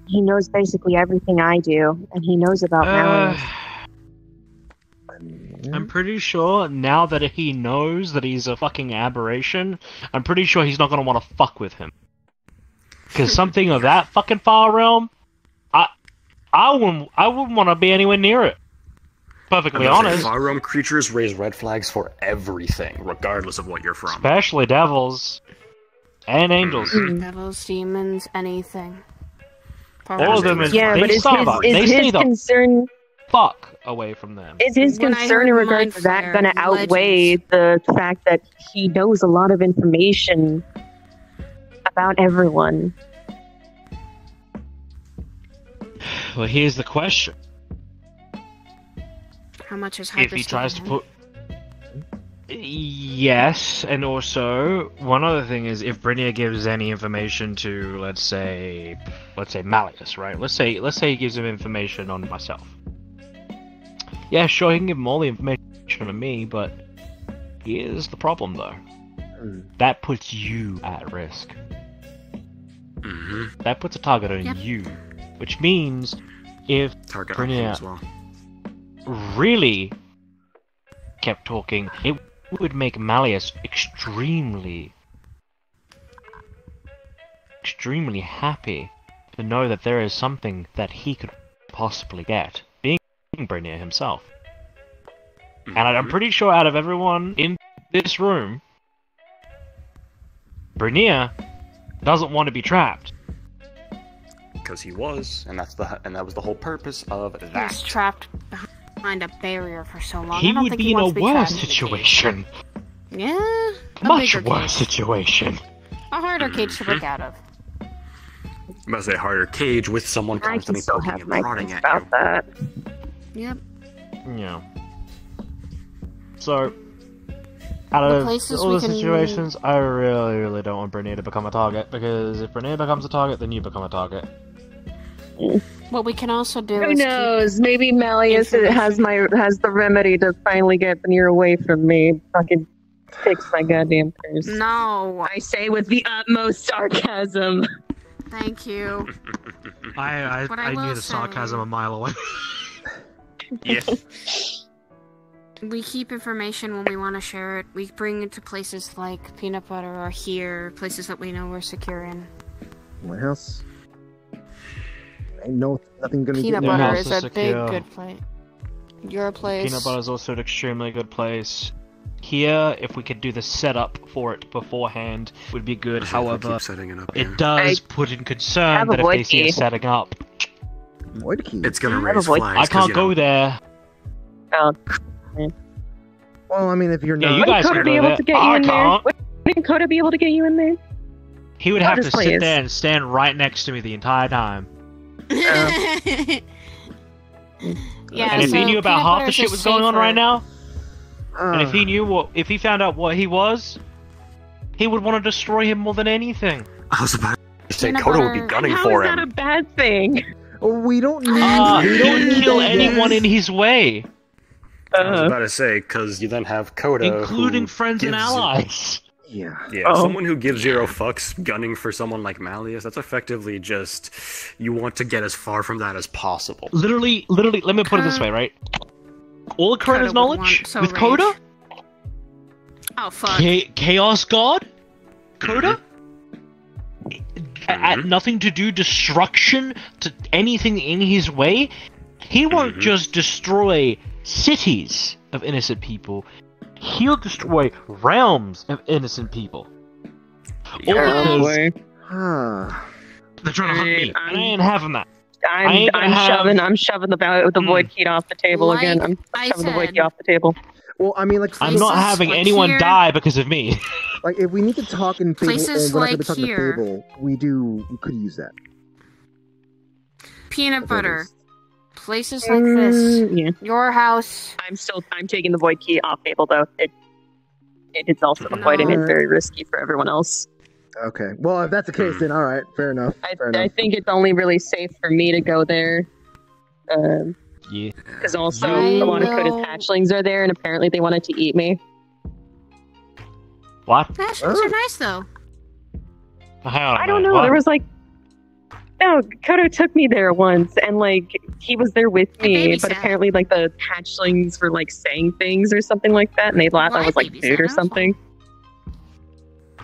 He knows basically everything I do, and he knows about Mallory. I'm pretty sure now that he knows that he's a fucking aberration, I'm pretty sure he's not gonna want to fuck with him. Because something of that fucking far realm, I wouldn't want to be anywhere near it. Perfectly honest. Far realm creatures raise red flags for everything, regardless of what you're from. Especially devils. And angels. Devils, demons, anything. All of them is but is his concern fuck away from them. Is his concern in regards to that going to outweigh the fact that he knows a lot of information about everyone? Well, here's the question. How much is if he tries to put... Yes, and also, one other thing is if Brynja gives any information to, let's say Malleus, right? Let's say he gives him information on myself. Yeah, sure, he can give him all the information on me, but here's the problem, though. That puts you at risk. That puts a target on you, which means if Brynja really kept talking, it would make Malleus extremely happy to know that there is something that he could possibly get, being Brynja himself. And I'm pretty sure out of everyone in this room, Brynja doesn't want to be trapped. Because he was, and that was the whole purpose of that. He was trapped behind a barrier for so long. He would be in a worse situation. Yeah, much worse situation. A harder cage to break out of. I must say harder cage with someone constantly poking and prodding at you. That. Yep. Yeah. So, out The of places all we the can- situations, I really, really don't want Brittany to become a target, because if Brittany becomes a target, then you become a target. What we can also do Who is knows? Maybe Malleus has the remedy to finally get Veneer away from me. Fucking fix my goddamn curse. No. I say with the utmost sarcasm. Thank you. I What I knew will the sarcasm a mile away. Yeah. We keep information when we want to share it. We bring it to places like Peanut Butter or here, places that we know we're secure in. My house. Ain't nothing gonna Peanut get in my Butter house. is a big good place. Your place. Peanut Butter is also an extremely good place. Here, if we could do the setup for it beforehand, would be good. However, setting it up, it does put in concern have a that if void they see key. us setting up, Void key. It's gonna I have raise a void- flags. I 'cause, can't you go know, there. Oh. Well, I mean, if you're Yeah, not, you guys Coda can be go able there. to get you I in there? can't. Wouldn't Coda be able to get you in there? He would have to Coda's sit place. there and stand right next to me the entire time. Yeah, And if so he knew about Peanut half the Butter's shit just was going on safer. right now, and if uh, he knew if he found out what he was, he would want to destroy him more than anything. I was about to say Peanut Koda would be butter- gunning How for is that him. a bad thing? we don't need. He we don't would need kill that anyone yet. in his way, I was about to say, because you then have Koda, including who friends and gives- allies. Yeah. Yeah, Oh. someone who gives zero fucks gunning for someone like Malleus, that's effectively just, you want to get as far from that as possible. Literally, let me put it this way, right? All of Coda Coda's would knowledge want so with rage. Coda, Oh fuck. Chaos God, Coda, at nothing to do destruction to anything in his way. He won't just destroy cities of innocent people. He'll destroy realms of innocent people. All because Ah. they're trying to hunt me, and I ain't having that. I I'm ain't gonna have- I'm shoving the void key off the table Like again. I'm I shoving the void said- key off the table. Well, I mean, like, I'm not Places having like anyone here- die because of me. like if we need to talk in Fable, Places and we're not gonna like be talking here. to Fable, we could use that. Peanut At Butter. least. Places like this. Yeah. Your house. I'm taking the void key off table though. It's also avoiding it No. very risky for everyone else. Okay. Well, if that's the case, then all right, fair enough. Fair I enough. think it's only really safe for me to go there. Yeah. Because also I a lot of will- Coda's hatchlings are there, and apparently they wanted to eat me. What? Ashlings are nice though. Hang on a I don't minute, know. what? There was like, no, Kodo took me there once, and like he was there with me, but babysat. apparently like the hatchlings were like saying things or something like that, and they thought Well, I was like babysat, food or that was something.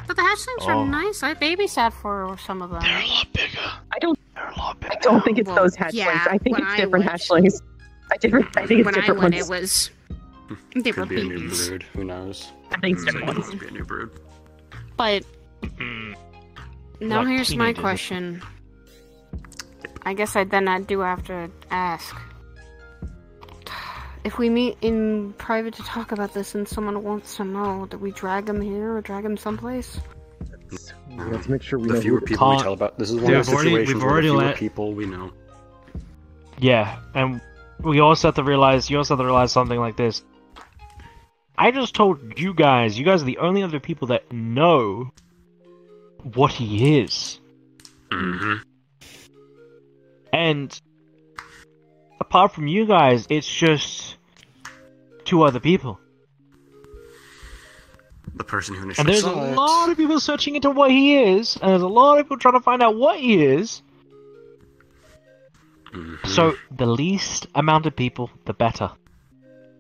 But the hatchlings Oh. are nice. I babysat for some of them. They're a lot bigger. I don't. They're a lot bigger. I don't think it's Well, those hatchlings. yeah, I think when it's I different went- hatchlings. I think it's When I different went, ones. it was. They were Could be a new babies. brood, who knows? I think it's different ones. Could be a new brood. But now Like here's my teenagers. question. I guess I do have to ask. If we meet in private to talk about this and someone wants to know, do we drag them here or drag them someplace? Let's make sure we know The fewer who- people we Can't- tell about, this is one We've of the already- situations we've where the already fewer let- people we know. Yeah, and we also have to realize. You also have to realize something like this. I just told you guys. You guys are the only other people that know what he is. Mm-hmm. And apart from you guys, it's just two other people. The person who And initially there's a saw it. lot of people searching into what he is, and there's a lot of people trying to find out what he is. Mhm. So the least amount of people, the better.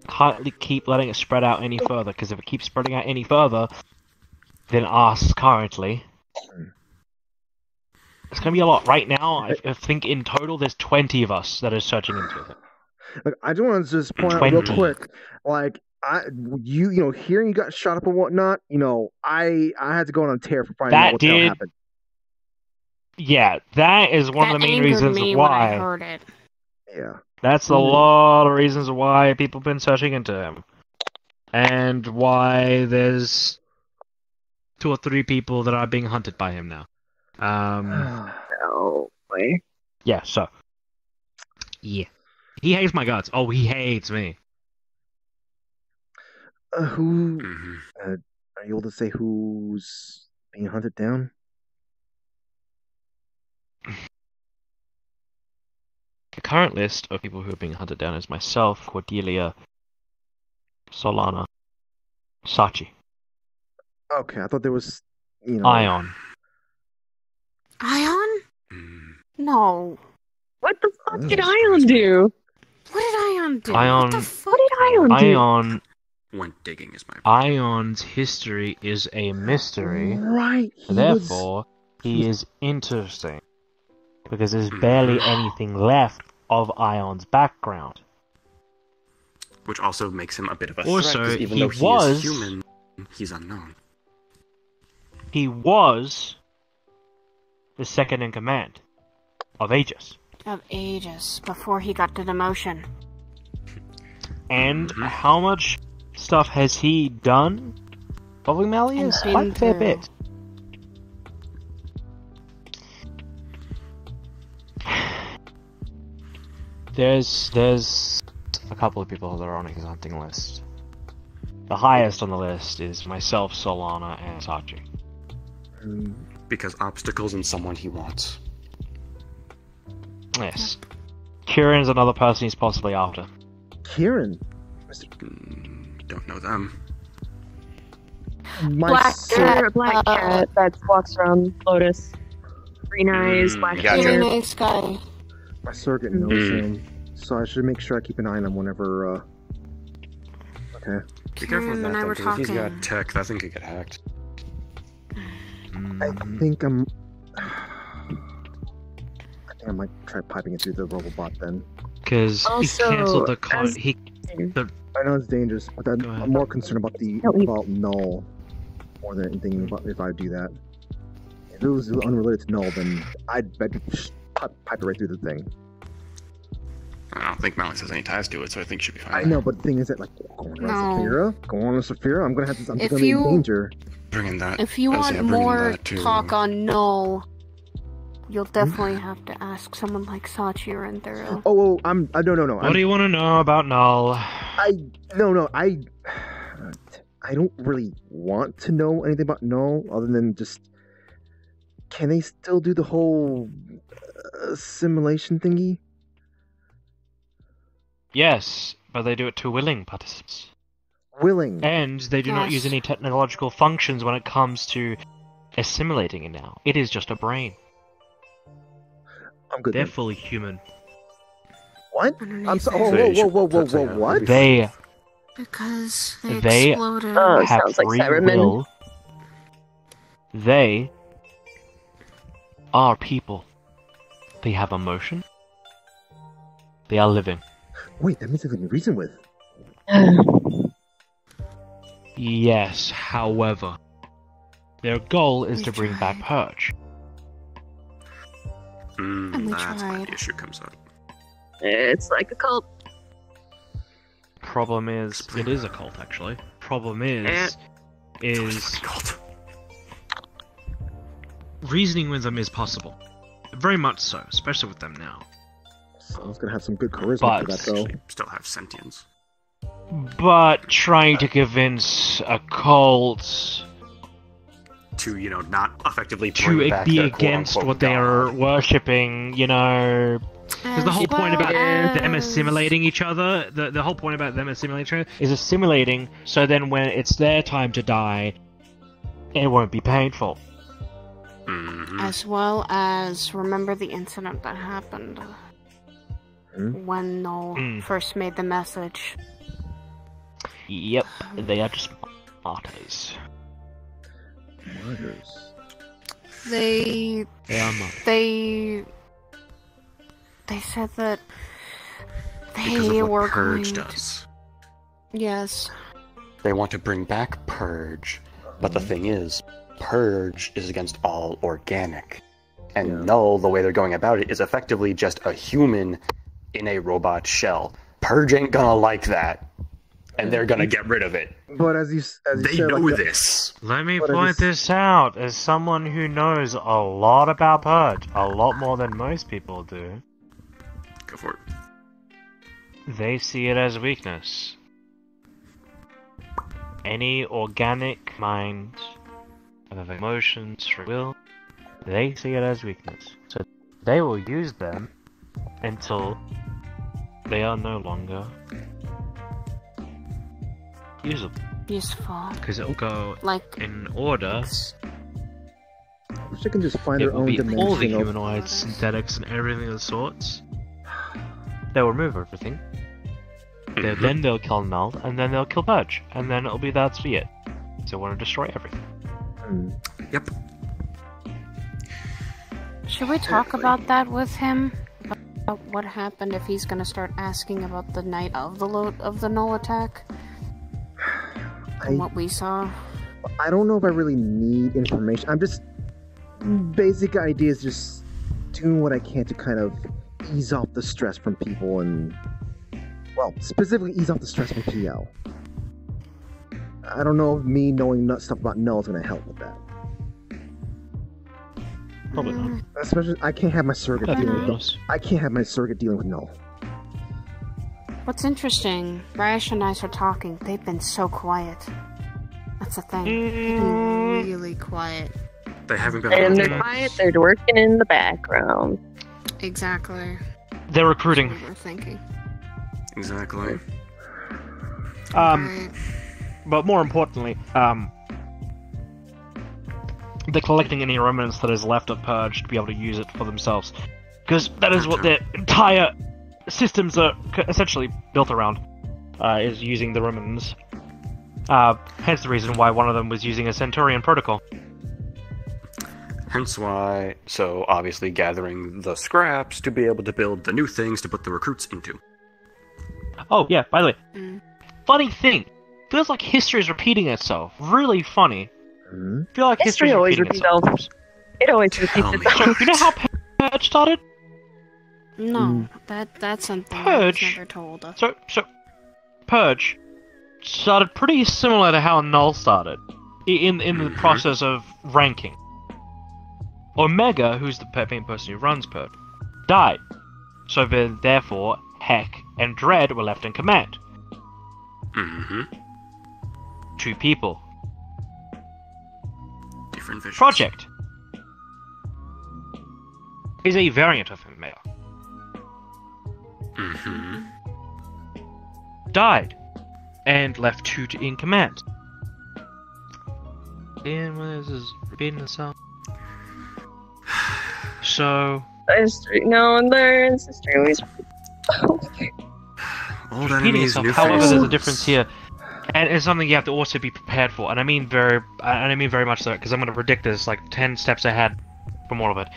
Can't keep letting it spread out any further, because if it keeps spreading out any further than us currently, it's gonna be a lot. Right now, I think in total there's 20 of us that are searching into it. Look, I just want to just point out real 20. quick, like you know, hearing you got shot up and whatnot, you know, I had to go on a tear for finding That out what the hell did- happened. Yeah, that is one That of the main angered reasons me when I why. heard it. Yeah. That's a lot of reasons why people have been searching into him. And why there's 2 or 3 people that are being hunted by him now. Oh boy. Yeah, so. Yeah. He hates my guts. Oh, he hates me. Who? Mm-hmm. Are you able to say who's being hunted down? The current list of people who are being hunted down is myself, Cordelia, Solana, Sachi, Okay, I thought there was, Ion. Ion? No. What the fuck did Ion do? What did Ion do? Ion. What the fuck? What did Ion do? Ion. Went digging is my. Ion's history is a mystery. Right. Therefore, he is interesting. Because there's barely anything left of Ion's background. Which also makes him a bit of a Also, threat, 'cause even he though he was is human, he's unknown. He was the second in command of Aegis. Of ages before he got the demotion. And how much stuff has he done? Following Malleus? Quite a fair bit. There's a couple of people that are on his hunting list. The highest on the list is myself, Solana, and Sachi. Because obstacles and someone he wants. Yes. Kieran's another person he's possibly after. Kieran? Don't know them. Black cat that walks around Lotus. Green eyes, black hair. Nice guy. My surrogate knows him, so I should make sure I keep an eye on him whenever. Okay. Be careful with and I that, were though, 'cause if he's talking. got tech, that thing could get hacked. I think I might try piping it through the robobot then. Because he cancelled the con. I know it's dangerous, but I'm more concerned about null more than anything about if I do that. If it was unrelated to null, then I'd bet just pipe it right through the thing. I don't think Malleus has any ties to it, so I think she'll be fine. I know, but the thing is that, like, going on Saphira, I'm gonna have to. I'm If gonna be in you- danger. Bringing that. If you I was want bringing more that too. talk on null, you'll definitely have to ask someone like Sachi or Enthero. Oh, no. What do you want to know about Null? I don't really want to know anything about null other than just. Can they still do the whole simulation thingy? Yes, but they do it to willing participants. Willing. And they do not use any technological functions when it comes to assimilating it now. It is just a brain. I'm good. They're then. fully human. What? I'm sorry. Whoa, what? Because They they exploded. have sounds like free Cybermen. will. They are people. They have emotion. They are living. Wait, that means they can reason with. Yes, however, their goal is to bring back Purge. And we That's where tried. the issue comes up. It's like a cult. Problem is, it is a cult actually. Problem is reasoning with them is possible. Very much so, especially with them now. Someone's gonna have some good charisma But- for that, though. Still have sentience. But trying to convince a cult To, not effectively to bring back be their against quote-unquote what they are worshipping, because the whole point about them assimilating each other, the whole point about them assimilating each other is assimilating, so then when it's their time to die, it won't be painful. As well as remember the incident that happened when Null first made the message. Yep, they are just martyrs. Martyrs. They are martyrs. They said that Because they of were what Purge going does. Yes. They want to bring back Purge, but the thing is, Purge is against all organic. And Null, the way they're going about it, is effectively just a human in a robot shell. Purge ain't gonna like that. And they're gonna get rid of it. But as you They said, know like, this. Let me But point it's- this out as someone who knows a lot about Purge, a lot more than most people do. Go for it. They see it as weakness. any organic mind of emotions, free will, they see it as weakness. So they will use them until they are no longer usable. Useful. Because it'll go like in order. I wish I can just find It their will own be dimension all the of... humanoids, synthetics, and everything of the sorts. They'll remove everything. Then they'll kill Null, and then they'll kill Purge, and then it'll be that's it. So they want to destroy everything. Yep. Should we talk about that with him? About what happened if he's gonna start asking about the night of the null attack? And what we saw? I don't know if I really need information. I'm just... Basic ideas, just doing what I can to kind of ease off the stress from people and... Well, specifically ease off the stress from PL. I don't know if me knowing stuff about Null is going to help with that. Probably not. Especially, I can't have my surrogate dealing with Null. I can't have my surrogate dealing with Null. What's interesting, Rash and I are talking. They've been so quiet. That's the thing. They've been really quiet. They haven't been. And they're quiet. They're working in the background. Exactly. They're recruiting. That's what we're thinking. Exactly. But more importantly, they're collecting any remnants that is left of Purge to be able to use it for themselves. Because that is what their entire systems are essentially built around, is using the remnants. Hence the reason why one of them was using a Centaurian protocol. Hence why, so obviously gathering the scraps to be able to build the new things to put the recruits into. Oh, yeah, by the way. Funny thing. Feels like history is repeating itself. Really funny. Feel like history always repeating repeats itself. It always repeats So, itself. you know how Purge started? No, that's something Purge. I've never told us. So, Purge started pretty similar to how Null started. In the process of ranking. Omega, who's the main person who runs Purge, died. So then, therefore, Heck and Dread were left in command. Two people. Different visions. Project is a variant of Omega. Died and left two in command. And this is repeating itself. So History. No, there's history always. Old repeating enemies, itself. new However, faces. there's a difference here, and it's something you have to also be prepared for. And I mean very much so, because I'm going to predict this like 10 steps ahead from all of it,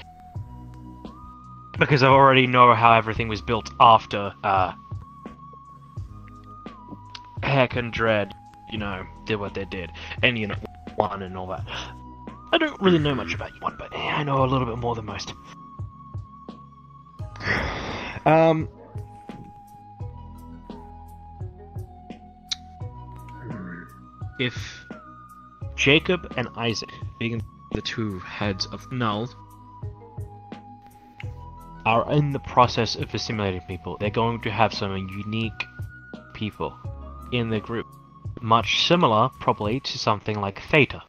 because I already know how everything was built after Heck and Dread, did what they did, and One and all that. I don't really know much about One, but I know a little bit more than most. If Jacob and Isaac, being the two heads of Null, are in the process of assimilating people, they're going to have some unique people in the group. Much similar, probably, to something like Theta.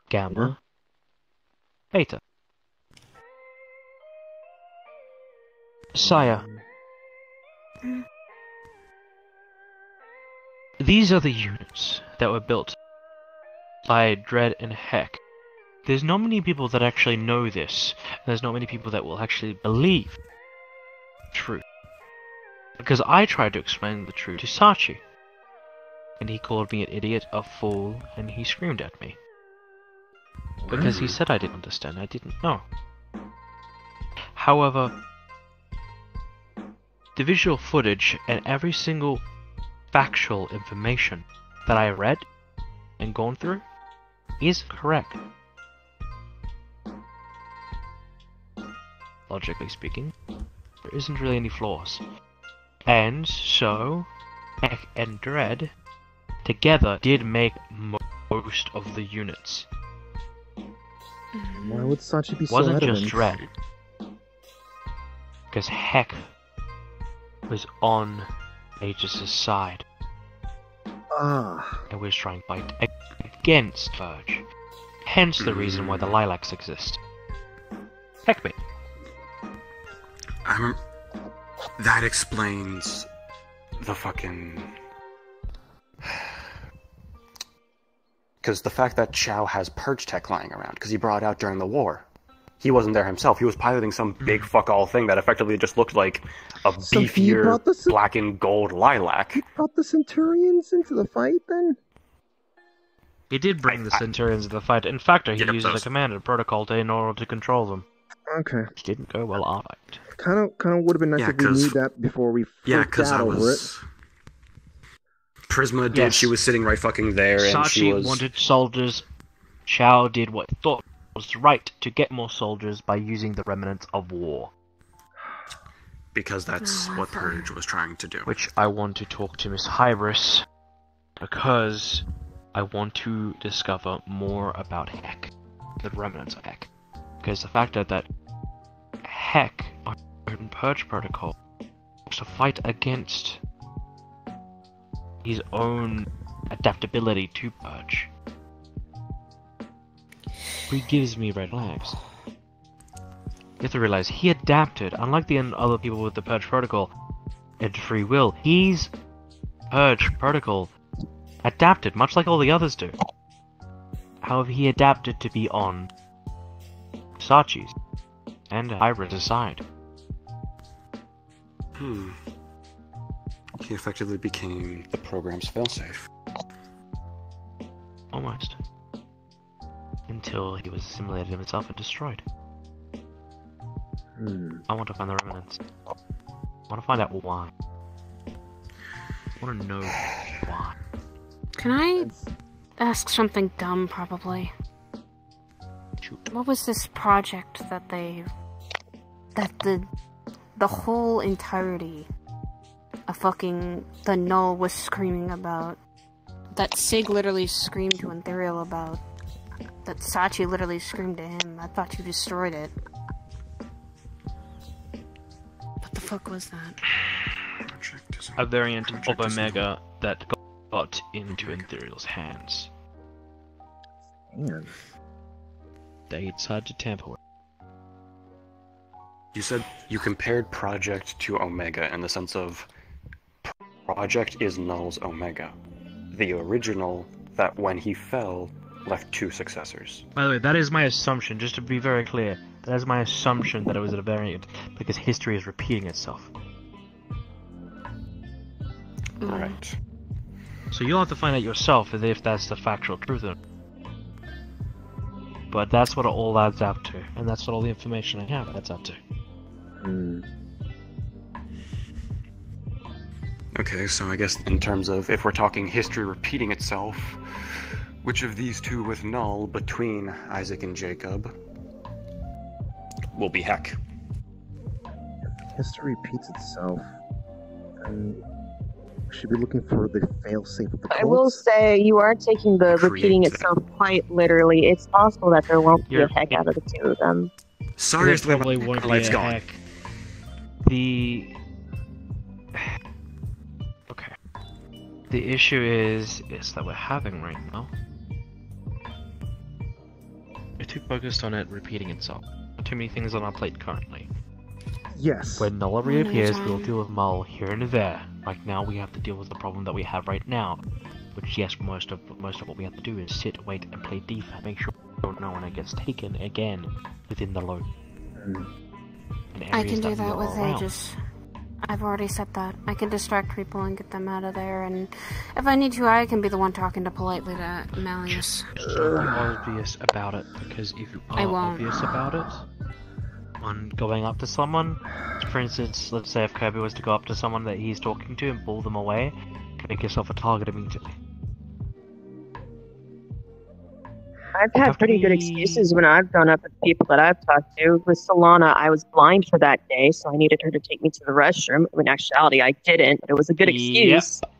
Gamma. Theta. Sire. These are the units that were built by Dread and Heck. There's not many people that actually know this, and there's not many people that will actually believe the truth. Because I tried to explain the truth to Sachi, and he called me an idiot, a fool, and he screamed at me. Because he said I didn't understand, I didn't know. However, the visual footage and every single factual information that I read and gone through is correct. Logically speaking, there isn't really any flaws. And so, Heck and Dread together did make most of the units. Why would Sachi be so Wasn't adamant? just Dread. Because Heck was on Aegis' side. I was trying to fight against Verge. Hence the reason why the lilacs exist. Heck me. That explains the fucking... Because the fact that Chow has purge tech lying around, because he brought it out during the war. He wasn't there himself. He was piloting some big fuck-all thing that effectively just looked like a beefier black and gold lilac. He brought the Centurions into the fight, then? He did bring the Centurions into the fight. In fact, he used the commanded protocol in order to control them. Okay. Which didn't go well either. Kind of would have been nice if we knew that before we freaked out over it. Prisma did. Yes. She was sitting right fucking there, and she was... wanted soldiers. Chow did what he thought was right to get more soldiers by using the remnants of war. Because that's what Purge was trying to do. Which I want to talk to Miss Hybris, because I want to discover more about Heck, the remnants of Heck. Because the fact that Heck, our own Purge protocol, was to fight against his own adaptability to Purge. He gives me red flags. You have to realize, he adapted, unlike the other people with the Purge protocol and free will. He's Purge protocol adapted, much like all the others do. However, he adapted to be on Sachi's and Hybris' side. He effectively became the program's failsafe. Almost. Until he was assimilated himself and destroyed. I want to find the remnants. I want to find out why. I want to know why. Can I ask something dumb, probably? Shoot. What was this project that the whole entirety of fucking the Null was screaming about? That Sig literally screamed to Ethereal about? That Sachi literally screamed to him. I thought you destroyed it. What the fuck was that? A variant of Omega that got into Ethereal's hands. Man. They decided to tamper with. You said you compared Project to Omega in the sense of Project is Null's Omega. The original, that when he fell, left 2 successors. By the way, that is my assumption, just to be very clear. That is my assumption that it was a variant, because history is repeating itself. Right. So you'll have to find out yourself if that's the factual truth. But that's what all adds up to, and that's what all the information I have adds up to. Okay, so I guess in terms of, if we're talking history repeating itself, which of these two with Null, between Isaac and Jacob, will be Heck? History repeats itself, and we should be looking for the failsafe of the cults. I will say, you are taking the repeating itself quite literally. It's possible that there won't be a Heck out of the 2 of them. Sorry, there probably won't be a Heck. Okay. The issue is that we're having right now. We're too focused on it repeating itself. Too many things on our plate currently. Yes. When Null reappears, we'll deal with Mull here and there. Right now, we have to deal with the problem that we have right now. Which, yes, most of what we have to do is sit, wait, and play defense. Make sure no one gets taken again within the load. I can do that with Aegis. I've already said that. I can distract people and get them out of there, and if I need to, I can be the one talking to politely to Malleus. Just don't be obvious about it, because if you are obvious about it, on going up to someone, for instance, let's say if Kirby was to go up to someone that he's talking to and pull them away, you can make yourself a target immediately. I've had pretty good excuses when I've gone up with people that I've talked to. With Solana, I was blind for that day, so I needed her to take me to the restroom. In actuality, I didn't, but it was a good excuse. Yep.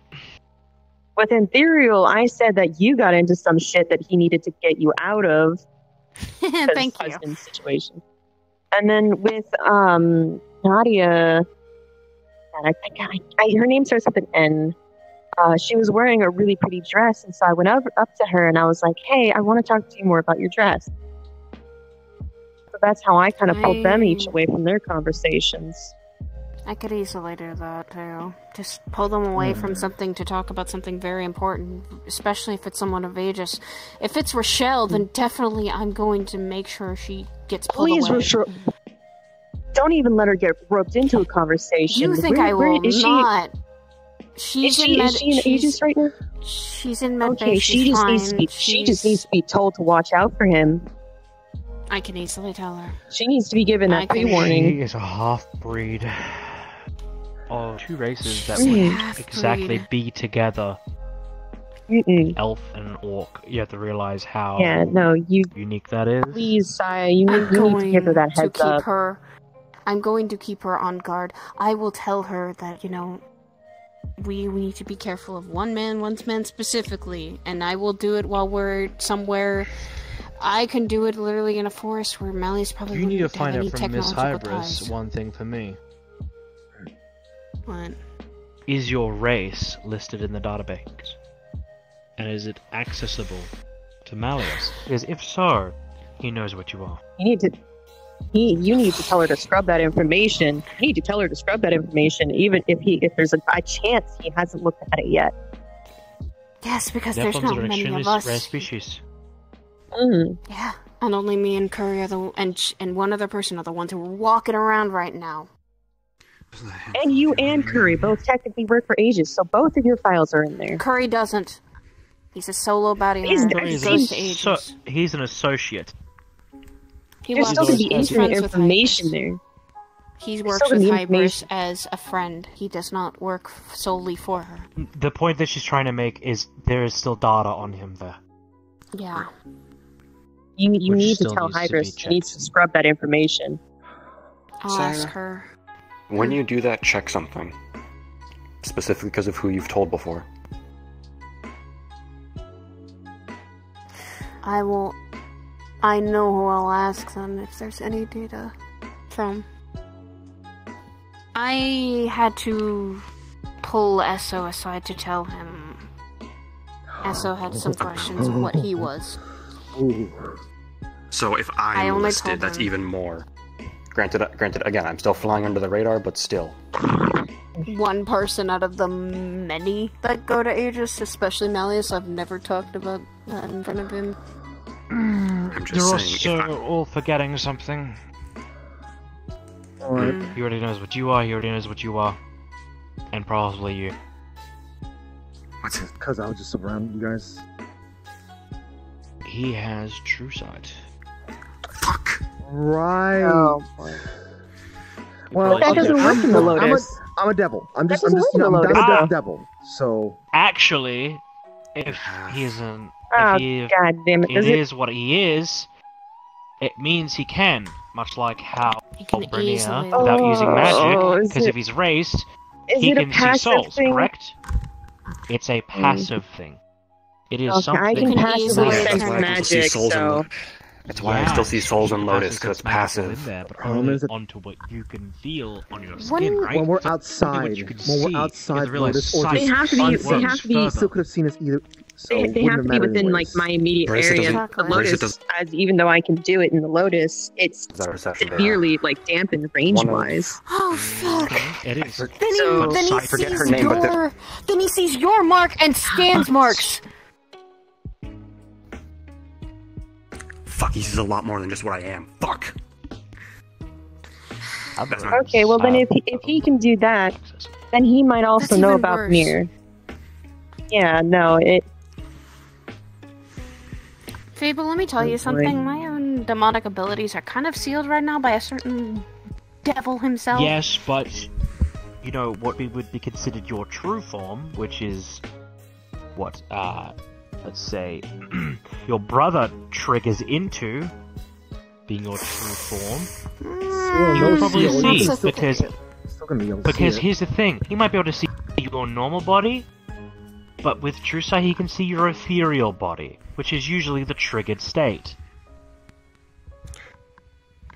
With Ethereal, I said that you got into some shit that he needed to get you out of. Thank you. Situation. And then with Nadia, and her name starts with an N. she was wearing a really pretty dress, and so I went up to her and I was like, "Hey, I want to talk to you more about your dress." So that's how I kind of pulled them each away from their conversations. I could easily do that too. Just pull them away from something to talk about something very important, especially if it's someone of ages. If it's Rochelle, then definitely I'm going to make sure she gets pulled away. Please, Rochelle, don't even let her get roped into a conversation. You think I will not? Is she in Aegis right now? She's in med Okay, bay, she just needs to be. She just needs to be told to watch out for him. I can easily tell her. She needs to be given that pre-warning. She is a half-breed of two races that wouldn't exactly be together. Elf and orc. You have to realize how unique that is. Please, Saya, you need to give her that heads up. I'm going to keep her on guard. I will tell her that, we need to be careful of one man specifically, and I will do it while we're somewhere. I can do it literally in a forest where Mally's probably You need to wouldn't have find any out from Miss technological Hybris ties. one thing for me. What? Is your race listed in the database? And is it accessible to Malleus? Because if so, he knows what you are. You need to tell her to scrub that information. You need to tell her to scrub that information, even if there's a chance he hasn't looked at it yet. Yes, because Nephilim there's not are an many extremely of us. rare species. Yeah, and only me and Curry are and one other person are the ones who are walking around right now. And you and Curry both technically work for Aegis, so both of your files are in there. Curry doesn't. He's a solo bounty hunter. He goes to Aegis. He's an associate. There's still going to be infinite information there. He works with Hybris as a friend. He does not work solely for her. The point that she's trying to make is there is still data on him there. Yeah. You need to still tell needs to Hybris. be She needs to scrub that information. I'll ask her. When you do that, check something. Specifically because of who you've told before. I know who I'll ask them if there's any data from. I had to pull Esso aside to tell him. Esso had some questions of what he was. So if I I'm only listed, told that's him. even more. Granted, again, I'm still flying under the radar, but still. One person out of the many that go to Aegis, especially Malleus. I've never talked about that in front of him. I'm just You're saying, also all forgetting something. What? He already knows what you are, he already knows what you are. And probably you. What's it? Because I was just around you guys. He has true sight. Right. Oh, boy. Well, that doesn't work in the Lotus. I'm a devil. I'm That just doesn't work in the I'm Lotus. a devil. So Actually, if he's an Oh, if God damn it. it is what he is, it means he can, much like how Brenier, easily- without using Oh, magic, is because it- if he's raised, is he it a can see passive souls, thing? correct? It's a passive thing. It is Okay, something. I can passively Yeah, that's sense why I can see magic, souls so... in That's why I still see souls in Lotus, because it's passive. There, but Problem only is that- onto what you can feel on your When- skin, right? when we're So only outside, what you can when see, we're outside you have to realize Lotus, or sight just They have to be- unseen, they have to be- he still could have seen us either. So They wouldn't have to be mattered within anyways. like my immediate Marissa area. doesn't- The Marissa Lotus, doesn't- as even though I can do it in the Lotus, it's Is that reception there? severely like dampened range-wise. Oh fuck! It is. Then So- he I forget sees her name, but your. Then he sees your mark and Stan's marks. Fuck, he sees a lot more than just what I am. Fuck! That's not- Okay, well then if he can do that, then he might also That's know even about worse. Mir. Yeah, no, it. Fable, let me tell you something. My own demonic abilities are kind of sealed right now by a certain devil himself. Yes, but you know what would be considered your true form, which is what let's say your brother triggers into being your true form. You'll probably see because Still gonna be able to see it. here's the thing: he might be able to see your normal body, but with true sight he can see your ethereal body, which is usually the triggered state.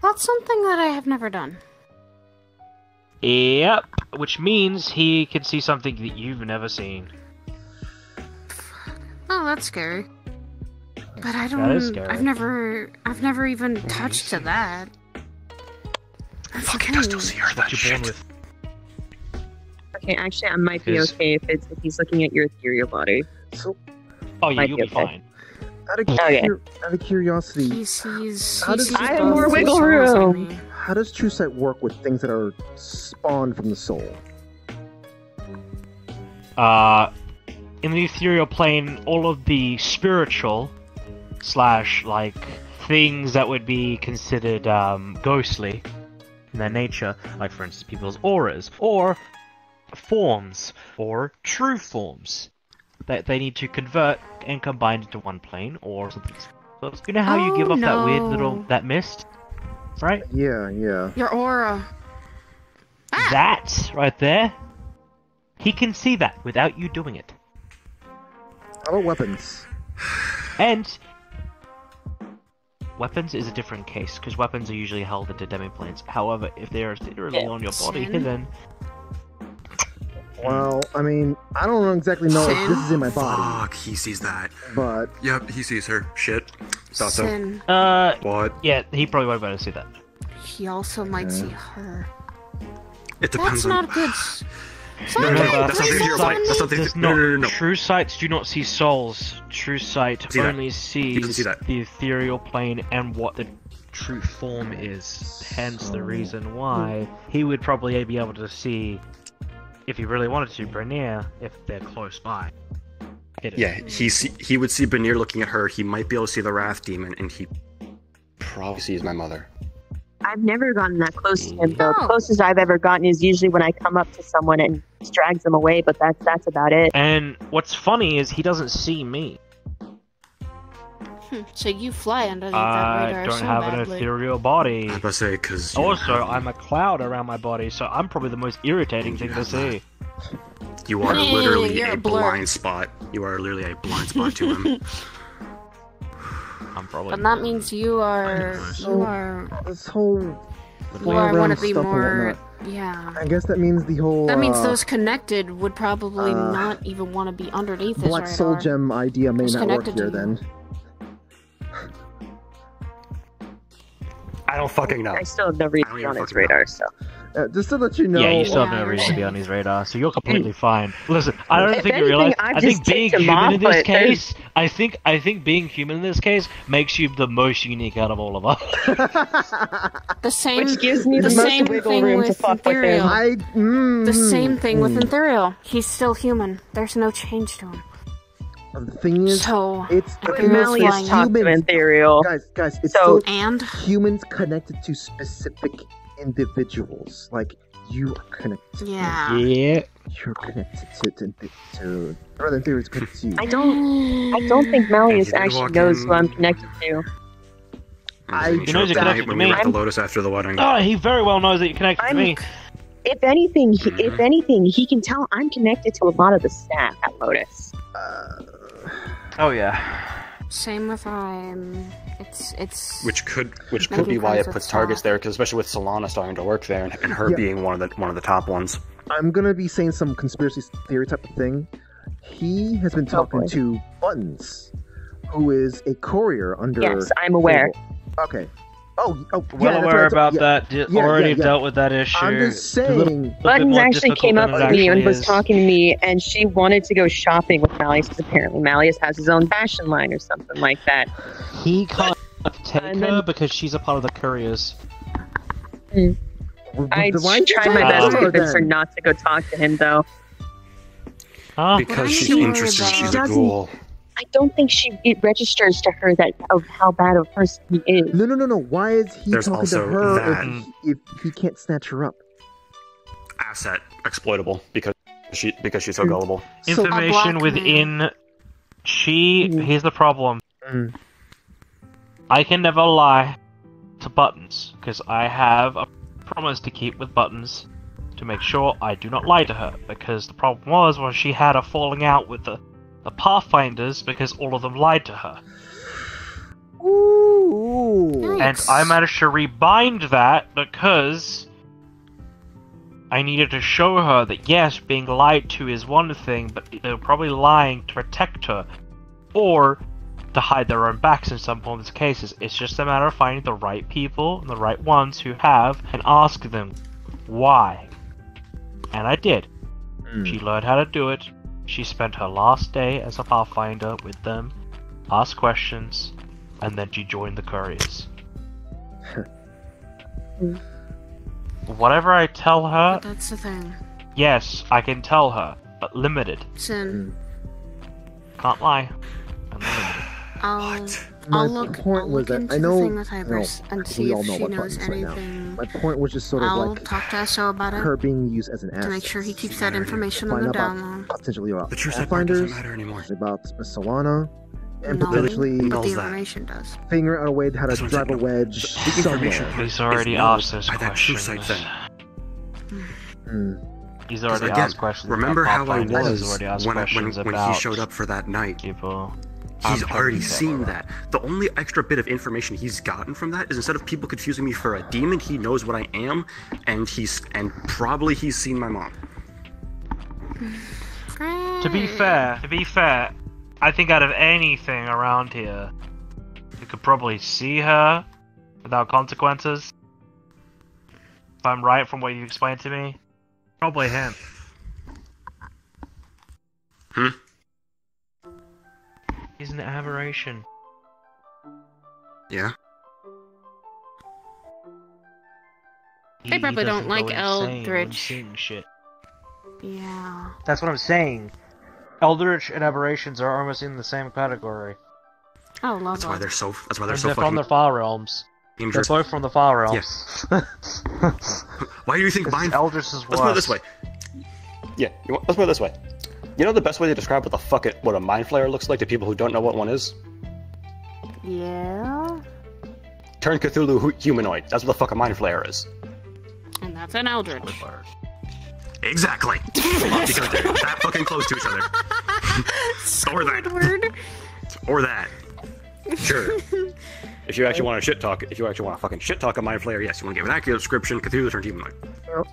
That's something that I have never done. Yep, which means he can see something that you've never seen. that's scary. But I don't. That is scary. I've never even touched to that. That's Fuck, I still see her that shit. Okay, actually, I might be Is- okay if he's looking at your ethereal body. So, Oh yeah, Might you'll be be okay. fine. Out of curiosity, He sees. How does- he sees I have both more the wiggle souls in room. me. how does true sight work with things that are spawned from the soul? In the ethereal plane, all of the spiritual / like things that would be considered ghostly in their nature, like for instance people's auras or forms or true forms that they need to convert and combine into one plane or something. So you know how you give off that weird little mist, right? Yeah. Your aura. That right there, he can see that without you doing it. How about weapons? And weapons is a different case, because weapons are usually held into demi-planes. However, if they are literally on your body Sin. hidden... Well, I mean, I don't exactly know if this is in my body, Fuck, he sees that. but Yep, he sees her. Shit. Thought so. Sin. What? Yeah, he probably won't be able to see that. He also might see her. It That's depends on... not good. No, that's not the easier fight. That's not the... Does No, not, no, no, no. True sights do not see souls. True sight See that. only He can sees see that. the ethereal plane and what the true form is. Hence the reason why he would probably be able to see, if he really wanted to, Bernier, if they're close by. Yeah, he would see Benir looking at her, he might be able to see the Wrath Demon, and he probably sees my mother. I've never gotten that close to him though. The closest I've ever gotten is usually when I come up to someone and just drags them away, but that's about it. And what's funny is he doesn't see me. So you fly underneath that I radar don't so have badly. an ethereal body. I was about to say, because... Also, I'm a cloud around my body, so I'm probably the most irritating thing to see. You are Hey, literally you're a a blur. blind spot. You are literally a blind spot to him. I'm probably... But that means you are. this whole You are one of the stuff and more. whatnot. Yeah. I guess that means the whole. That means those connected would probably not even want to be underneath this Black radar. Soul Gem idea may Who's not work connected here to then. I don't fucking know. I still have no reason to be on his radar, so. Just to let you know. Yeah, you still have no reason to be on his radar, so you're completely fine. Listen, I don't If think you anything, realize. I've I think just being ticked him human off, in this but case, I think being human in this case makes you the most unique out of all of us. The same. Which gives me the same most wiggle thing room to with fuck with him. Ethereal. The same thing with Ethereal. He's still human. There's no change to him. The thing is, So it's Malleus talked to Ethereal. Guys, it's So- still and humans connected to specific individuals. Like you are connected. Yeah. Yeah. You're connected to rather theory is connected to you. I don't think Malleus actually knows who I'm connected to. He He knows you're connected to when we me. left the Lotus after the wedding. Oh, he very well knows that you're connected to me. If anything, he can tell I'm connected to a lot of the staff at Lotus. Oh yeah. Same with it's. Which could Making be why it friends with puts targets staff. there, because especially with Solana starting to work there and her Yeah. being one of the top ones. I'm gonna be saying some conspiracy theory type of thing. He has been talking boy. to Buttons, who is a courier under. Yes, I'm aware. Fable. Okay. Oh, Well yeah, aware that's about yeah. that. Already dealt with that issue. I'm just saying. Buttons actually came up to me and was talking to me, and she wanted to go shopping with Malleus, because apparently Malleus has his own fashion line or something like that. He can't take her because she's a part of the couriers. I tried my best to convince her not to go talk to him, though. Because she's interested, she's a ghoul. I don't think it registers to her that of how bad of a person he is. No. Why is he There's talking to also her that. if he can't snatch her up? Asset exploitable because she's so gullible. Information within. Here's the problem. I can never lie to Buttons, because I have a promise to keep with Buttons to make sure I do not lie to her, because the problem was she had a falling out with the Pathfinders because all of them lied to her. Ooh. And I managed to rebind that because I needed to show her that yes, being lied to is one thing, but they were probably lying to protect her. or to hide their own backs in some of these cases. It's just a matter of finding the right people and the right ones who have, and ask them why. And I did. She learned how to do it. She spent her last day as a Pathfinder with them, asked questions, and then she joined the couriers. Whatever I tell her, But that's the thing. yes, I can tell her, but limited. Sin. Can't lie. I'm limited. My I'll look point was that into I know, the thing with Hybris and we see all if know she what knows buttons right now. anything. My point was just sort of I'll like talk to SO about it her being used as an asset. to make sure he keeps that information on Find the out down low. about potentially about The true side part Pathfinders, doesn't matter anymore. about Miss Solana, and No, potentially but the information does. figuring out a way how to That's what I'm drive a saying, no. wedge The information somewhere. part He's already is no asked those by that true side questions. thing. He's 'Cause already again, asked questions. remember about how I Pathfinders. He's was already asked when questions he about showed up for that night. people. He's I'm already totally seen separate. that. The only extra bit of information he's gotten from that is instead of people confusing me for a demon, he knows what I am, and probably he's seen my mom. To be fair, I think out of anything around here, you could probably see her without consequences. If I'm right from what you explained to me, probably him. He's an aberration. Yeah. They probably don't like Eldritch. Seeing shit. Yeah. That's what I'm saying. Eldritch and aberrations are almost in the same category. Oh, love That's why they're so. That's why they're And so they're fucking. from the Far Realms. They're dangerous. both from the Far Realms. Yes. Why do you think mind? Eldritch is Let's put it this worse. way. Yeah. Let's put it this way. You know the best way to describe what the fuck what a mind flayer looks like to people who don't know what one is? Yeah. Turn Cthulhu humanoid. That's what the fuck a mind flayer is. And that's an Eldritch. Exactly. Because they're that fucking close to each other. Or that. Or that. Sure. If you actually want to fucking shit talk a mind flayer, yes, you want to give an accurate description. Cthulhu turned humanoid.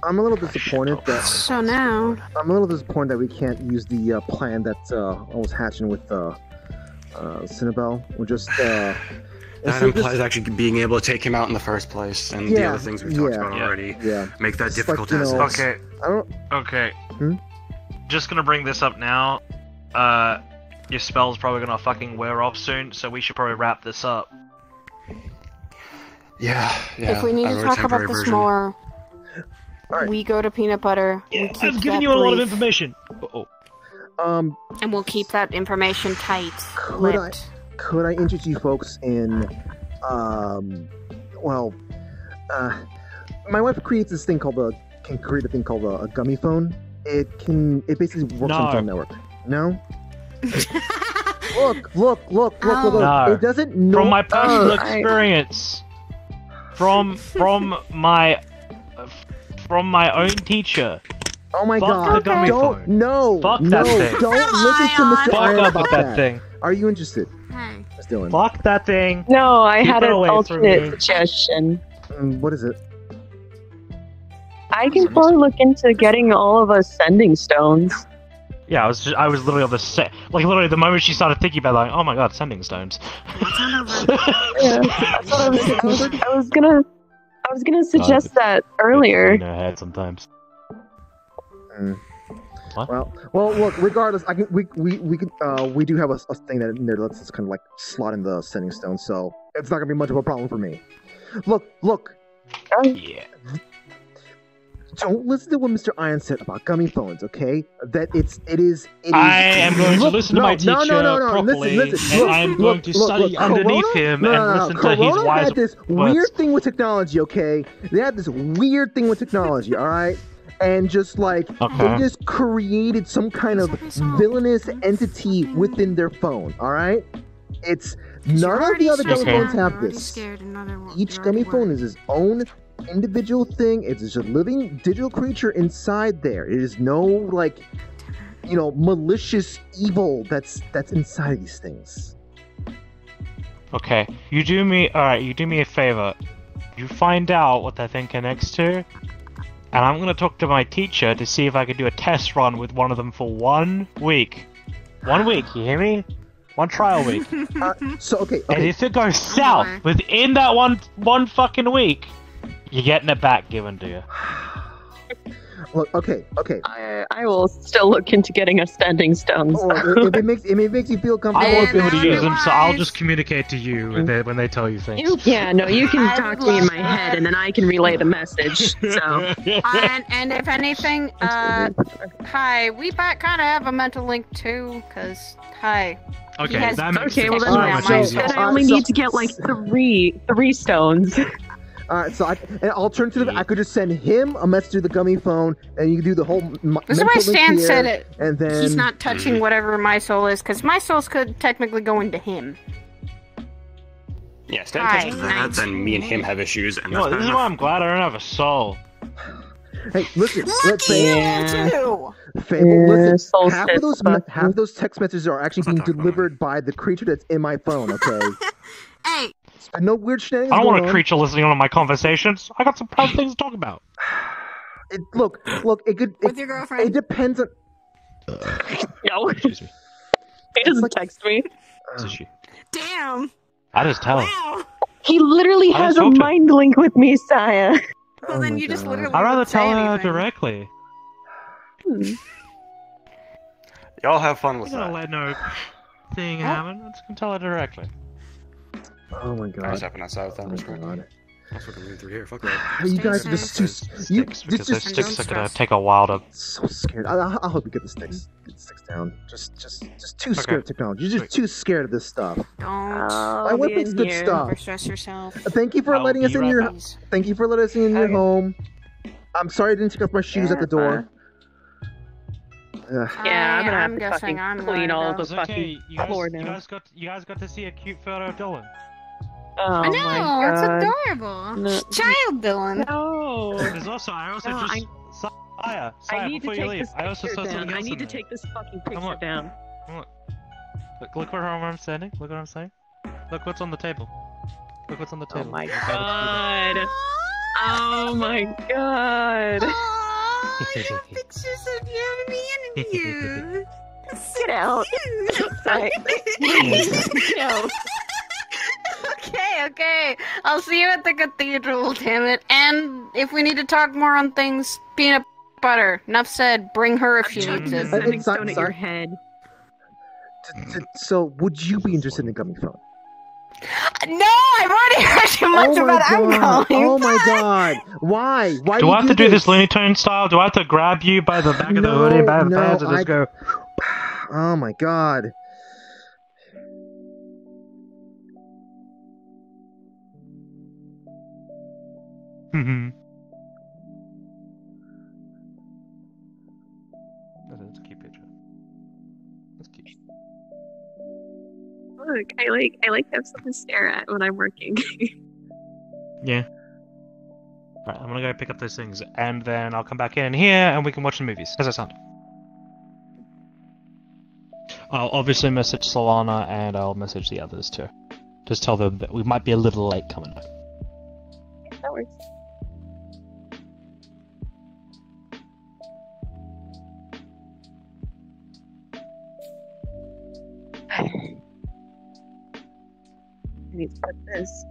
I'm a little disappointed that. So now. I'm a little disappointed that we can't use the plan that I was hatching with Cinnabelle. We're just. That implies actually being able to take him out in the first place, and the other things we talked about already. Yeah. Make that It's difficult like, as you know, is. Okay. I don't. Okay. Hmm? Just gonna bring this up now. Your spell's probably gonna fucking wear off soon, so we should probably wrap this up. Yeah. If we need to talk about this more, we go to Peanut Butter. Yeah, we keep I'm giving that you a lot of brief, information. and we'll keep that information tight. Could I interest you folks in, my wife creates this thing called can create a thing called a gummy phone. It basically works on phone network. No? Look. No. It doesn't know. From my personal experience, from my own teacher. Oh my Fuck god! the gummy Don't phone. no Fuck no! that thing. Don't listen to Mr. Fuck Iron up about with that thing. Are you interested? Hey. Miss Dylan. Fuck that thing. No, I Keep had it an away from alternate me. suggestion. What is it? I can probably look into getting all of us sending stones. Yeah, I was literally on the set. Like literally, the moment she started thinking about, like, oh my god, sending stones. Yeah, that's what I was gonna suggest that earlier. In her head sometimes. What? Well, look. Regardless, we do have a thing that in there lets us kind of like slot in the sending stone, so it's not gonna be much of a problem for me. Look. Yeah. Don't listen to what Mr. Iron said about gummy phones, okay? That it is. I am going to listen to my teacher properly, listen, and I am going to study underneath him and listen to his Corona wise had this words. weird thing with technology, okay? They had this weird thing with technology, all right? And just like they just created some kind of villainous entity within their phone, all right? It's none of the other gummy phones have this. Each gummy phone is its own individual thing. It's just a living digital creature inside there. It is no like, malicious evil that's inside these things. Okay, you do me a favor. You find out what that thing connects to, and I'm gonna talk to my teacher to see if I can do a test run with one of them for 1 week. 1 week, you hear me? One trial week. So okay. And if it goes south within that one fucking week, you're getting it back given to you. Look, okay. I will still look into getting us standing stones. If it makes you feel comfortable, I won't be able to use them, so I'll just communicate to you when they tell you things. Yeah, no, you can talk to me in my head, and then I can relay the message. So. And if anything, hi, we kind of have a mental link too, because hi. Okay, he has that makes Okay, well sense. then, I only need to get like three stones. So alternatively, I could just send him a message to the gummy phone, and you can do the whole. This is why Stan said it. And then he's not touching whatever my soul is, because my souls could technically go into him. Yeah, Stan touches that, then me and him have issues, and that's This is why I'm glad I don't have a soul. Hey, listen. Let's too. Fable, listen. Half of those text messages are actually being delivered by the creature that's in my phone. Okay. Hey. No weird shenanigans. I don't want a creature listening to my conversations. I got some private things to talk about. Look. It could. With your girlfriend. It depends on. No. Excuse me. He doesn't text me. This is she. Damn. I just tell him. Wow. He literally I has just a spoke to mind link with me, Saya. Well, then you just literally. I'd rather wouldn't say tell her anything. directly. Y'all have fun with I'm that. gonna let no thing happen. I'm just gonna tell her directly. Oh my god. I was happening outside with Thunder's God. I'll fucking leave through here. Fuck that. You guys are just too. Because those sticks are gonna take a while to. So scared. I hope you get the sticks. Get the sticks down. Just too scared of technology. You're just too scared of this stuff. Don't. My weapon's good stuff. Overstress yourself. Thank you for letting us in your. Thank you for letting us in your home. I'm sorry I didn't take off my shoes at the door. Yeah, I'm gonna have I'm to guessing fucking I'm clean gonna all go. the fucking floor now. You guys got to see a cute photo of Dylan. Oh I know, my god. it's adorable. No. Child Dylan. No. There's also I need to before you take leave, this I also picture saw something down. I else need in to there. take this fucking picture Come on. down. Come on. Look where I'm standing. Look what I'm saying. Look what's on the table. Look what's on the table. Oh my god. Oh my god. Pictures of you and me and you. Get out. Sorry. Get out. Okay. I'll see you at the cathedral, damn it. And if we need to talk more on things, peanut butter. Enough said. Bring her if she needs it. Sending stone at your head. So, would you be interested in the gummy phone? No, I've already heard too much about I'm going. Oh my god! Why? Why do I have to do this Looney Tunes style? Do I have to grab you by the back of the hoodie, back of the pants, and just go? Oh my god! That's a cute picture. That's cute. Look, I like to have something to stare at when I'm working. Yeah. Right, I'm gonna go pick up those things, and then I'll come back in here, and we can watch the movies. How's that sound? I'll obviously message Solana, and I'll message the others too. Just tell them that we might be a little late coming up. That works. I need to put this.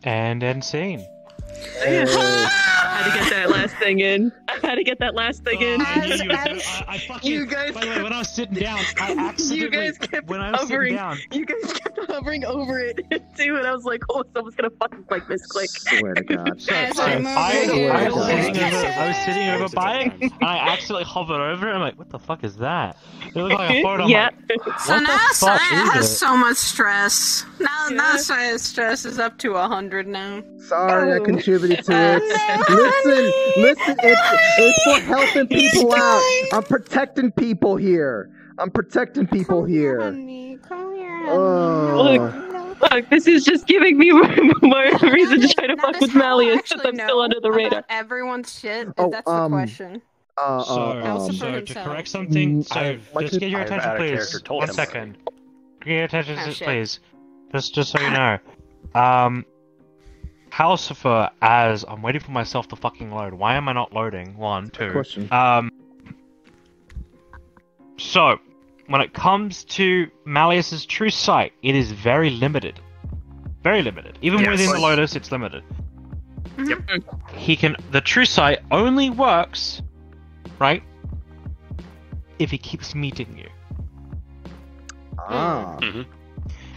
And end scene. I had to get that last thing in. I had to get that last thing in. I fucking. You guys. By the way, when I was sitting down, I accidentally. You guys kept when I was hovering. sitting down. You guys kept hovering over it too, and I was like, "Oh, someone's gonna fucking like misclick." Swear to God. I was sitting over by it, and I accidentally hovered over it. I'm like, "What the fuck is that?" It looked like a photo. Yeah. So now fuck Saya is has it? so much stress. Now Saya's stress is up to 100 now. Sorry, I contributed to it. Listen, it's for helping people out. I'm protecting people here. Come here, honey. Oh. No, Look, this is just giving me more reason to try to fuck with Malleus since I'm still under the radar. Everyone's shit. Oh, That's the question. So to correct something, so just get your attention, please. 1 second. Get your attention, please. Just so you know. Calcifer, as I'm waiting for myself to fucking load. Why am I not loading? 1, 2. Question. So, when it comes to Malleus's true sight, it is very limited. Very limited. Even within the Lotus, it's limited. Yep. The true sight only works, right, if he keeps meeting you.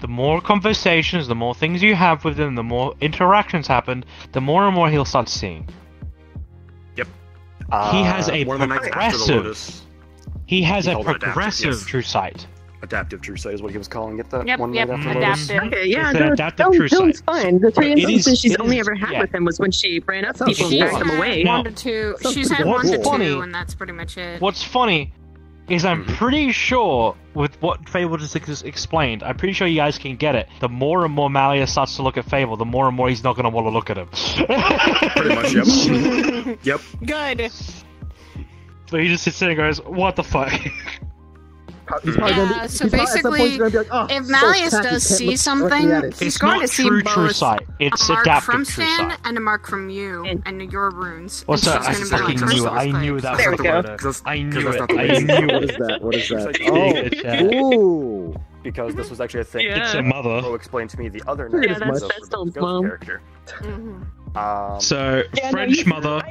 The more conversations, the more things you have with him, the more interactions happen, the more and more he'll start seeing. Yep. He has a one of the nights after the Lotus, He has a called it progressive adaptive, yes. true sight. Adaptive true sight is what he was calling it. That Yep, one night after the Lotus. adaptive. Okay, yeah, It's an adaptive true Dylan's sight. fine. The 3 instances she's it only is- ever had yeah. with him was when she ran up to That people sounds and cool. backed them away. Now- 1 to 2. She's had What's 1 to 2, funny- and that's pretty much it. What's funny is I'm pretty sure with what Fable just explained, I'm pretty sure you guys can get it. The more and more Malleus starts to look at Fable, the more and more he's not going to want to look at him. Pretty much, yep. Yep. Good. So he just sits there and goes, "What the fuck?" He's probably gonna be, So he's probably, at some point, basically, he's gonna be like, oh, if so Malleus tacky, does can't see look something, directly at it. he's It's going not to see true both sight. It's a mark adaptive from true Stan sight. and a mark from you and your runes. What's and that? I she's gonna be fucking like, knew it. "Oh, I knew that. There we go. I knew that's it. not the I way. knew What it. is that? What is that? VRChat. Oh, ooh. Because this was actually a thing. Yeah. It's a mother. Flo explained to me the other Yeah, night that's- of that's the Dylan's Ghost mom. character. So Yeah, no, French you- mother,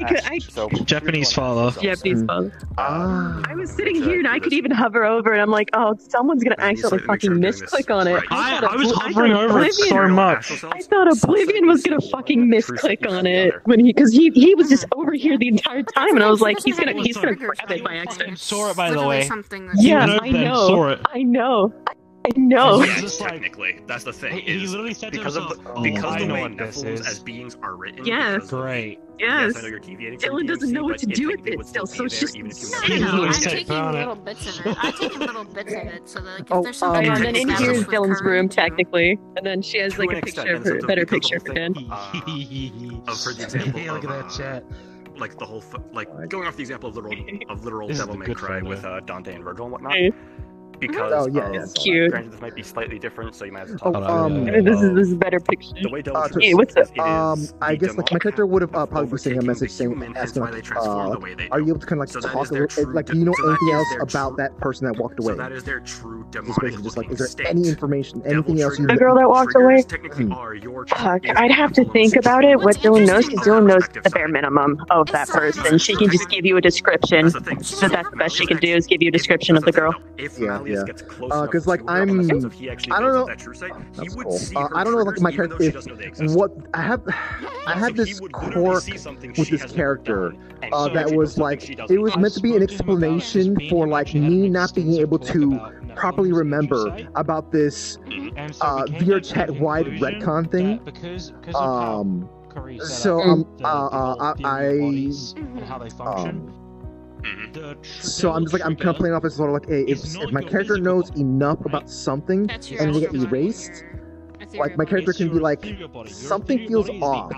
So Japanese father. Japanese father. Ah. I was sitting here and I could even hover over it. I'm like, oh, someone's gonna accidentally fucking misclick on it. I was hovering over it so much. I thought Oblivion was gonna fucking misclick on it when because he was just over here the entire time, and I was like, he's gonna grab it by accident. Saw it, by the literally way. something Yeah, went over I there and know. saw it. I know. I know. He's just like- technically, that's the thing. He is literally said to because of himself, the, because I the know way what this Nephilims is. as beings are written. Yes. because of- Great. Yes. I know you're deviating from Dylan doesn't DMC, know what but to do with technically it would still, be so it's there just even if you No, were no, no, literally I'm said taking burn it. little bits of it. I'm taking little bits of it, so that like, if Oh, there's something Yeah, I and then can in here establish is with Dylan's her, room, you know. technically, and then she has To like an a extent, picture of and her, so better because picture of for the Dan. Of for the example Hey, look at that chat. like the whole like going off the example of literal This is Devil the May good Cry photo. with Dante and Virgil and whatnot. Hey. Because Oh, yeah, of, it's cute. Granted, this might be slightly different, so you might have to Oh, talk about This is a better picture. the way Devil Uh, May Hey, what's up? I guess like my character would have probably be sending a overtaking message the saying, human, hence asking why they like, transform the way they are do. you able to kind of like So that talk is a their little, true like, do you know so that anything is else their about true- that person that walked So away? that is their true Just demonic basically just like, looking is there state. any information, anything else you The girl that walked away? Technically are your Fuck, I'd have to think about it. What Dylan knows, because Dylan knows the bare minimum of that person. She can just give you a description. So that's the best she can do is give you a description of the girl. If Yeah, Malleus yeah. gets close enough Because like to her, in the sense of he actually I don't builds know. up that true sight, he That's would cool. see her I don't know, like triggers my even character. though she doesn't know they exist. What I had this quirk with this character that was like it was meant to be an explanation for like me not being able to properly remember about this VRChat wide retcon thing. So so I'm just like I'm kind of playing off as sort of like, hey, if my character knows enough about something and they get erased, like my character can be like something feels off,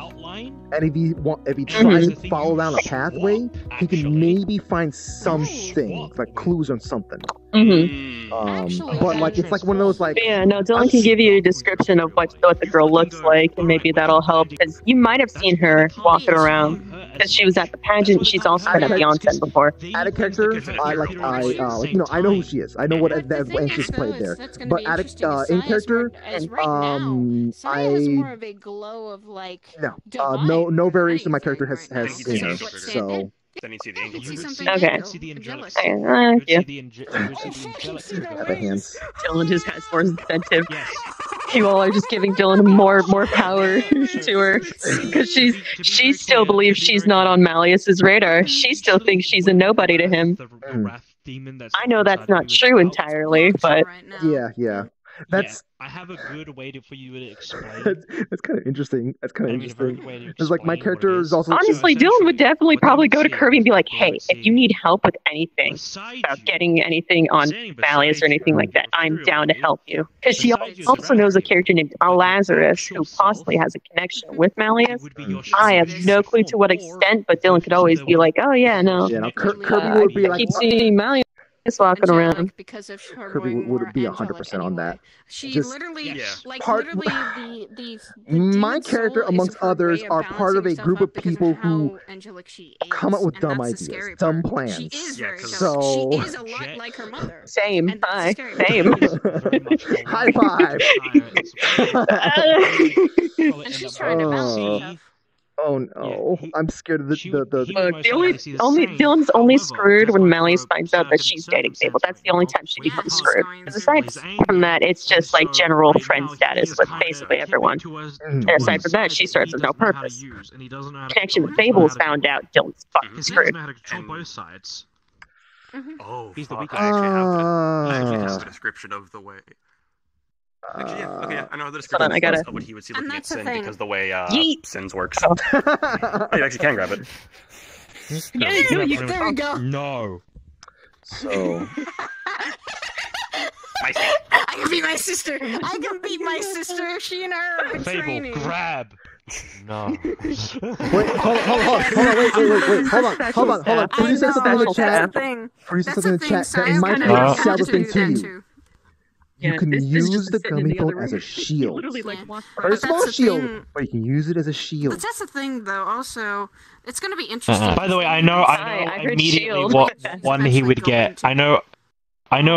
and if he tries to follow down a pathway, he can maybe find something like clues on something. But like it's like one of those like Yeah, no, Dylan can give you a description of what the girl looks like, and maybe that'll help. Because you might have seen her walking around, because she was at the pageant. She's also been at the onsen before. Add a character, like you know, I know who she is. I know what when she's played there. But add in character, Saya has more of a glow of like no variation my character has seen her. So. Then you see the angel. Okay. Yeah. Have a hands. Dylan just has more incentive. You all are just giving Dylan more power to her, because she still believes she's not on Malleus's radar. She still thinks she's a nobody to him. I know that's not true entirely, but yeah. That's I have a good way for you to explain. that's kind of interesting. That's kind of I mean, a very interesting. good way to It's like my explain what it character is also Honestly, Dylan would definitely probably go to Kirby and be like, "Hey, if you need help with anything, about getting anything on Valius or anything like that, I'm down to help you." Because she also knows a character named Lazarus who possibly has a connection with Malleus. I have no clue to what extent, but Dylan could always be like, "Oh yeah, no, Yeah, no, Kirby would be I like, keep seeing Malleus walking around." Because of her Kirby going would more be angelic 100% on that. She Just literally, like, part- literally the My dude's character, soul is amongst her way others, of are part of a balancing group herself of up because people of who how angelic she come up with is, dumb and that's the ideas, scary dumb part. plans. She is very angelic. So She is a lot like her mother. Same. And that's the Hi. scary part. Same. High five. And she's trying to balance herself. Oh no, I'm scared of the. Look, Dylan's only screwed when Malleus finds out that she's dating Fable. That's the only time she becomes screwed. Aside from that, it's just like general friend status with basically everyone. And aside from that, she starts with no purpose. Connection with Fable is found out, Dylan's fucking screwed. both sides. Oh, He's the fuck. weak I actually have a description of the way. Actually, yeah, okay, yeah, I know the description I gotta- of what he would see looking at that's the Sin thing. because the way Yeet. Sins works. Oh, you actually can grab it. There you go. No. So. I can beat my sister. I can beat my sister. She and her have been Fable, training. grab. No. Wait, hold on, wait, hold on. Please say something in the chat. Please say something in the chat that might sell the thing to you. You can use the gummy phone as a shield. Very small shield, but you can use it as a shield. But that's the thing, though. Also, it's going to be interesting. By the way, I know immediately what one he would get. I know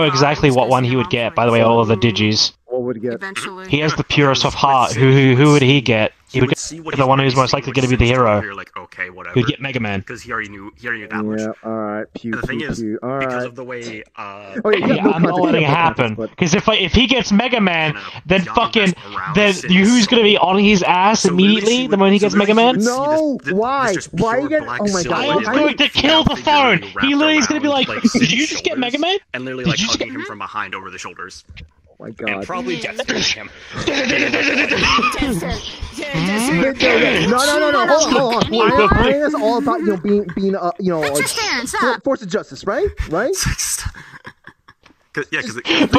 exactly what one he would get. By the way, all of the digis. What would he get? He has the purest of heart. Who would he get? He would get the one who's most likely going to be the hero. You're like, okay, whatever. He'd get Mega Man. Because he already knew that much. Yeah, alright, pew, And the thing pew, is, pew. because Alright. of the way, I'm not letting it happen. Because if he gets Mega Man, then who's gonna be on his ass immediately the moment he gets Mega Man? No, why? Why you get? Oh my god! I'm going to kill the phone. He literally is gonna be like, "Did you just get Mega Man?" And literally like hugging him from behind over the shoulders. Oh my god! And probably death him. No. Hold on. I think it's all about being force of justice, right? But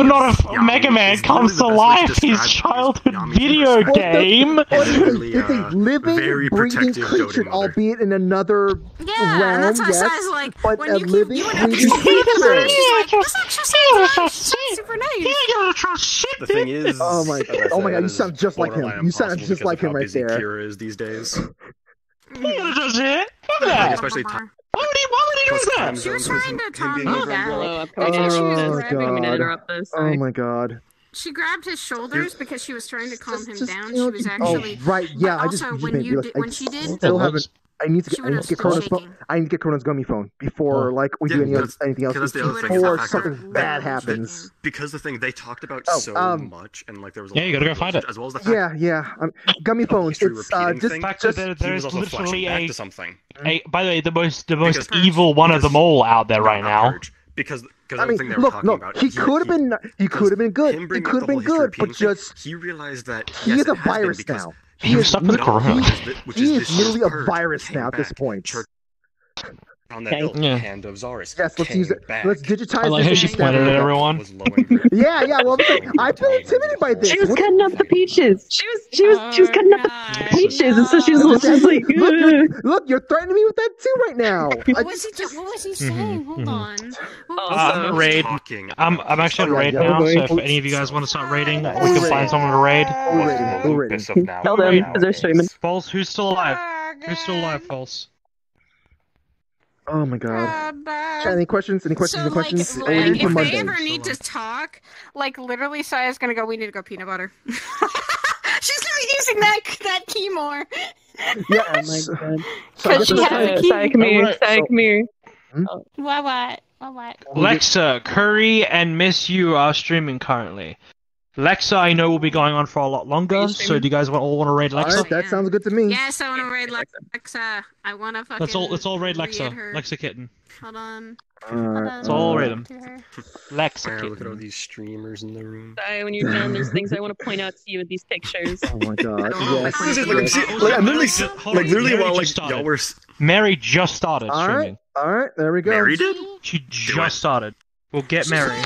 not if Mega Man comes to life his childhood video game. It's a living, breathing creature, albeit in another realm. And that's what yes, I was like, but when a you living, keep breathing creature. creature. Super nice. The thing is, oh my god, you sound just like him. You sound just like him right there. Kira is these days. Especially time. Why would he do that? She was trying to calm me down. Oh my god. She grabbed his shoulders because she was trying to calm him down. You know, She was actually. right, yeah. But I just also, made realize, when she did, still haven't. I need to she get would've Corona's still phone. I need to get Corona's gummy phone before we do anything else. That's the other thing. Before something bad happens. Because the thing they talked about so much, and like there was. You gotta go find it. As well as the fact gummy phones. It's just there's literally back to something. By the way, the most evil one of them all out there right now. Because I mean, look, he could have been good. He could have been good, but just he realized that he is a virus now. He is literally a virus now at this point. On that hand of Zaris. Yes, let's use it. Let's digitize. I like how she pointed at everyone. Yeah. Well, I feel intimidated by this. She was cutting up the peaches. She was cutting up the peaches, and so she was like, "Look, you're threatening me with that too right now." What was he saying? Hold on. I'm raid. I'm actually on raid now. So if any of you guys want to start raiding, we can find someone to raid. Tell them because they're streaming. False, who's still alive? Who's still alive? False. Oh my god. Any questions? Any questions? So, if they ever need to talk, literally, Saya's gonna go, "We need to go peanut butter." She's gonna be using that key more. Yeah. Oh my god. Because she has a key. Saya, come here. Saya, come here. What? Lexa, Curry, and Miss You are streaming currently. Lexa, I know will be going on for a lot longer, so do you guys all want to raid Lexa? Alright, that sounds good to me. Yes, I want to raid Lexa. I want to fucking. Let's all raid Lexa. Her. Lexa Kitten. Hold on. It's all random. Look at all these streamers in the room. Sorry, when you're done, there's things I want to point out to you with these pictures. Oh my god. Literally while y'all were. Mary just started streaming. Alright, there we go. Mary did? She just started. We'll get Mary.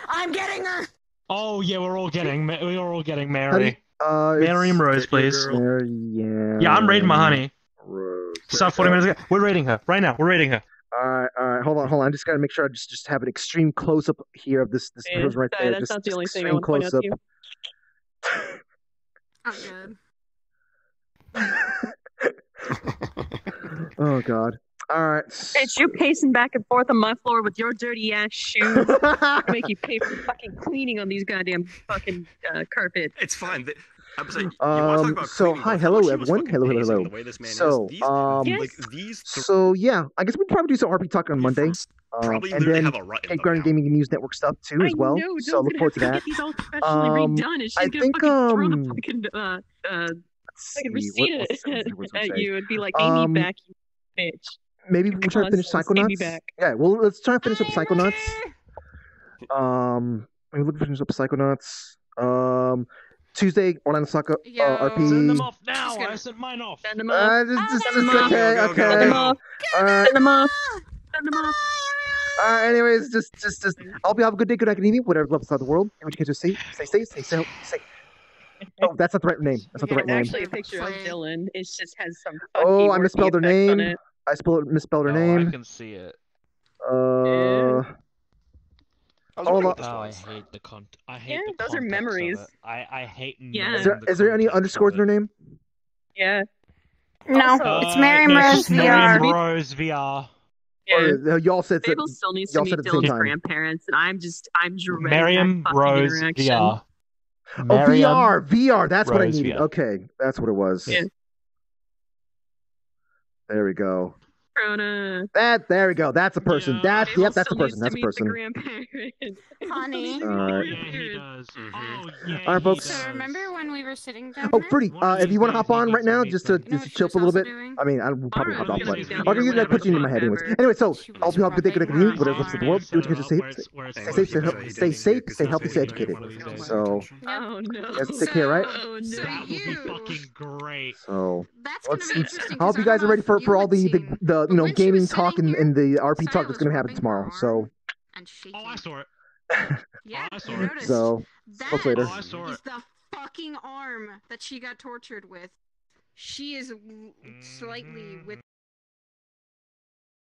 I'm getting her. Oh yeah, we're all getting Mary. Honey, Mary and Rose, please. Mary, yeah. Yeah, I'm raiding my honey. Rose. Stop 40 minutes ago. We're raiding her right now. We're raiding her. Alright, hold on. I just gotta make sure I just have an extreme close up here of this person right there. That's not the only thing I extreme want to point out to you. Oh god. Alright. Bitch, you're pacing back and forth on my floor with your dirty ass shoes. I make you pay for fucking cleaning on these goddamn fucking carpet. It's fine. So hi, hello everyone. Hello. So yeah, I guess we'd probably do some RP talk on Monday. And then Garden Gaming and News Network stuff too as well. So look forward to that. I think fucking receipt at you and be like, "Pay me back, you bitch." Maybe we'll try to finish Psychonauts. Yeah, well, let's try to finish up Psychonauts. Maybe we'll finish up Psychonauts. Tuesday, Orlando Soccer RP. Send them off now. I sent mine off. Send them off. Okay. Send them off. Send them off. Send them off. Anyways, just I hope you have a good day, good night, good evening, whatever levels of the world. In which case, just stay safe, stay safe. Oh, that's not the right name. That's not the right name. Actually, a picture of Dylan. It just has some. Oh, I misspelled her name. I misspelled her name. I can see it. Oh, I hate the content. I hate the those are memories. I hate. Yeah. Is there any underscores in her name? Yeah. No, it's Mary Rose VR. Mary Rose VR. Yeah. Y'all said Fable still needs to meet Dylan's grandparents, and I'm dreading Miriam that Rose interaction. VR. Oh, VR. That's what I needed. VR. Okay, that's what it was. Yeah. There we go. Corona. There we go. That's a person. Yeah. That's a person. That's a person. Honey. All right. All right, folks. So remember when we were sitting down Oh, there? Fruity, if you want to hop on right now, just to chill for a little bit. I mean, I'll probably hop off, but I'll get that put you in my head anyways. Anyway, so I hope you have a good day, good night, whatever looks at the world. Do what you can to stay safe, stay healthy, stay educated. So, oh no. You guys take care, right? Oh no. That would be fucking great. So, I hope you guys are ready for all the gaming talk and the RP talk that's going to happen tomorrow. So. Oh, I saw it. Yeah, I saw it. So, talk later. That is the fucking arm that she got tortured with. She is slightly with